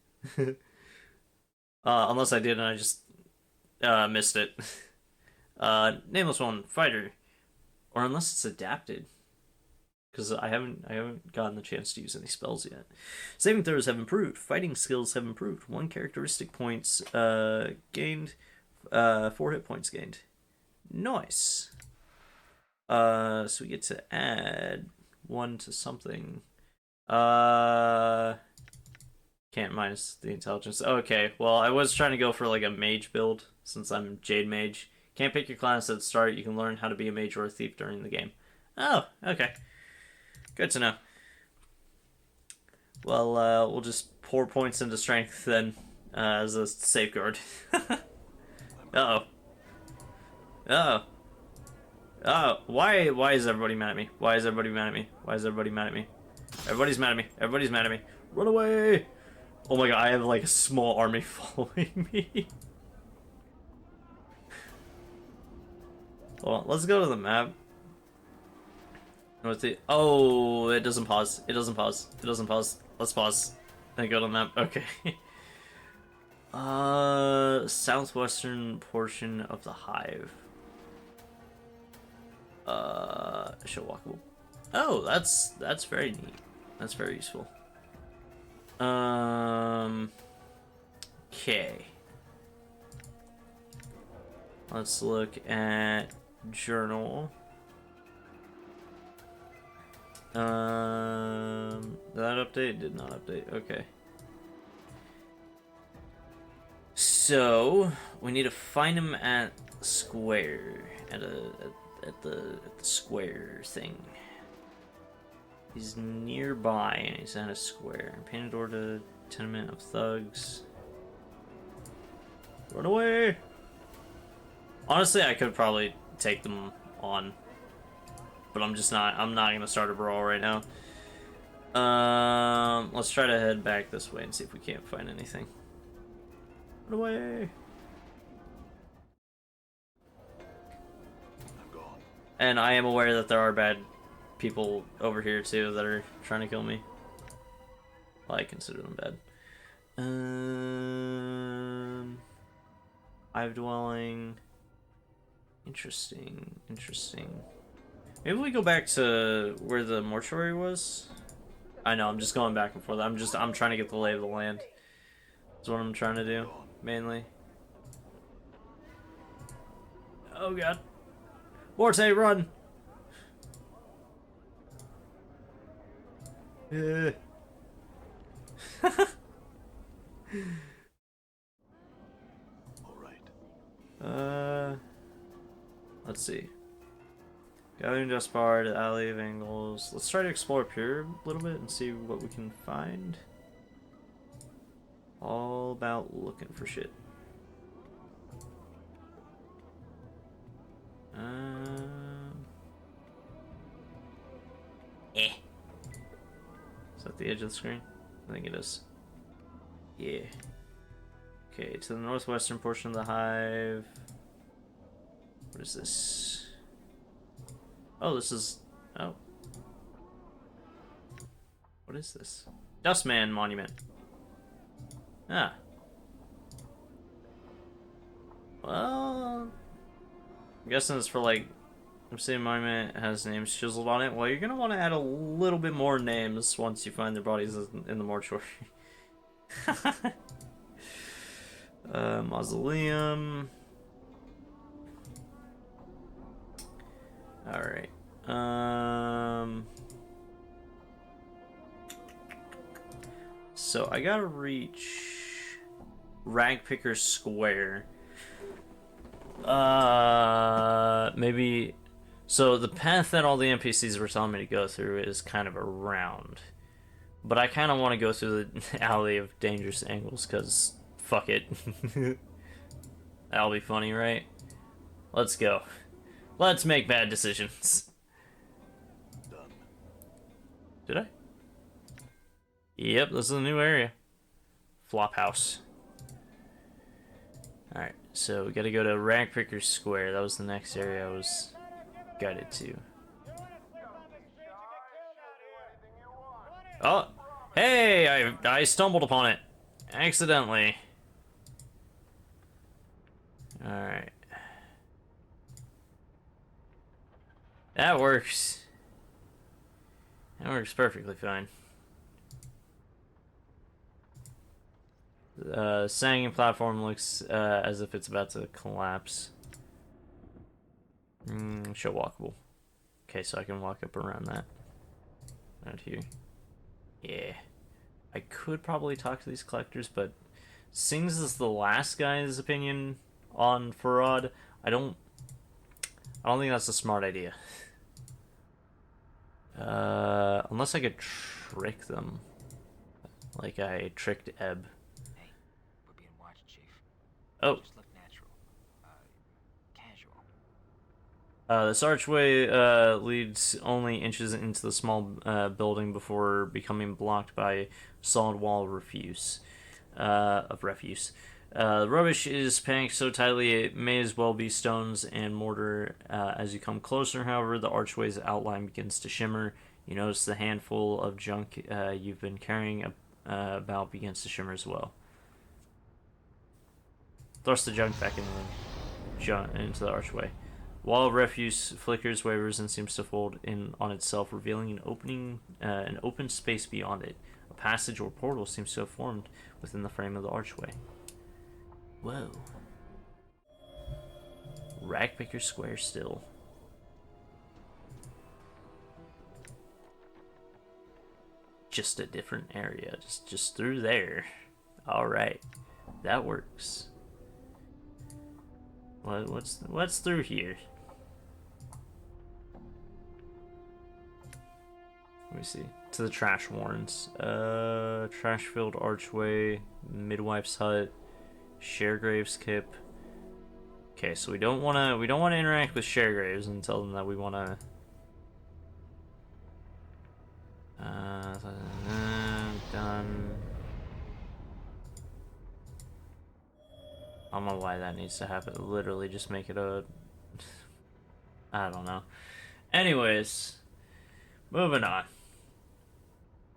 Unless I did and I just missed it. Nameless one, fighter. Or unless it's adapted. Because I haven't gotten the chance to use any spells yet. Saving throws have improved. Fighting skills have improved. 1 characteristic points gained. 4 hit points gained. Nice. So we get to add 1 to something. Can't minus the intelligence. Okay, well, I was trying to go for like a mage build, since I'm Jade Mage. Can't pick your class at the start. You can learn how to be a mage or a thief during the game. Oh, okay. Good to know. Well, we'll just pour points into strength then, as a safeguard. Uh-oh. Uh-oh. Oh, why is everybody mad at me? Why is everybody mad at me? Why is everybody mad at me? Everybody's mad at me. Everybody's mad at me. Run away! Oh my god, I have like a small army following me. Hold on, let's go to the map. What's the... Oh, it doesn't pause. It doesn't pause. It doesn't pause. Let's pause. And go to the map. Okay. Southwestern portion of the hive. Show walkable. Oh, that's very neat. That's very useful. Okay. Let's look at journal. Did that update? Did not update. Okay. So we need to find him at square, at the square thing. He's nearby and he's at a square. Painted door to tenement of thugs. Run away! Honestly, I could probably take them on, but I'm not gonna start a brawl right now. Let's try to head back this way and see if we can't find anything. Run away! I'm gone. And I am aware that there are bad people over here too that are trying to kill me. Well, I consider them bad. Hive dwelling. Interesting. Maybe we go back to where the mortuary was. I know, I'm just going back and forth. I'm trying to get the lay of the land. That's what I'm trying to do, mainly. Oh god. Morte, run! Yeah. All right. Let's see. Gathering Dust Bar to Alley of Angles. Let's try to explore up here a little bit and see what we can find. All about looking for shit. Is that the edge of the screen? I think it is. Yeah. Okay, to the northwestern portion of the hive. What is this? Oh, this is... Oh. What is this? Dustman Monument. Ah. Well... I'm guessing it's for, like... Obsidian Monument has names chiseled on it. Well, you're gonna want to add a little bit more names once you find their bodies in the mortuary. Mausoleum. Alright. So I gotta reach Ragpicker Square. Maybe. So the path that all the NPCs were telling me to go through is kind of around. But I kind of want to go through the Alley of Dangerous Angles, because fuck it. That'll be funny, right? Let's go. Let's make bad decisions. Done. Did I? Yep, this is a new area. Flophouse. Alright, so we gotta go to Ragpicker Square. That was the next area I was guided to. Oh! Hey! I stumbled upon it. Accidentally. Alright. That works. That works perfectly fine. The sagging platform looks as if it's about to collapse. Show walkable. Okay, so I can walk up around that. Out here. Yeah. I could probably talk to these collectors, but seeing as this is the last guy's opinion on Farad, I don't think that's a smart idea. Unless I could trick them. Like I tricked Ebb. Hey, we're being watched, Chief. Oh. Just look natural. Casual. This archway leads only inches into the small building before becoming blocked by solid wall of refuse. The rubbish is packed so tightly it may as well be stones and mortar. As you come closer, however, the archway's outline begins to shimmer. You notice the handful of junk you've been carrying about begins to shimmer as well. Thrust the junk back into the archway. Wall of refuse flickers, wavers, and seems to fold in on itself, revealing an open space beyond it. A passage or portal seems to have formed within the frame of the archway. Whoa. Ragpicker Square still. Just a different area. Just through there. Alright. That works. What's through here? Let me see. To the trash warrens. Trash-filled archway, midwife's hut, Sharegrave's kip. Okay, so we don't wanna interact with Sharegraves and tell them that we wanna done. I don't know why that needs to happen. Literally just make it a I don't know. Anyways, moving on.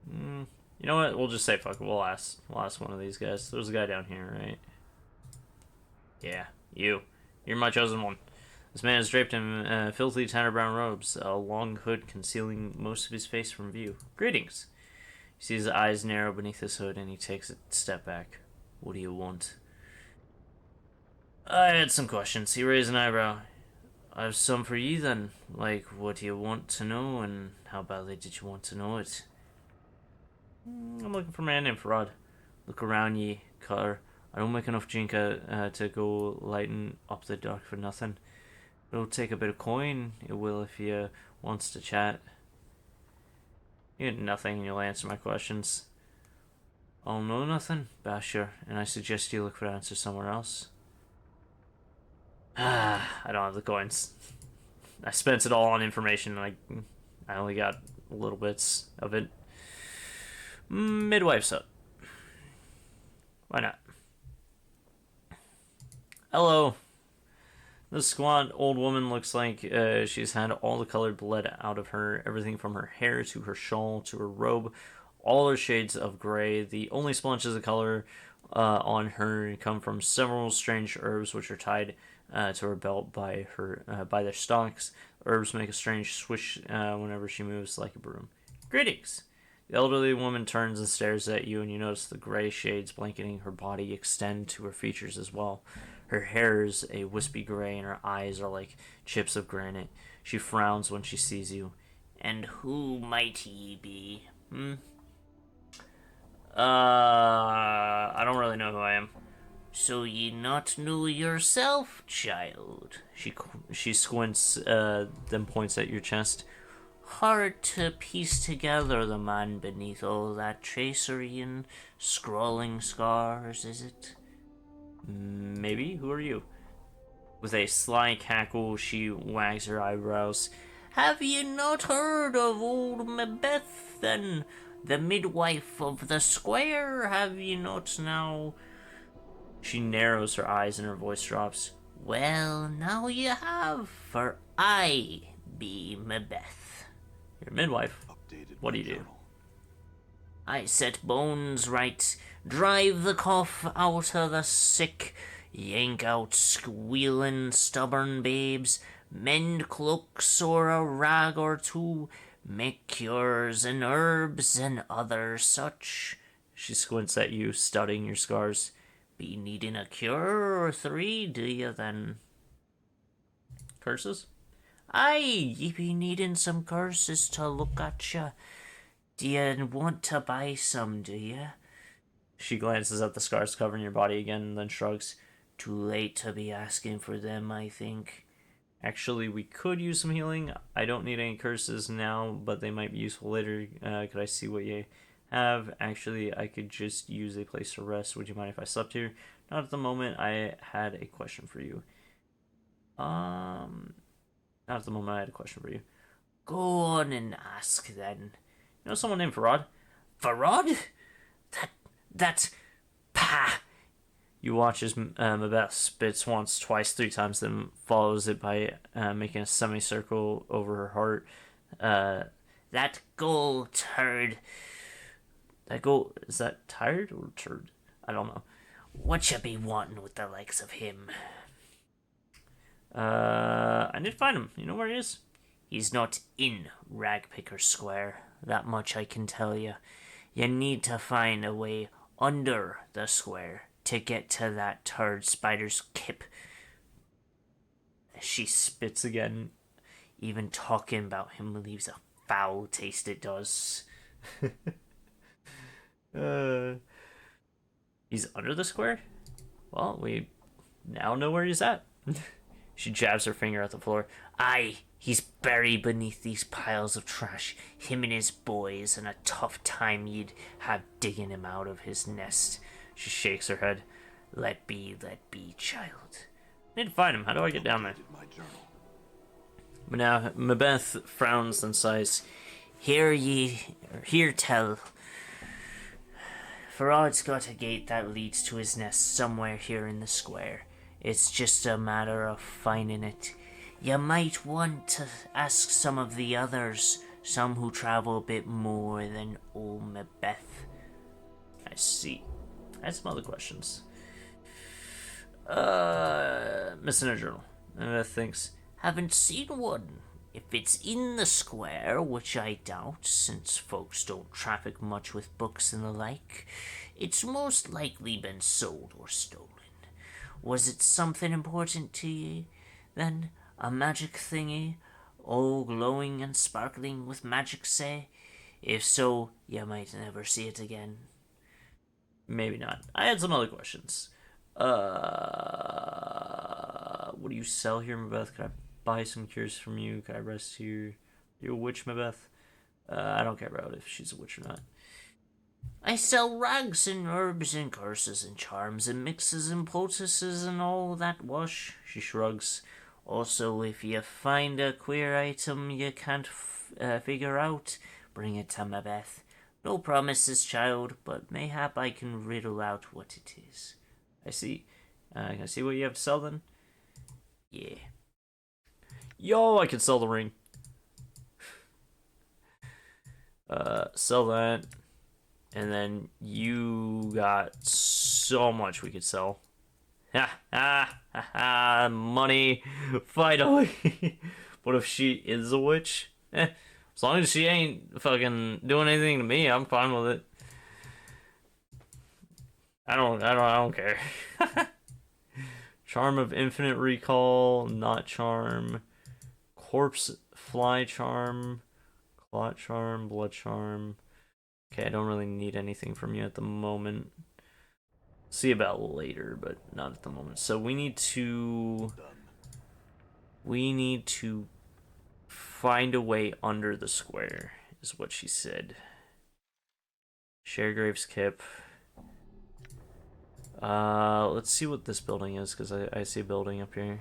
You know what? We'll just say fuck it. We'll ask one of these guys. There's a guy down here, right? Yeah, you. You're my chosen one. This man is draped in filthy tanner brown robes, a long hood concealing most of his face from view. Greetings. He sees his eyes narrow beneath his hood, and he takes a step back. What do you want? I had some questions. He raised an eyebrow. I have some for you then. Like, what do you want to know, and how badly did you want to know it? I'm looking for a man named Farad. Look around ye, Cutter. I don't make enough jinka to go lighten up the dark for nothing. It'll take a bit of coin, it will, if you wants to chat. You get nothing and you'll answer my questions. I'll know nothing, Basher, and I suggest you look for answers somewhere else. I don't have the coins. I spent it all on information and I only got little bits of it. Midwife's up. Why not? Hello. This squat old woman looks like she's had all the colored blood out of her. Everything from her hair to her shawl to her robe. All are shades of gray. The only splotches of color on her come from several strange herbs which are tied to her belt by their stalks. Herbs make a strange swish whenever she moves like a broom. Greetings! The elderly woman turns and stares at you, and you notice the gray shades blanketing her body extend to her features as well. Her hair is a wispy gray, and her eyes are like chips of granite. She frowns when she sees you. And who might ye be? I don't really know who I am. So ye not know yourself, child? She squints, then points at your chest. Hard to piece together the man beneath all that tracery and scrawling scars, is it? Maybe. Who are you? With a sly cackle, she wags her eyebrows. Have ye not heard of old Macbeth, then? The midwife of the square, have ye not now? She narrows her eyes and her voice drops. Well, now ye have, for I be Macbeth. You're a midwife. What do you do? I set bones right, drive the cough out of the sick, yank out squealing stubborn babes, mend cloaks or a rag or two, make cures and herbs and other such. She squints at you, studying your scars. Be needing a cure or three, do you then? Curses? Aye, ye be needing some curses to look at ya. D'ye want to buy some, do ye? She glances at the scars covering your body again and then shrugs. Too late to be asking for them, I think. Actually, we could use some healing. I don't need any curses now, but they might be useful later. Could I see what you have? Actually, I could just use a place to rest. Would you mind if I slept here? Not at the moment. I had a question for you. Not at the moment. I had a question for you. Go on and ask then. You know someone named Farad? Farad? That... Pah! You watch as Macbeth spits once, twice, 3 times, then follows it by making a semicircle over her heart. That goal turd. That goal... Is that tired or turd? I don't know. What you be wanting with the likes of him? I need to find him. You know where he is? He's not in Ragpicker Square. That much I can tell you. You need to find a way under the square to get to that turd spider's kip. She spits again. Even talking about him leaves a foul taste, it does. He's under the square? Well, we now know where he's at. She jabs her finger at the floor. Aye, he's buried beneath these piles of trash. Him and his boys, and a tough time you'd have digging him out of his nest. She shakes her head. Let be, child. I need to find him. How do I get down there? My journal. But now, Mabeth frowns and sighs. Hear tell. Farad's got a gate that leads to his nest somewhere here in the square. It's just a matter of finding it. You might want to ask some of the others, some who travel a bit more than old Mabeth. I see. I had some other questions. Missing a journal. Mabeth thinks, Haven't seen one. If it's in the square, which I doubt, since folks don't traffic much with books and the like, it's most likely been sold or stolen. Was it something important to you, then? A magic thingy? All glowing and sparkling with magic, say? If so, you might never see it again. maybe not. I had some other questions. What do you sell here, Mabeth? Could I buy some cures from you? Could I rest here? You a witch, Mabeth? I don't care about if she's a witch or not. I sell rags and herbs and curses and charms and mixes and poultices and all that wash. She shrugs. Also, if you find a queer item you can't figure out, bring it to Mabeth. No promises, child, but mayhap I can riddle out what it is. I see. Can I see what you have to sell then? Yeah. Yo, I can sell the ring. Sell that. And then you got so much we could sell. Money. Finally. What if she is a witch? As long as she ain't fucking doing anything to me, I'm fine with it. I don't care. Charm of infinite recall, not charm. Corpse fly charm. Clot charm, blood charm. Okay, I don't really need anything from you at the moment. See about later, but not at the moment. So we need to find a way under the square, is what she said. Sharegrave's Kip. Let's see what this building is, because I see a building up here.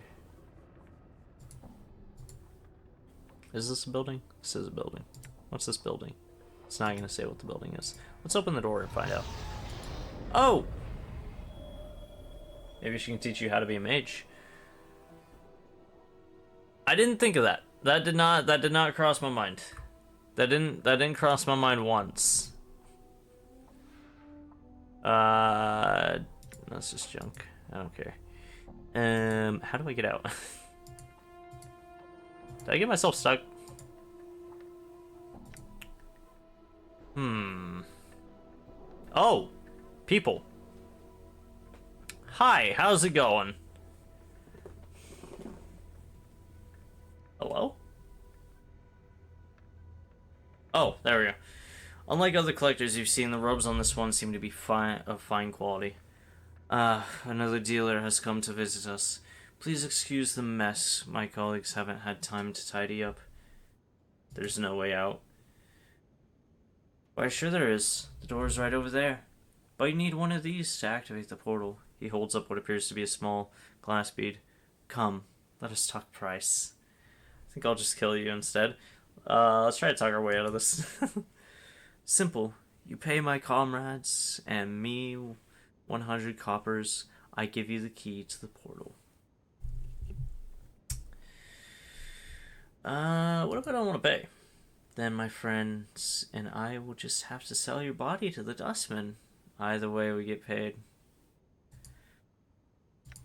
Is this a building? This is a building. What's this building? It's not going to say what the building is. Let's open the door and find out. Oh! Maybe she can teach you how to be a mage. I didn't think of that. That did not cross my mind. That didn't cross my mind once. That's just junk. I don't care. How do I get out? Did I get myself stuck? Oh, people. Hi, how's it going? Hello? Oh, there we go. Unlike other collectors you've seen, the robes on this one seem to be of fine quality. Another dealer has come to visit us. Please excuse the mess. My colleagues haven't had time to tidy up. There's no way out. Why, sure there is. The door's right over there. But you need one of these to activate the portal. He holds up what appears to be a small glass bead. Come, let us talk price. I think I'll just kill you instead. Let's try to talk our way out of this. Simple. You pay my comrades and me 100 coppers. I give you the key to the portal. What if I don't want to pay? Then my friends and I will just have to sell your body to the dustman. Either way, we get paid.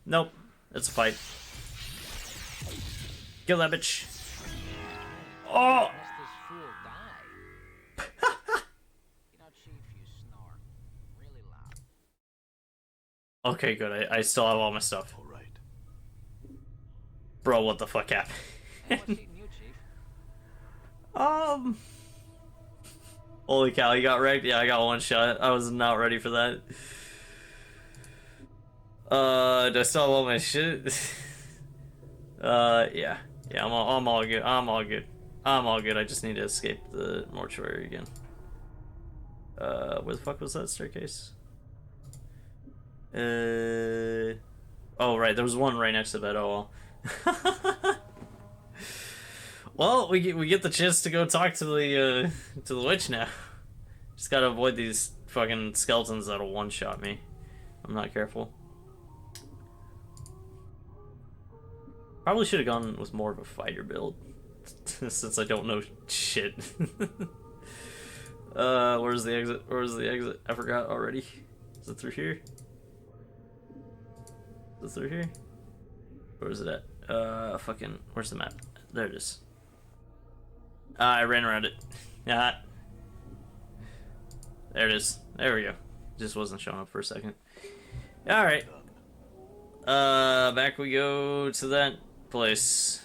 Nope. It's a fight. Kill that bitch. Oh! Unless this fool die. You know, Chief, you snore really loud. Okay, good. I still have all my stuff. All right. Bro, what the fuck happened? Hey, what's eating you, Chief? Holy cow, you got wrecked? Yeah, I got one shot. I was not ready for that. Do I still have all my shit? Yeah. Yeah, I'm all good. I'm all good. I'm all good. I just need to escape the mortuary again. Where the fuck was that staircase? Oh, right, there was one right next to that. Oh, well. Well, we get the chance to go talk to the witch now. Just gotta avoid these fucking skeletons that'll one-shot me. I'm not careful. Probably should have gone with more of a fighter build, since I don't know shit. Where's the exit? Where's the exit? I forgot already. Is it through here? Is it through here? Where is it at? Fucking, where's the map? There it is. I ran around it. Ah. There it is. There we go. Just wasn't showing up for a second. Alright. Back we go to that place.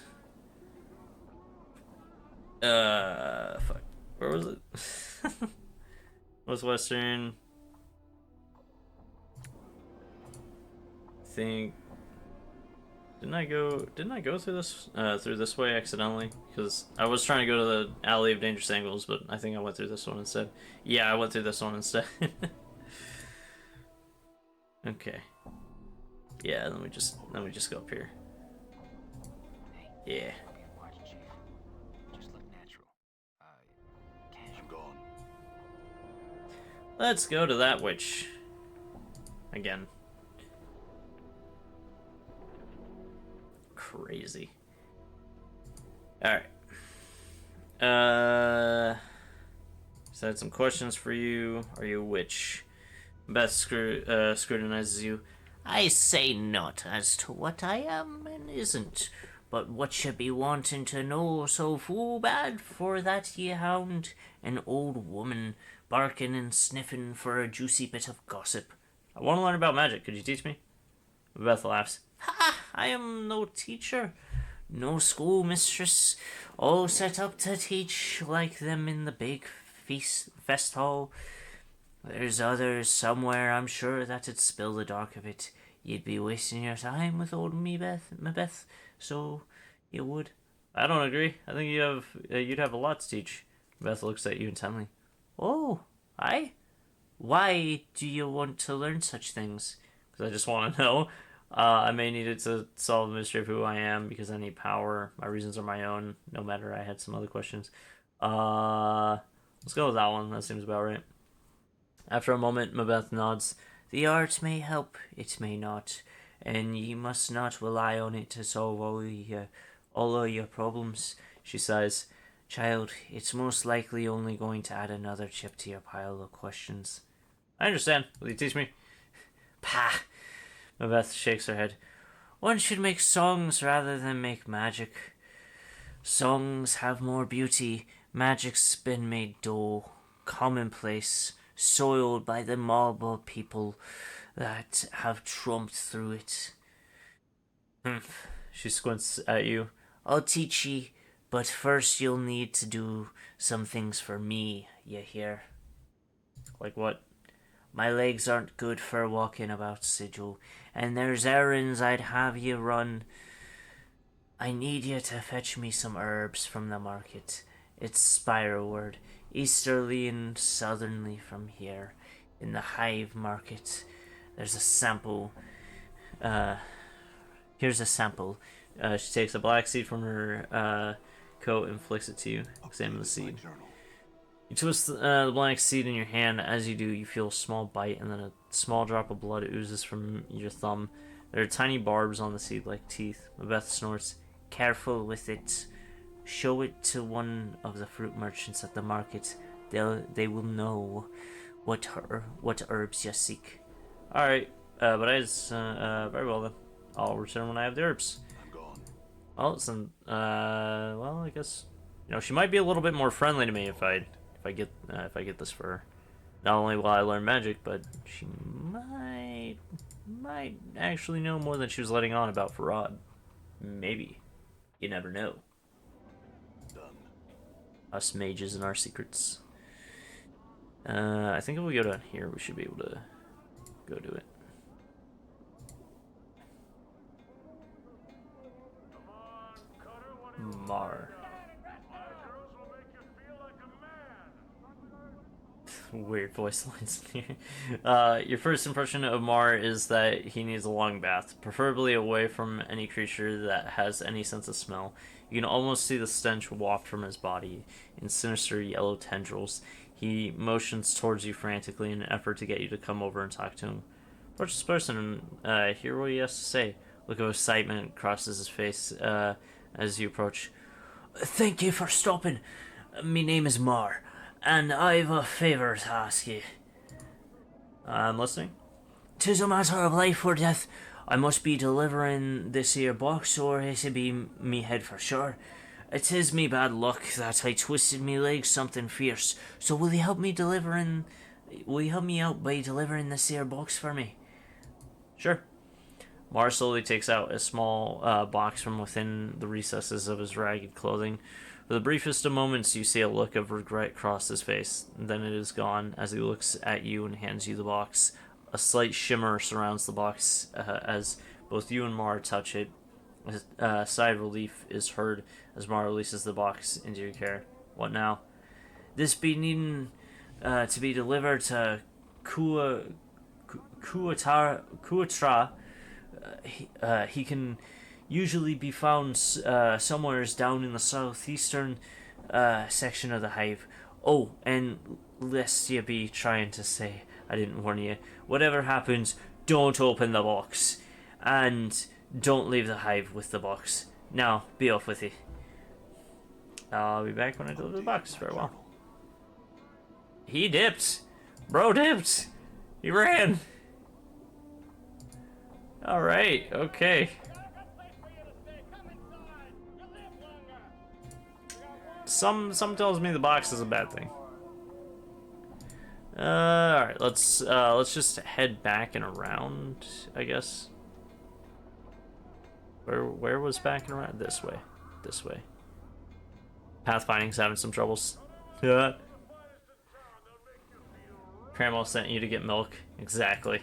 Fuck. Where was it? What's Western? I think. Didn't I go through this way accidentally? Because I was trying to go to the Alley of Dangerous Angles, but I think I went through this one instead. Yeah, I went through this one instead. Okay. Yeah, then we just go up here. Yeah. Watch, Chief. Just look natural. I'm gone. Let's go to that witch. Again. Crazy. Alright. So I had some questions for you. Are you a witch? Beth scrutinizes you. I say not as to what I am and isn't, but what ye be wanting to know so full bad for that ye hound an old woman barking and sniffing for a juicy bit of gossip. I want to learn about magic. Could you teach me? Beth laughs. Ha! I am no teacher, no schoolmistress, all set up to teach like them in the big fest hall. There's others somewhere, I'm sure, that'd spill the dark of it. You'd be wasting your time with old Beth, so you would. I don't agree. I think you'd have a lot to teach. Beth looks at you intently. Oh, I? Why do you want to learn such things? Because I just want to know. I may need it to solve the mystery of who I am because I need power. My reasons are my own, no matter I had some other questions. Let's go with that one. That seems about right. After a moment, Mabeth nods. The art may help, it may not, and ye must not rely on it to solve all of your problems, she sighs. Child, it's most likely only going to add another chip to your pile of questions. I understand. Will you teach me? Pah! Mabeth shakes her head. One should make songs rather than make magic. Songs have more beauty. Magic's been made dull, commonplace, soiled by the mob of people that have trumped through it. She squints at you. I'll teach ye, but first you'll need to do some things for me, you hear? Like what? My legs aren't good for walking about, Sigil, and there's errands I'd have you run. I need you to fetch me some herbs from the market. It's Spiroward, easterly and southerly from here, in the Hive Market. There's a sample. Here's a sample. She takes a black seed from her coat and flicks it to you. Examine the seed. You twist the blank seed in your hand. As you do, you feel a small bite, and then a small drop of blood oozes from your thumb. There are tiny barbs on the seed like teeth. Mabeth snorts. Careful with it. Show it to one of the fruit merchants at the market. They will know what herbs you seek. Alright, but I just, very well then. I'll return when I have the herbs. I'm gone. Well, I guess, she might be a little bit more friendly to me if I get this for her. Not only will I learn magic, but she might actually know more than she was letting on about Farad. Maybe. You never know. Done. Us mages and our secrets. I think if we go down here, we should be able to go do it. Mar. Weird voice lines here. Your first impression of Mar is that he needs a long bath, preferably away from any creature that has any sense of smell. You can almost see the stench waft from his body in sinister yellow tendrils. He motions towards you frantically in an effort to get you to come over and talk to him. Approach this person and hear what he has to say. Look of excitement crosses his face as you approach. Thank you for stopping. Me name is Mar, and I've a favour to ask you. I'm listening. 'Tis a matter of life or death. I must be delivering this here box, or it'll be me head for sure. It is me bad luck that I twisted me leg something fierce. So will you help me out by delivering this here box for me? Sure. Mar slowly takes out a small box from within the recesses of his ragged clothing. For the briefest of moments, you see a look of regret cross his face. Then it is gone as he looks at you and hands you the box. A slight shimmer surrounds the box as both you and Mar touch it. A sigh of relief is heard as Mar releases the box into your care. What now? This be needing to be delivered to Kuatra. He can usually be found somewheres down in the southeastern section of the hive. Oh, and lest you be trying to say I didn't warn you, whatever happens, don't open the box. And don't leave the hive with the box. Now, be off with you. I'll be back when I deliver the box. Farewell. He dipped. Bro dipped. He ran. Alright, okay. Some tells me the box is a bad thing. Alright, let's just head back and around, I guess. Where was back and around? This way. This way. Pathfinding's having some troubles. Yeah. Cramwell sent you to get milk. Exactly.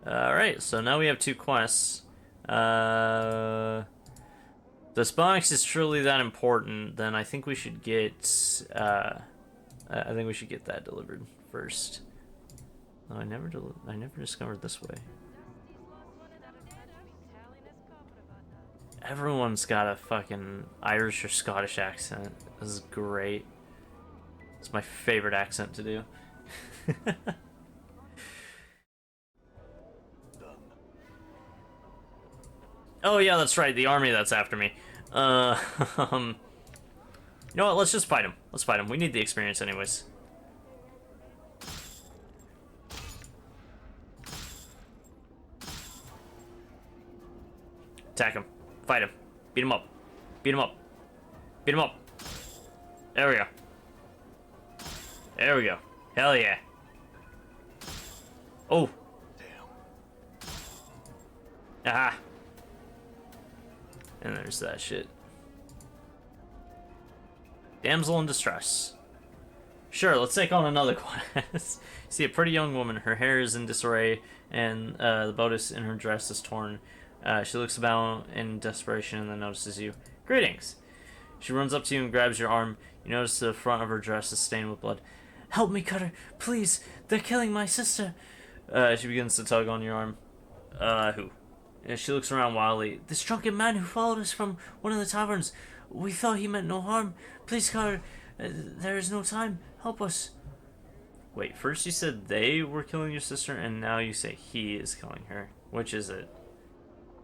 Alright, so now we have 2 quests. This box is truly that important, then I think we should get I think we should get that delivered first. Oh, I never discovered this way. Everyone's got a fucking Irish or Scottish accent. This is great. It's my favorite accent to do. Oh yeah, that's right, the army that's after me. You know what, let's just fight him. Let's fight him. We need the experience anyways. Attack him. Fight him. Beat him up. Beat him up. Beat him up. There we go. There we go. Hell yeah. Oh. Damn. Aha. And there's that shit. Damsel in distress. Sure, let's take on another quest. See a pretty young woman. Her hair is in disarray, and the bodice in her dress is torn. She looks about in desperation and then notices you. Greetings! She runs up to you and grabs your arm. You notice the front of her dress is stained with blood. Help me, Cutter! Please! They're killing my sister! She begins to tug on your arm. Who? Yeah, she looks around wildly. This drunken man who followed us from one of the taverns. We thought he meant no harm. Please, Cutter, there is no time. Help us. Wait, first you said they were killing your sister, and now you say he is killing her. Which is it?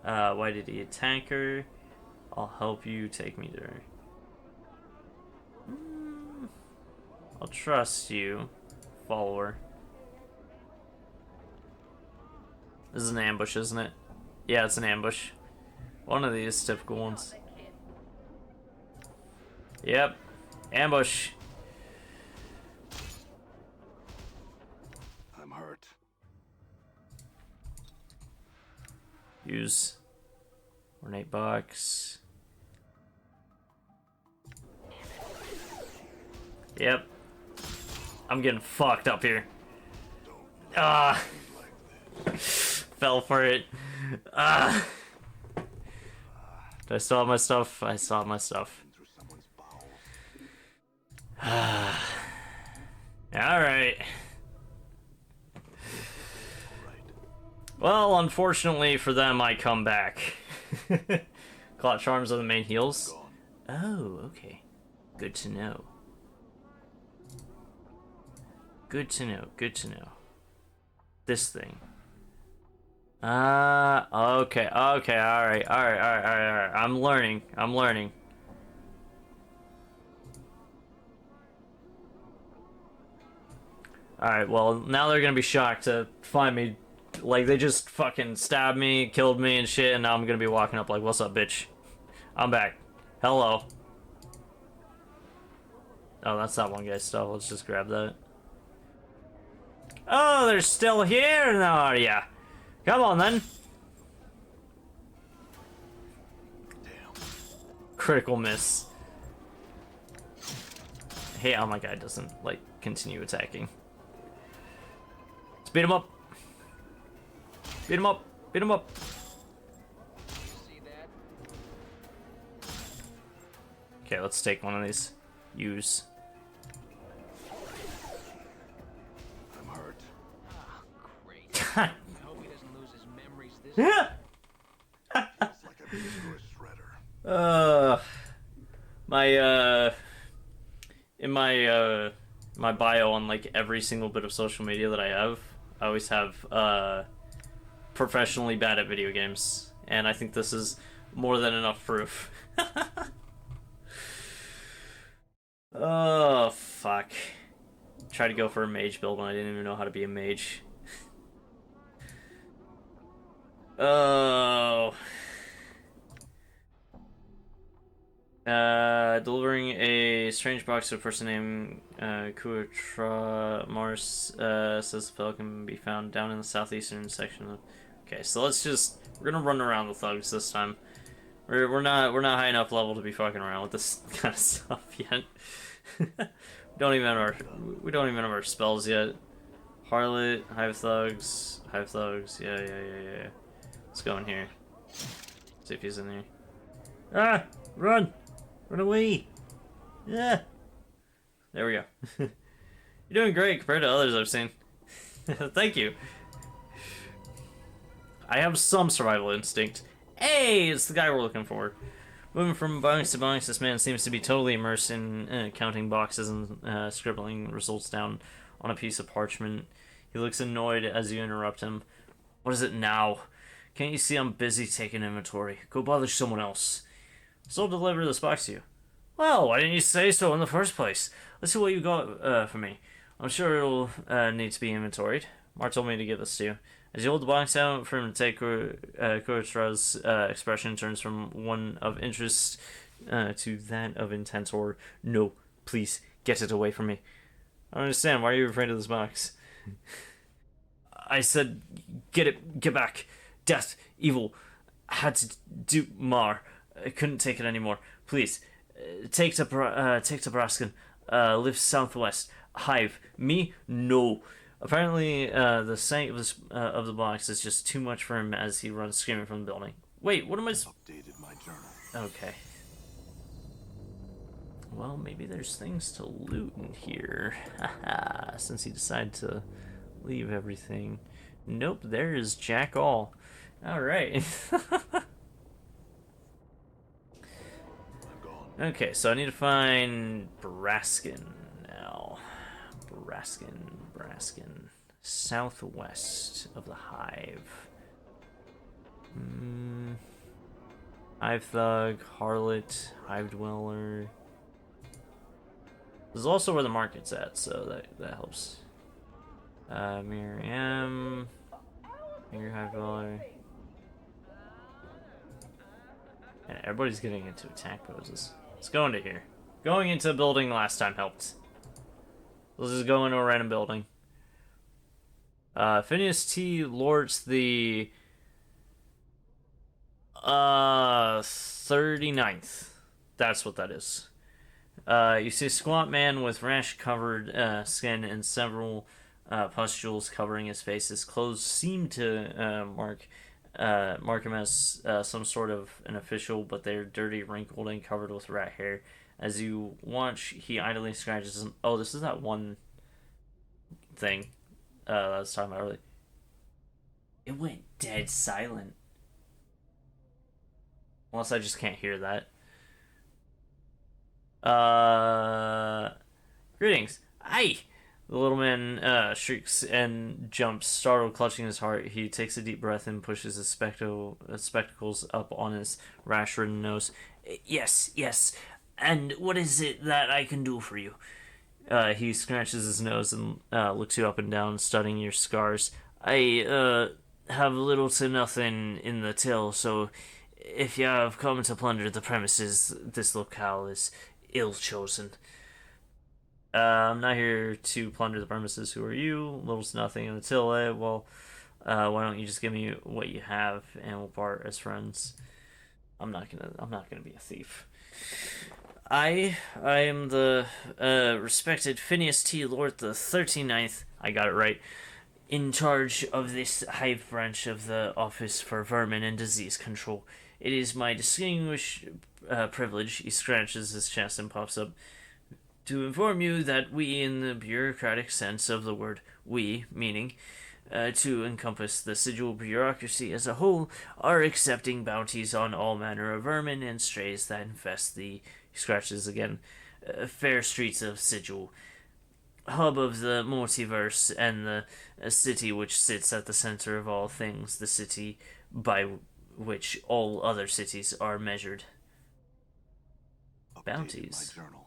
Why did he attack her? I'll help you take me to her. I'll trust you, follower. This is an ambush, isn't it? Yeah, it's an ambush. One of these typical ones. Yep. Ambush. I'm hurt. Use ornate box. Yep. I'm getting fucked up here. Ah. Fell for it. Ah. Do I still have my stuff? I still have my stuff. Alright. Well, unfortunately for them, I come back. Clot charms are the main heals. Oh, okay. Good to know. Good to know, good to know. This thing. Okay, alright. I'm learning. Alright, well, now they're gonna be shocked to find me. Like, they just fucking stabbed me, killed me and shit, and now I'm gonna be walking up like, what's up, bitch? I'm back. Hello. Oh, that's that one guy's stuff. Let's just grab that. Oh, they're still here now, are ya? Come on, then. Damn. Critical miss. Hey, how my guy doesn't, like, continue attacking. Let's beat him up. Beat him up. Beat him up. See that? Okay, let's take one of these. Use. I'm hurt. Ah, great. Yeah. I hope he doesn't lose his memories this Feels like I've been through a shredder. In my bio on like every single bit of social media that I have, I always have professionally bad at video games, and I think this is more than enough proof. Oh fuck. Tried to go for a mage build when I didn't even know how to be a mage. Oh. Delivering a strange box to a person named Kuatra Mars says the spell can be found down in the southeastern section of. Okay, so we're gonna run around the thugs this time. We're not high enough level to be fucking around with this kind of stuff yet. we don't even have our spells yet. Harlot, Hive Thugs, yeah. Let's go in here. See if he's in here. Ah! Run! Run away! Yeah! There we go. You're doing great compared to others I've seen. Thank you. I have some survival instinct. Hey! It's the guy we're looking for. Moving from box to box, this man seems to be totally immersed in counting boxes and scribbling results down on a piece of parchment. He looks annoyed as you interrupt him. What is it now? Can't you see I'm busy taking inventory? Go bother someone else. So I'll deliver this box to you. Well, why didn't you say so in the first place? Let's see what you got for me. I'm sure it'll need to be inventoried. Mark told me to give this to you. As you hold the box out for him to take, Kurotra's expression turns from one of interest to that of intent or, no, please, get it away from me. I don't understand. Why are you afraid of this box? I said, get back. Death, evil, had to do Mar. I couldn't take it anymore. Please, take to Braskin. Live southwest. Hive. Me? No. Apparently, the sight of the box is just too much for him as he runs screaming from the building. Wait, what am I? Updated my journal. Okay. Well, maybe there's things to loot in here. Haha. Since he decided to leave everything. Nope, there is Jack All. All right. Okay, so I need to find Braskin now. Braskin. Southwest of the Hive. Hive Thug, Harlot, Hive Dweller. This is also where the market's at, so that helps. Miriam. Finger high valor. And everybody's getting into attack poses. Let's go into here. Going into a building last time helped. Let's just go into a random building. Phineas T. Lords the 39th. That's what that is. You see a squat man with rash-covered skin and several pustules covering his face. His clothes seem to mark him as some sort of an official, but they're dirty, wrinkled, and covered with rat hair. As you watch, he idly scratches him. Oh, this is that one thing I was talking about earlier. It went dead silent. Unless I just can't hear that. Greetings. Aye! The little man shrieks and jumps, startled, clutching his heart. He takes a deep breath and pushes his spectacles up on his rash-ridden nose. Yes, yes. And what is it that I can do for you? He scratches his nose and looks you up and down, studying your scars. I have little to nothing in the till, so if you have come to plunder the premises, this locale is ill-chosen. I'm not here to plunder the premises. Who are you? Little to nothing in the till, eh? Well, why don't you just give me what you have and we'll part as friends? I'm not gonna be a thief. I am the respected Phineas T. Lord the 39th. I got it right. In charge of this hive branch of the Office for Vermin and Disease Control. It is my distinguished privilege, he scratches his chest and puffs up, to inform you that we, in the bureaucratic sense of the word we, meaning to encompass the sigil bureaucracy as a whole, are accepting bounties on all manner of vermin and strays that infest the, he scratches again, fair streets of Sigil, hub of the multiverse and the city which sits at the center of all things, the city by which all other cities are measured. Bounties. My journal.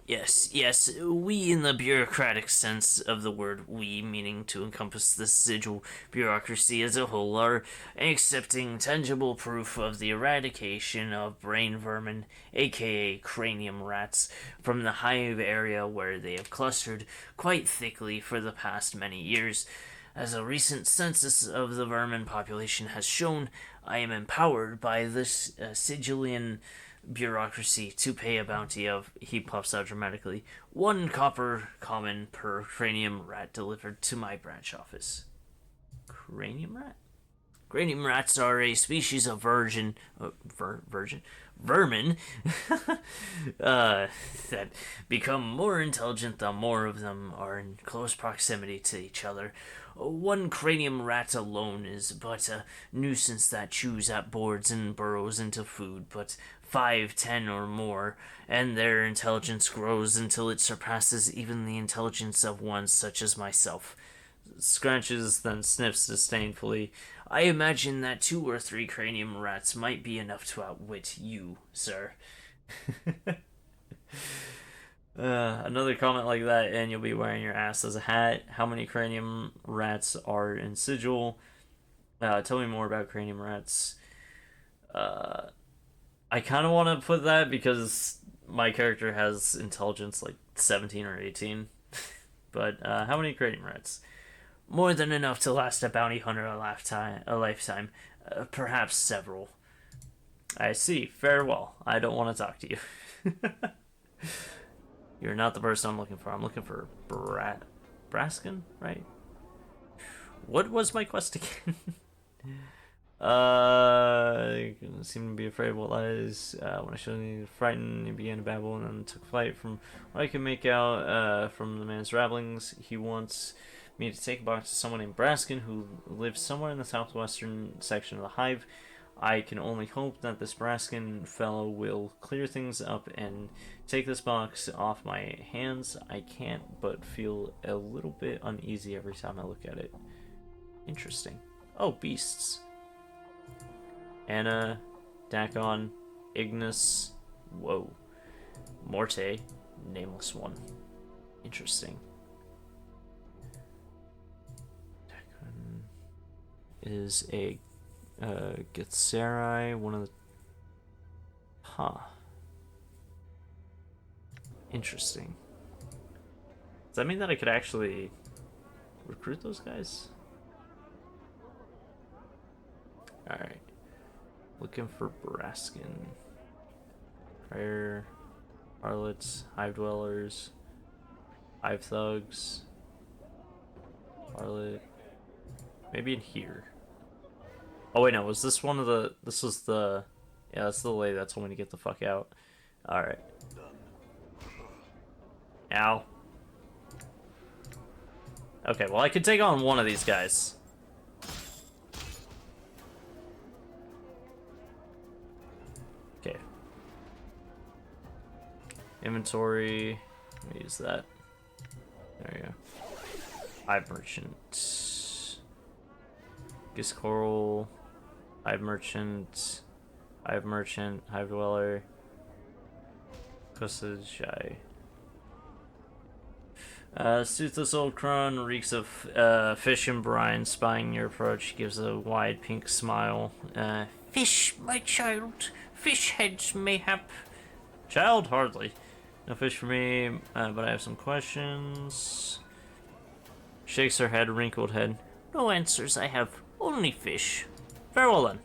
Yes, we in the bureaucratic sense of the word we, meaning to encompass the sigil bureaucracy as a whole, are accepting tangible proof of the eradication of brain vermin, aka cranium rats, from the hive area where they have clustered quite thickly for the past many years. As a recent census of the vermin population has shown, I am empowered by this sigillian bureaucracy to pay a bounty of, he puffs out dramatically, 1 copper common per cranium rat delivered to my branch office. Cranium rat? Cranium rats are a species of vermin that become more intelligent the more of them are in close proximity to each other. 1 cranium rat alone is but a nuisance that chews at boards and burrows into food, but 5, 10 or more, and their intelligence grows until it surpasses even the intelligence of one such as myself. Scratches, then sniffs disdainfully. I imagine that 2 or 3 cranium rats might be enough to outwit you, sir. Another comment like that, and you'll be wearing your ass as a hat. How many cranium rats are in Sigil? Tell me more about cranium rats. I kind of want to put that because my character has intelligence like 17 or 18. But how many cranium rats? More than enough to last a bounty hunter a lifetime. Perhaps several. I see. Farewell. I don't want to talk to you. You're not the person I'm looking for. I'm looking for Braskin, right? What was my quest again? You seem to be afraid of what lies. When I showed you frightened, he began to babble and then took flight. From what I can make out from the man's rabblings, he wants me to take a box to someone named Braskin who lives somewhere in the southwestern section of the hive. I can only hope that this Braskin fellow will clear things up and take this box off my hands. I can't but feel a little bit uneasy every time I look at it. Interesting. Oh, beasts. Anna, Dakon, Ignis, whoa. Morte, nameless one. Interesting. is a Githzerai, one of the... Huh. Interesting. Does that mean that I could actually recruit those guys? Alright. Looking for Braskin. Prayer, Harlots, Hive Dwellers, Hive Thugs, Harlot. Maybe in here. Oh wait, no, was this one of the... This was the... Yeah, that's the lady that told me to get the fuck out. Alright. Ow. Okay, well I could take on one of these guys. Okay. Inventory. Let me use that. There you go. Hive Merchant. Gis Coral. Hive Merchant. Hive Merchant. Hive Dweller. Kosajai. Soothless Old Crone reeks of fish and brine. Spying your approach, gives a wide pink smile. Fish, my child. Fish heads, mayhap. Child? Hardly. No fish for me, but I have some questions. Shakes her head, wrinkled head. No answers, I have only fish. Very well then.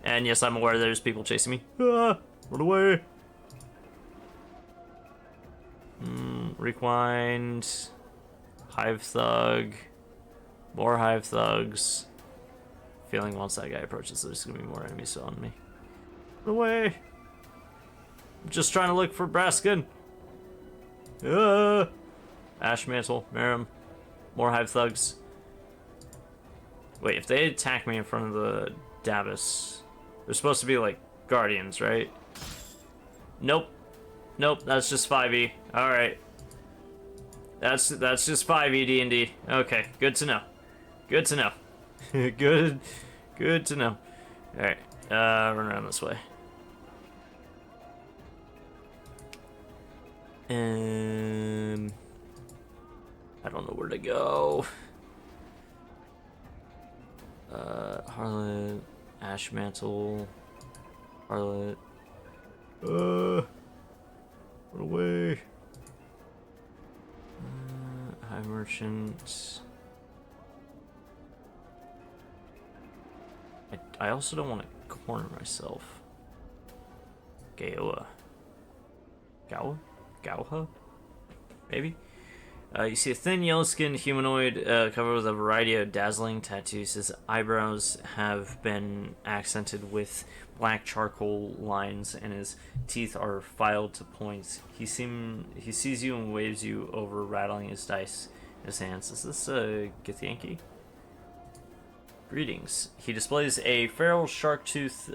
And yes, I'm aware there's people chasing me. Ah, run away. Rewind. Hive Thug. More Hive Thugs. Feeling once that guy approaches, there's gonna be more enemies on me. Run away. I'm just trying to look for Braskin. Ash Mantle, Marum, more Hive Thugs. Wait, if they attack me in front of the Davos, they're supposed to be like guardians, right? Nope. Nope, that's just 5e. Alright. That's just 5e D&D. Okay, good to know. Good to know. Good to know. Alright, run around this way. I don't know where to go. Harlot, Ash Mantle, Harlot. Run away. High Merchant. I also don't want to corner myself. Gaoa. Gauha? Maybe? You see a thin, yellow-skinned humanoid covered with a variety of dazzling tattoos. His eyebrows have been accented with black charcoal lines, and his teeth are filed to points. He sees you and waves you over, rattling his dice in his hands. Is this a Githyanki? Greetings. He displays a feral shark-tooth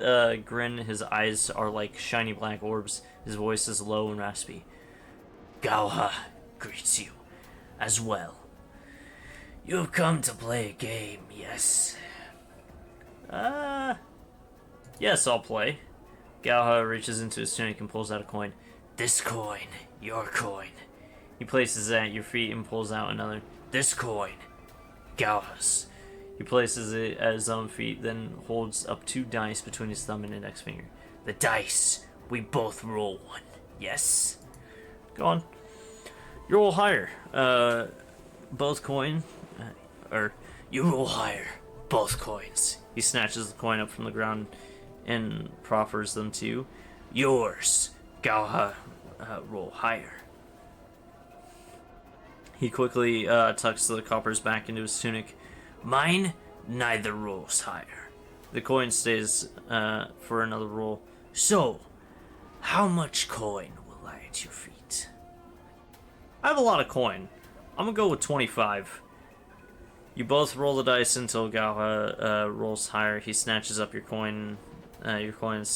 grin. His eyes are like shiny black orbs. His voice is low and raspy. Gauha greets you as well. You have come to play a game, yes? Yes, I'll play. Gauha reaches into his tunic and pulls out a coin. This coin, your coin. He places it at your feet and pulls out another. This coin, Gauha's. He places it at his own feet, then holds up 2 dice between his thumb and index finger. The dice, we both roll one, yes? Go on. You roll higher. Both coin. Or, you roll higher. Both coins. He snatches the coin up from the ground and proffers them to you. Yours. Gauha, roll higher. He quickly tucks the coppers back into his tunic. Mine, neither rolls higher. The coin stays for another roll. So, how much coin will lie at your feet? I have a lot of coin. I'm gonna go with 25. You both roll the dice until Gauha rolls higher. He snatches up your coins,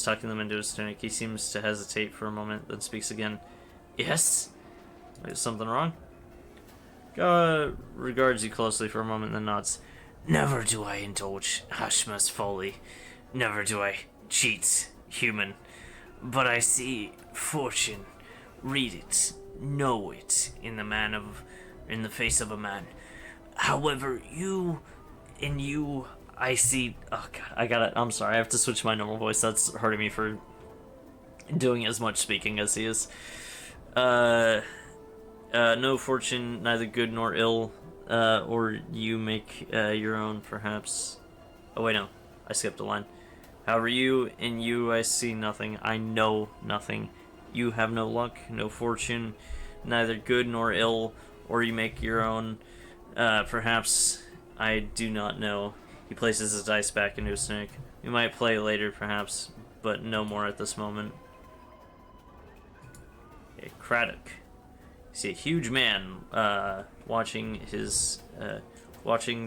tucking them into his tunic. He seems to hesitate for a moment, then speaks again. Yes? Is something wrong? Gauha regards you closely for a moment, then nods. Never do I indulge Hashma's folly. Never do I cheat human. But I see fortune, read it, know it in the face of a man. However, in you, I see. Oh god, I'm sorry. I have to switch my normal voice. That's hurting me for doing as much speaking as he is. No fortune, neither good nor ill. Or you make your own, perhaps. Oh wait, no, I skipped a line. However, in you I see nothing. I know nothing. You have no luck, no fortune, neither good nor ill, or you make your own. Perhaps I do not know. He places his dice back into his snake. We might play later, perhaps, but no more at this moment. Okay, Craddock. You see a huge man watching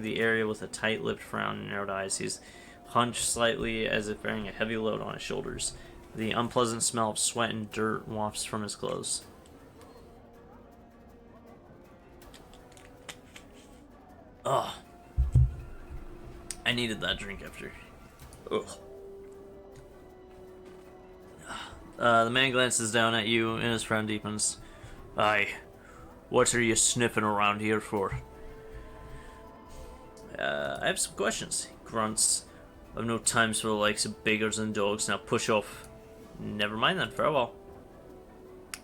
the area with a tight-lipped frown and narrowed eyes. He's hunched slightly as if bearing a heavy load on his shoulders. The unpleasant smell of sweat and dirt wafts from his clothes. Oh, I needed that drink after. Ugh. The man glances down at you and his frown deepens. Aye, what are you sniffing around here for? I have some questions. He grunts. I've no times for the likes of beggars and dogs. Now push off. Never mind then, farewell.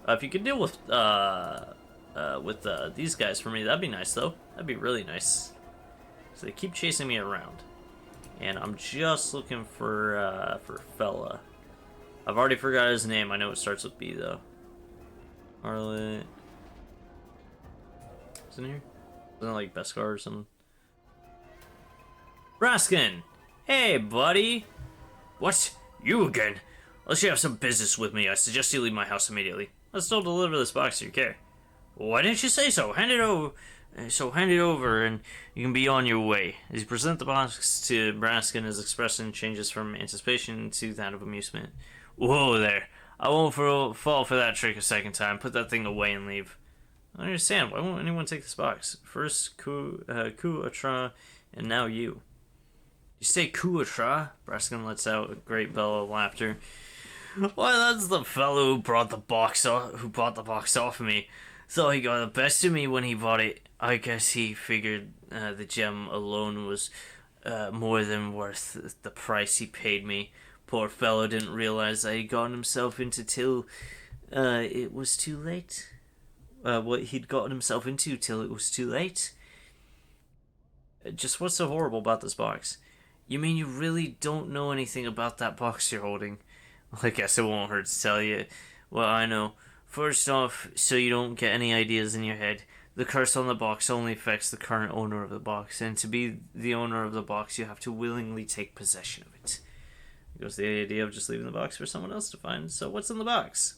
If you could deal with these guys for me, that'd be nice though. That'd be really nice. So they keep chasing me around. And I'm just looking for fella. I've already forgot his name. I know it starts with B though. Harlot. Isn't here? Isn't it like Beskar or something? Raskin! Hey, buddy! What? You again? Unless you have some business with me, I suggest you leave my house immediately. I'll still deliver this box to your care. Why didn't you say so? Hand it over. Hand it over and you can be on your way. As you present the box to Braskin, his expression changes from anticipation to that of amusement. Whoa there. I won't fall for that trick a second time. Put that thing away and leave. I don't understand. Why won't anyone take this box? First, Ku Atra, and now you. You say Ku Atra? Braskin lets out a great bellow of laughter. Why, that's the fellow who bought the box off of me. Thought he got the best of me when he bought it. I guess he figured the gem alone was more than worth the price he paid me. Poor fellow didn't realize that he'd gotten himself into till it was too late. What he'd gotten himself into till it was too late. Just what's so horrible about this box? You mean you really don't know anything about that box you're holding? I guess it won't hurt to tell you. Well, I know. First off, so you don't get any ideas in your head, the curse on the box only affects the current owner of the box, and to be the owner of the box, you have to willingly take possession of it. It goes the idea of just leaving the box for someone else to find. So what's in the box?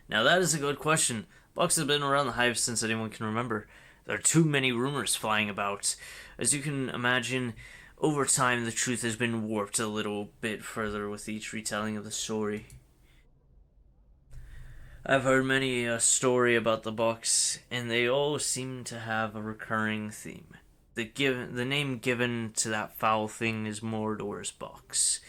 Now that is a good question. Boxes have been around the hive since anyone can remember. There are too many rumors flying about. As you can imagine, over time the truth has been warped a little bit further with each retelling of the story. I've heard many a story about the box, and they all seem to have a recurring theme. The name given to that foul thing is Mordor's box,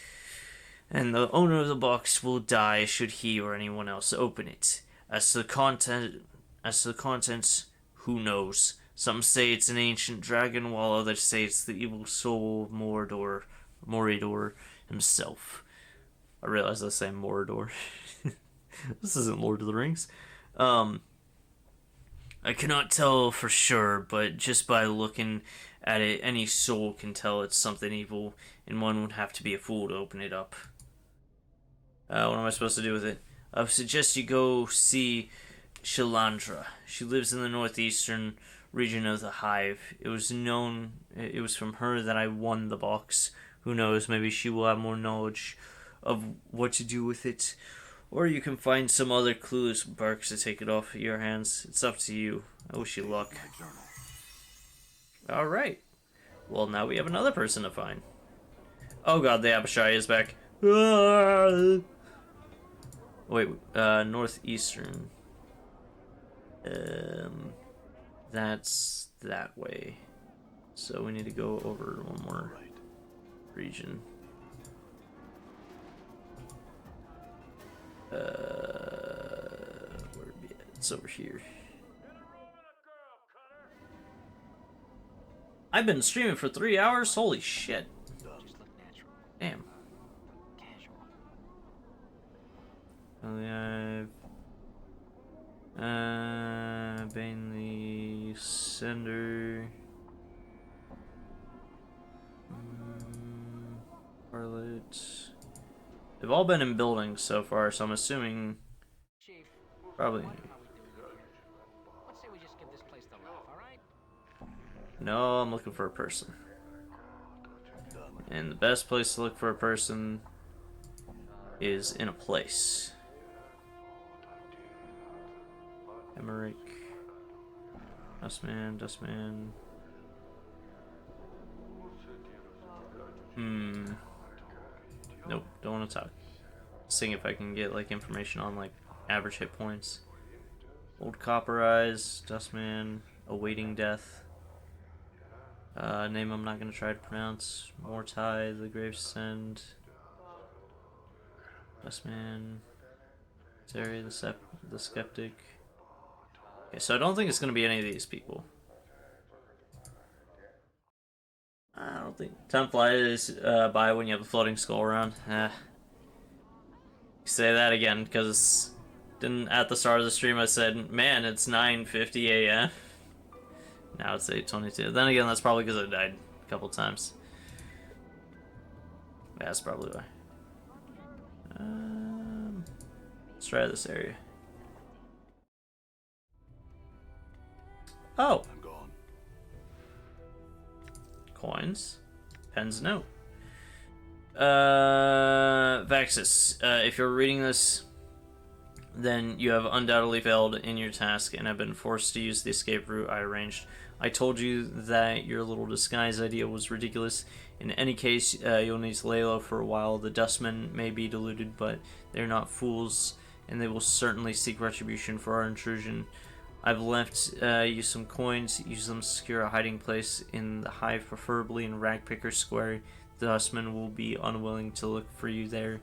and the owner of the box will die should he or anyone else open it. As to the contents, who knows? Some say it's an ancient dragon, while others say it's the evil soul of Mordor himself. I realize I say Mordor. This isn't Lord of the Rings. I cannot tell for sure, but just by looking at it, any soul can tell it's something evil, and one would have to be a fool to open it up. What am I supposed to do with it? I would suggest you go see Shalandra. She lives in the northeastern region of the hive. It was from her that I won the box. Who knows, maybe she will have more knowledge of what to do with it. Or you can find some other clueless barks to take it off of your hands. It's up to you. I wish you luck. Alright. Well, now we have another person to find. Oh god, the Abishai is back. Wait, northeastern. That's that way. So we need to go over one more region. Where'd it be at? It's over here. I've been streaming for 3 hours? Holy shit. Just look natural, Damn. casual. Bainley, Cinder. Harlot. They've all been in buildings so far, so I'm assuming Chief, probably. what are we doing here? Let's say we just give this place the laugh, all right? No, I'm looking for a person. And the best place to look for a person is in a place. Emmerich. Dustman, Dustman. Nope, don't want to talk. Seeing if I can get like information on like average hit points. Old Copper Eyes, Dustman, Awaiting Death. Name I'm not gonna try to pronounce. Mortai, the Gravesend. Dustman. Zeri, the Skeptic. Okay, so I don't think it's gonna be any of these people. I don't think time flies by when you have a floating skull around. Say that again, because didn't at the start of the stream I said, man, it's 9:50 a.m. Now it's 8:22. Then again, that's probably because I died a couple times. Yeah, that's probably why. Let's try this area. Oh, I'm gone. coins, pen's note. Vaxis, if you're reading this, then you have undoubtedly failed in your task and have been forced to use the escape route I arranged. I told you that your little disguise idea was ridiculous. In any case, you'll need to lay low for a while. The dustmen may be deluded, but they're not fools, and they will certainly seek retribution for our intrusion. I've left you some coins. Use them to secure a hiding place in the hive, preferably in Ragpicker Square. The dustmen will be unwilling to look for you there.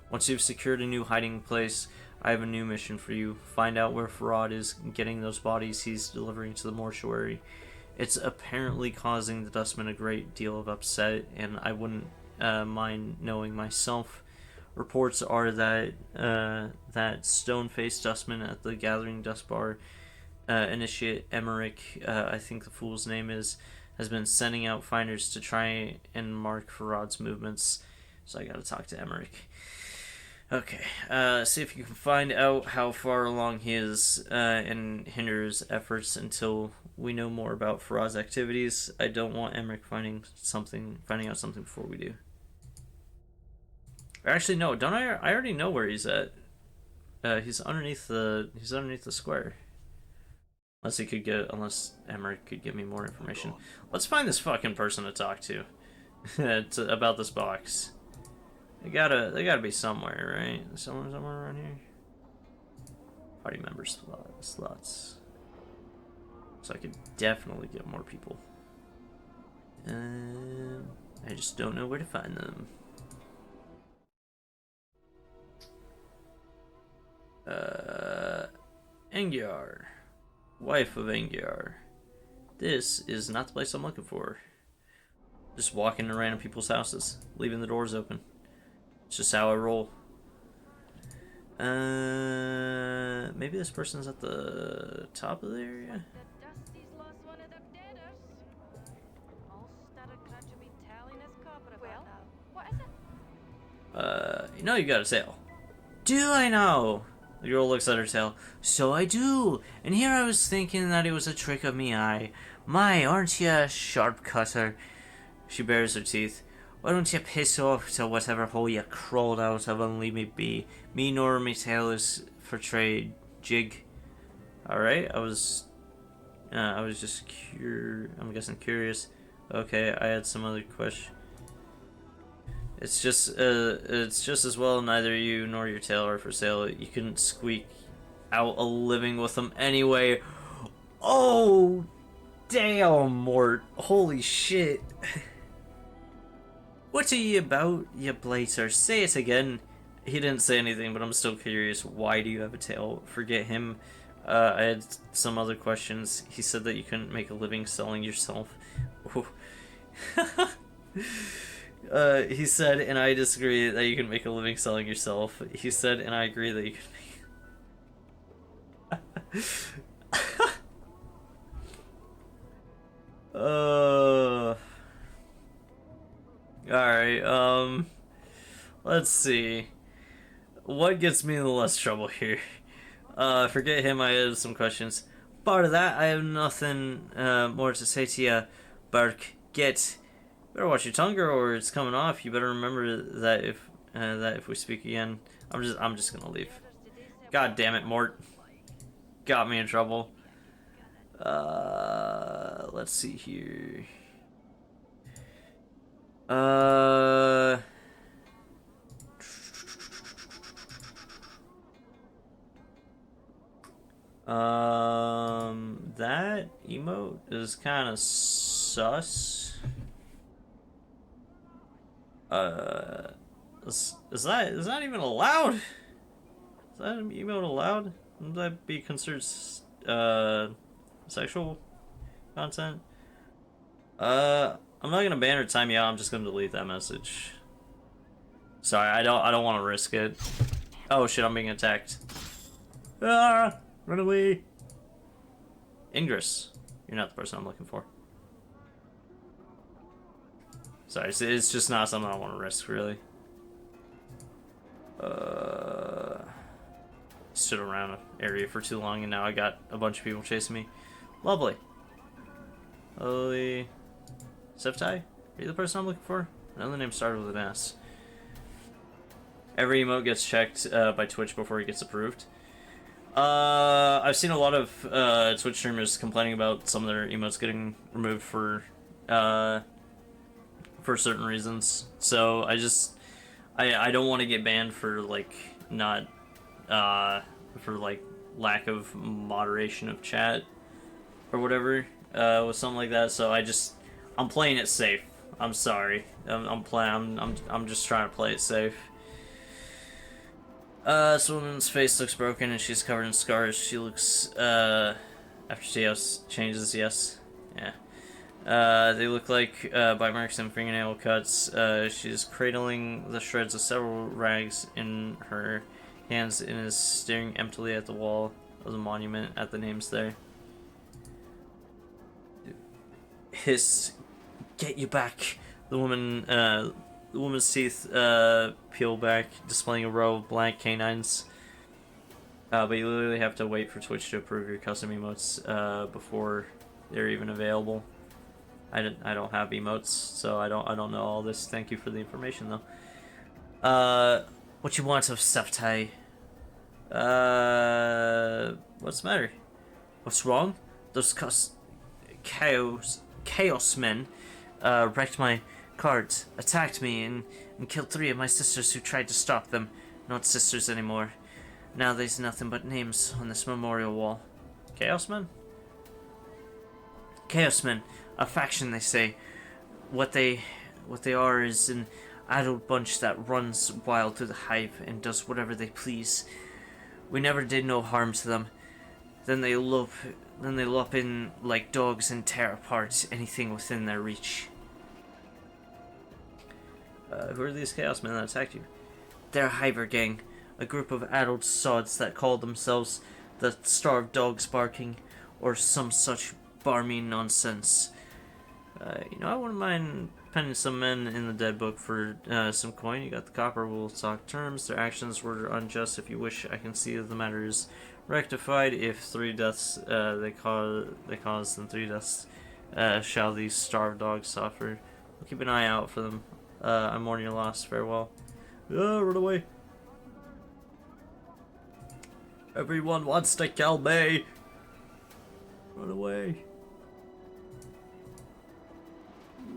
Once you've secured a new hiding place, I have a new mission for you. Find out where Farad is getting those bodies he's delivering to the mortuary. It's apparently causing the dustmen a great deal of upset, and I wouldn't mind knowing myself. Reports are that that stone-faced dustman at the Gathering Dust Bar, Initiate Emmerich, I think the fool's name is, has been sending out finders to try and mark Farad's movements. So I gotta talk to Emmerich. Okay, see if you can find out how far along he is and hinder his efforts until we know more about Farad's activities. I don't want Emmerich finding out something before we do. Or actually, no, don't I? I already know where he's at. He's underneath the square. Unless Emmerich could give me more information. Let's find this fucking person to talk to about this box. They gotta be somewhere, right? Somewhere around here. Party member slots. So I could definitely get more people. I just don't know where to find them. Angiar. Wife of Angiar. This is not the place I'm looking for. Just walking into random people's houses, leaving the doors open. It's just how I roll. Maybe this person's at the top of the area? The Dusty's lost one of the deaders. All started to be telling us copper about now. What is it? You know you got a tail. Do I know? The girl looks at her tail. So I do. And here I was thinking that it was a trick of me eye. My, aren't you a sharp cutter? She bares her teeth. Why don't you piss off to whatever hole you crawled out of and leave me be? Me nor me tail is for trade, jig. Alright, I was just I'm guessing curious. Okay, I had some other question. It's just as well neither you nor your tail are for sale. You couldn't squeak out a living with them anyway. Oh, damn, Mort. Holy shit. What are you about, you blazer? Say it again. He didn't say anything, but I'm still curious. Why do you have a tail? Forget him. I had some other questions. He said that you couldn't make a living selling yourself. He said, and I disagree that you can make a living selling yourself. He said, and I agree that you can make. Alright, let's see. What gets me in the less trouble here? Forget him, I have some questions. Part of that, I have nothing more to say to you, Bark. Better watch your tongue, girl, or it's coming off. You better remember that if we speak again, I'm just gonna leave. God damn it, Mort. Got me in trouble. Let's see here. That emote is kind of sus. Is that even allowed? Is that an emote allowed? Would that be considered sexual content? I'm not gonna ban or time you out. I'm just gonna delete that message. Sorry, I don't want to risk it. Oh shit, I'm being attacked. Ah, run away. Ingress, you're not the person I'm looking for. Sorry, it's just not something I want to risk, really. Stood around an area for too long, and now I got a bunch of people chasing me. Lovely. Holy. Seftai? Are you the person I'm looking for? Another name started with an S. Every emote gets checked by Twitch before it gets approved. I've seen a lot of Twitch streamers complaining about some of their emotes getting removed for certain reasons. So I don't want to get banned for like not for like lack of moderation of chat or whatever with something like that. So I'm playing it safe. I'm sorry. I'm just trying to play it safe. This woman's face looks broken and she's covered in scars. She looks, after TOS changes, yes. Yeah. They look like, bite marks and fingernail cuts. She's cradling the shreds of several rags in her hands and is staring emptily at the wall of the monument at the names there. Hiss, get you back. The woman's teeth peel back, displaying a row of blank canines. But you literally have to wait for Twitch to approve your custom emotes before they're even available. I don't have emotes, so I don't know all this. Thank you for the information, though. What you want of Seftai? What's the matter? What's wrong? Those chaos men wrecked my cards, attacked me, and killed 3 of my sisters who tried to stop them. Not sisters anymore. Now there's nothing but names on this memorial wall. Chaos men? Chaos men, a faction, they say. What they are is an adult bunch that runs wild through the hive and does whatever they please. We never did no harm to them. Then they lop in like dogs and tear apart anything within their reach. Who are these chaos men that attacked you? They're a Hiver gang, a group of adult sods that call themselves the Starved Dogs Barking, or some such barmy nonsense. I wouldn't mind penning some men in the dead book for some coin. You got the copper, we'll talk terms. Their actions were unjust. If you wish, I can see that the matter is rectified. If 3 deaths they cause, then 3 deaths shall these starved dogs suffer. We'll keep an eye out for them. I mourn your loss. Farewell. Run away. Everyone wants to kill me. Run away.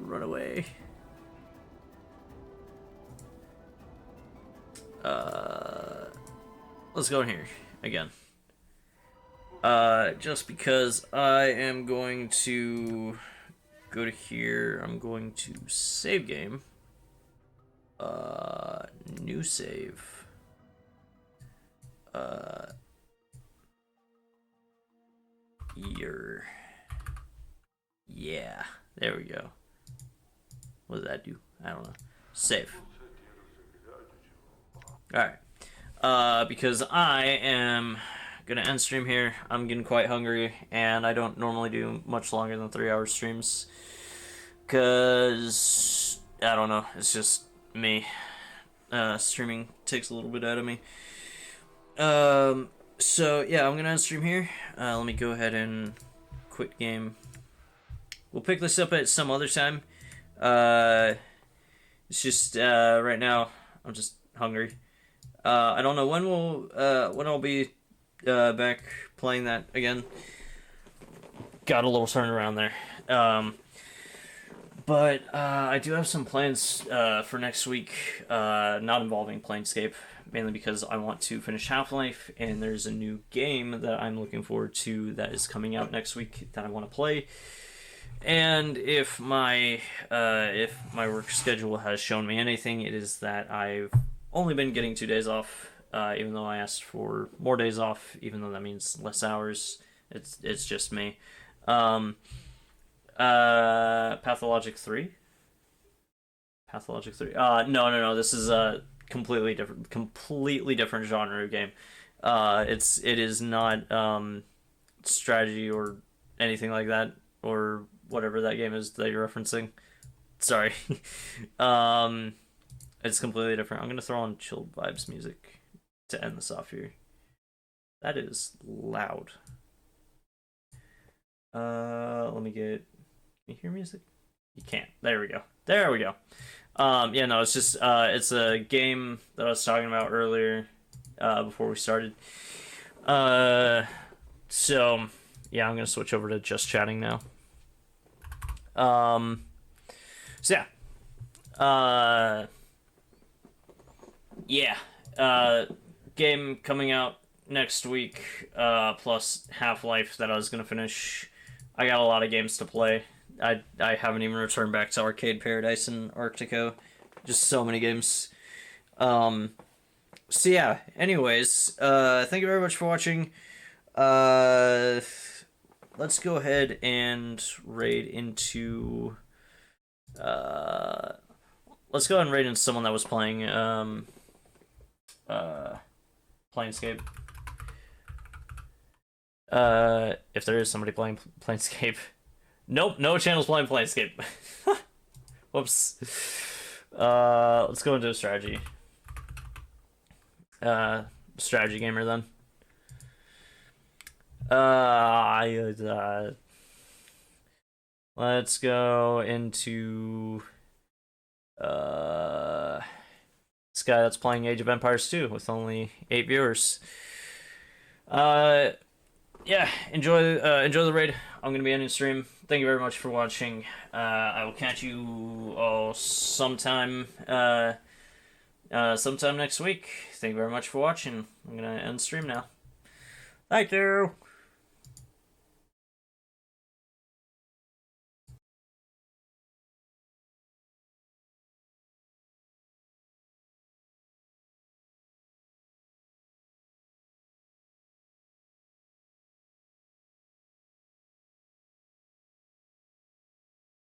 Run away. Let's go in here again. Just because I am going to go to here, I'm going to save game. New save. Year. Yeah, there we go. What does that do? I don't know. Save. Alright. Because I am gonna end stream here. I'm getting quite hungry, and I don't normally do much longer than 3-hour streams. Because, I don't know, it's just me. Streaming takes a little bit out of me. So, yeah, I'm gonna end stream here. Let me go ahead and quit game. We'll pick this up at some other time. It's just, right now, I'm just hungry. I don't know when when I'll be, back playing that again. Got a little turnaround there. But I do have some plans for next week, not involving Planescape, mainly because I want to finish Half-Life, and there's a new game that I'm looking forward to that is coming out next week that I want to play. And if my work schedule has shown me anything, it is that I've only been getting 2 days off, even though I asked for more days off, even though that means less hours. It's just me. Pathologic 3? Pathologic 3? No. This is a completely different genre of game. It is not strategy or anything like that, or whatever that game is that you're referencing. Sorry. It's completely different. I'm gonna throw on chilled vibes music to end this off here. That is loud. Let me get... Can you hear music? You can't. There we go. Yeah, no, it's just, it's a game that I was talking about earlier, before we started. So, yeah, I'm gonna switch over to just chatting now. So yeah. Game coming out next week, plus Half-Life that I was gonna finish. I got a lot of games to play. I haven't even returned back to Arcade Paradise and Arctico. Just so many games. So yeah, anyways, thank you very much for watching. Let's go ahead and raid into... let's go ahead and raid into someone that was playing, Planescape. If there is somebody playing Planescape. Nope, no channel's playing Planescape. Whoops. Let's go into a strategy. Strategy gamer then. Let's go into this guy that's playing Age of Empires 2 with only 8 viewers. Yeah, enjoy the raid. I'm gonna be ending stream. Thank you very much for watching. I will catch you all sometime next week. Thank you very much for watching. I'm gonna end stream now. Thank you.